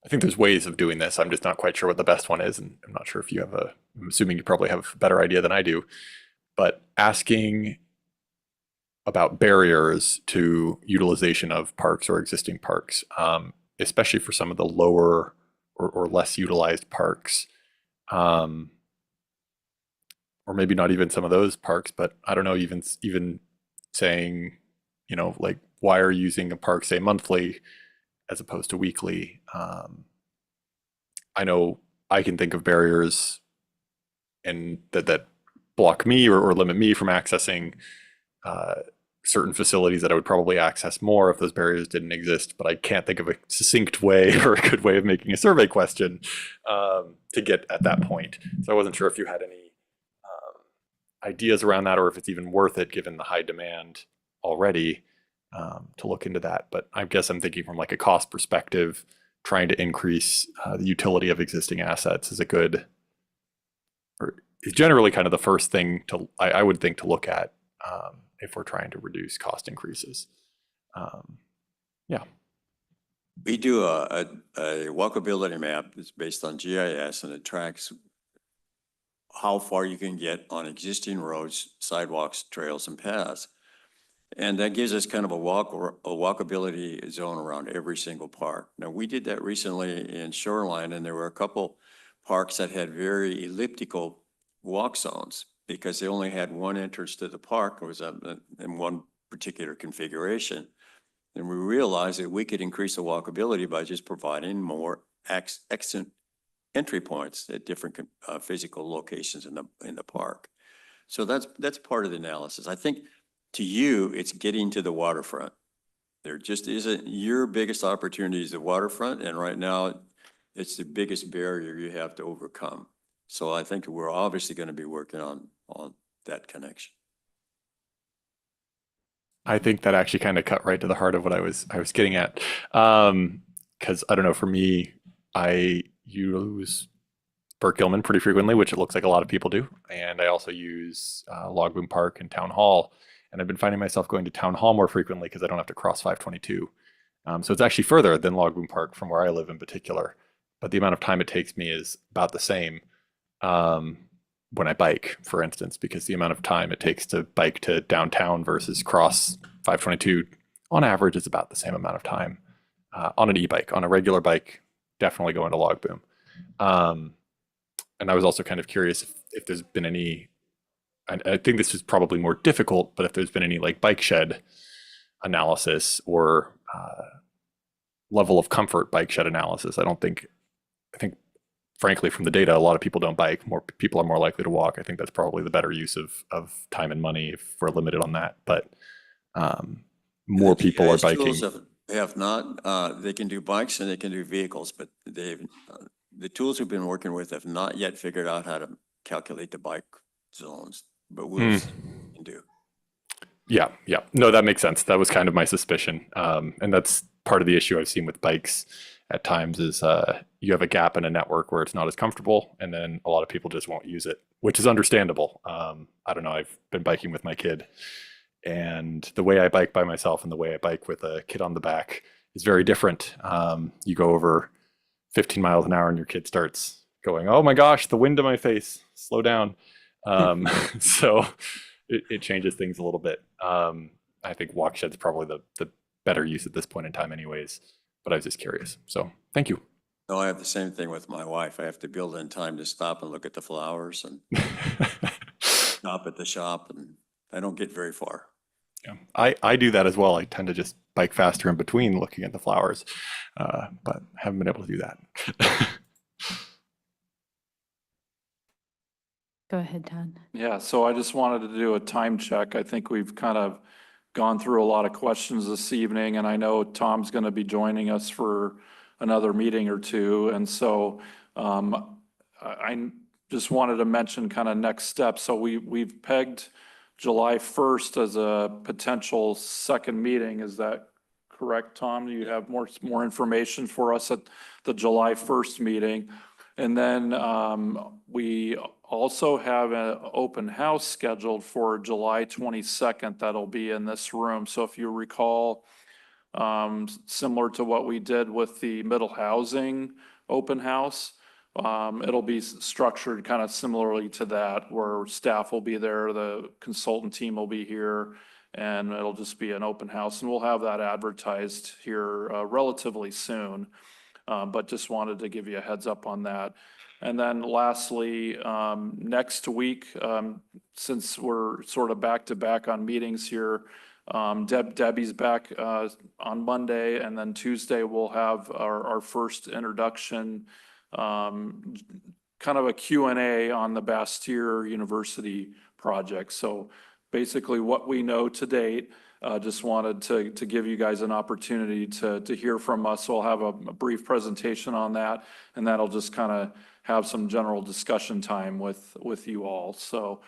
I think there's ways of doing this. I'm just not quite sure what the best one is. And I'm not sure if you have I'm assuming you probably have a better idea than I do, but asking about barriers to utilization of parks or existing parks, especially for some of the lower or less utilized parks, or maybe not even some of those parks, but I don't know, even saying, like, why are you using a park, say, monthly as opposed to weekly? I know I can think of barriers and that block me or limit me from accessing certain facilities that I would probably access more if those barriers didn't exist, but I can't think of a succinct way or a good way of making a survey question to get at that point. So I wasn't sure if you had any ideas around that, or if it's even worth it given the high demand already to look into that. But I guess I'm thinking from like a cost perspective, trying to increase the utility of existing assets is is generally kind of the first thing I would think to look at if we're trying to reduce cost increases. Yeah. We do a walkability map that's based on GIS, and it tracks how far you can get on existing roads, sidewalks, trails, and paths. And that gives us kind of a walkability zone around every single park. Now, we did that recently in Shoreline, and there were a couple parks that had very elliptical walk zones because they only had one entrance to the park. It was in one particular configuration. And we realized that we could increase the walkability by just providing more exit entry points at different physical locations in the park. So that's part of the analysis. I think to you, it's getting to the waterfront. There just isn't, your biggest opportunity is the waterfront, and right now, it's the biggest barrier you have to overcome. So I think we're obviously going to be working on that connection. I think that actually kind of cut right to the heart of what I was getting at. Because I don't know, for me, I use Burke Gilman pretty frequently, which it looks like a lot of people do. And I also use Logboom Park and Town Hall. And I've been finding myself going to Town Hall more frequently because I don't have to cross 522. So it's actually further than Logboom Park from where I live in particular. But the amount of time it takes me is about the same when I bike, for instance, because the amount of time it takes to bike to downtown versus cross 522 on average is about the same amount of time on an e-bike. On a regular bike, definitely going to Logboom. And I was also kind of curious if there's been any, I think this is probably more difficult, but if there's been any like bike shed analysis or level of comfort bike shed analysis. I think frankly, from the data, a lot of people don't bike. More people are more likely to walk. I think that's probably the better use of time and money if we're limited on that. But more people are biking. Have not, they can do bikes and they can do vehicles, but the tools we've been working with have not yet figured out how to calculate the bike zones, but we'll see what we can do. Yeah. No, that makes sense. That was kind of my suspicion. And that's part of the issue I've seen with bikes at times is you have a gap in a network where it's not as comfortable, and then a lot of people just won't use it, which is understandable. I don't know, I've been biking with my kid, and the way I bike by myself and the way I bike with a kid on the back is very different. You go over 15 miles an hour and your kid starts going, oh my gosh, the wind in my face, slow down. So it changes things a little bit. I think walk shed's probably the better use at this point in time anyways, but I was just curious. So thank you. No, I have the same thing with my wife. I have to build in time to stop and look at the flowers and stop at the shop, and I don't get very far. Yeah, I do that as well. I tend to just bike faster in between looking at the flowers, but haven't been able to do that. Go ahead, Todd. Yeah, so I just wanted to do a time check. I think we've kind of gone through a lot of questions this evening, and I know Tom's going to be joining us for another meeting or two. And so I just wanted to mention kind of next steps. So we've pegged July 1st as a potential second meeting. Is that correct, Tom? Do you have more information for us at the July 1st meeting? And then we also have an open house scheduled for July 22nd that'll be in this room. So if you recall, similar to what we did with the middle housing open house, it'll be structured kind of similarly to that, where staff will be there, the consultant team will be here, and it'll just be an open house. And we'll have that advertised here relatively soon. But just wanted to give you a heads up on that. And then lastly, next week, since we're sort of back to back on meetings here, Debbie's back on Monday, and then Tuesday we'll have our first introduction, kind of a Q&A on the Bastyr University project. So basically what we know to date. Just wanted to give you guys an opportunity to hear from us. So I'll have a brief presentation on that, and that'll just kind of have some general discussion time with you all. So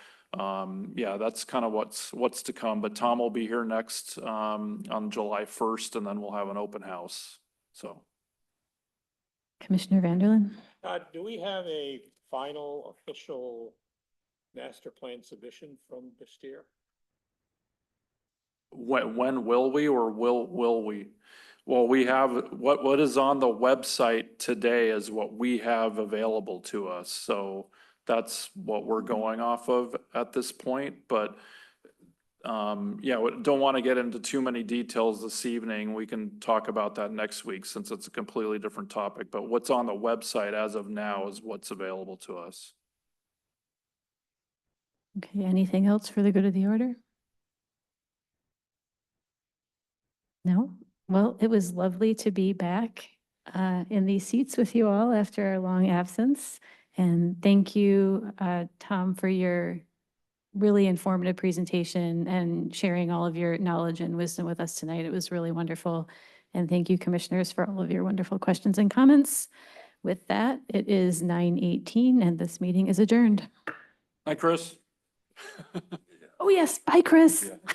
yeah, that's kind of what's to come. But Tom will be here next on July 1st, and then we'll have an open house. So Commissioner Vanderlyn? Do we have a final official master plan submission from Bastyr? When will we, or will we? Well, we have what is on the website today is what we have available to us. So that's what we're going off of at this point. But yeah, we don't want to get into too many details this evening. We can talk about that next week since it's a completely different topic. But what's on the website as of now is what's available to us. Okay, anything else for the good of the order? No? Well, it was lovely to be back in these seats with you all after a long absence. And thank you, Tom, for your really informative presentation and sharing all of your knowledge and wisdom with us tonight. It was really wonderful. And thank you, commissioners, for all of your wonderful questions and comments. With that, it is 9:18 and this meeting is adjourned. Hi, Chris. Oh, yes. Bye, Chris. Yeah.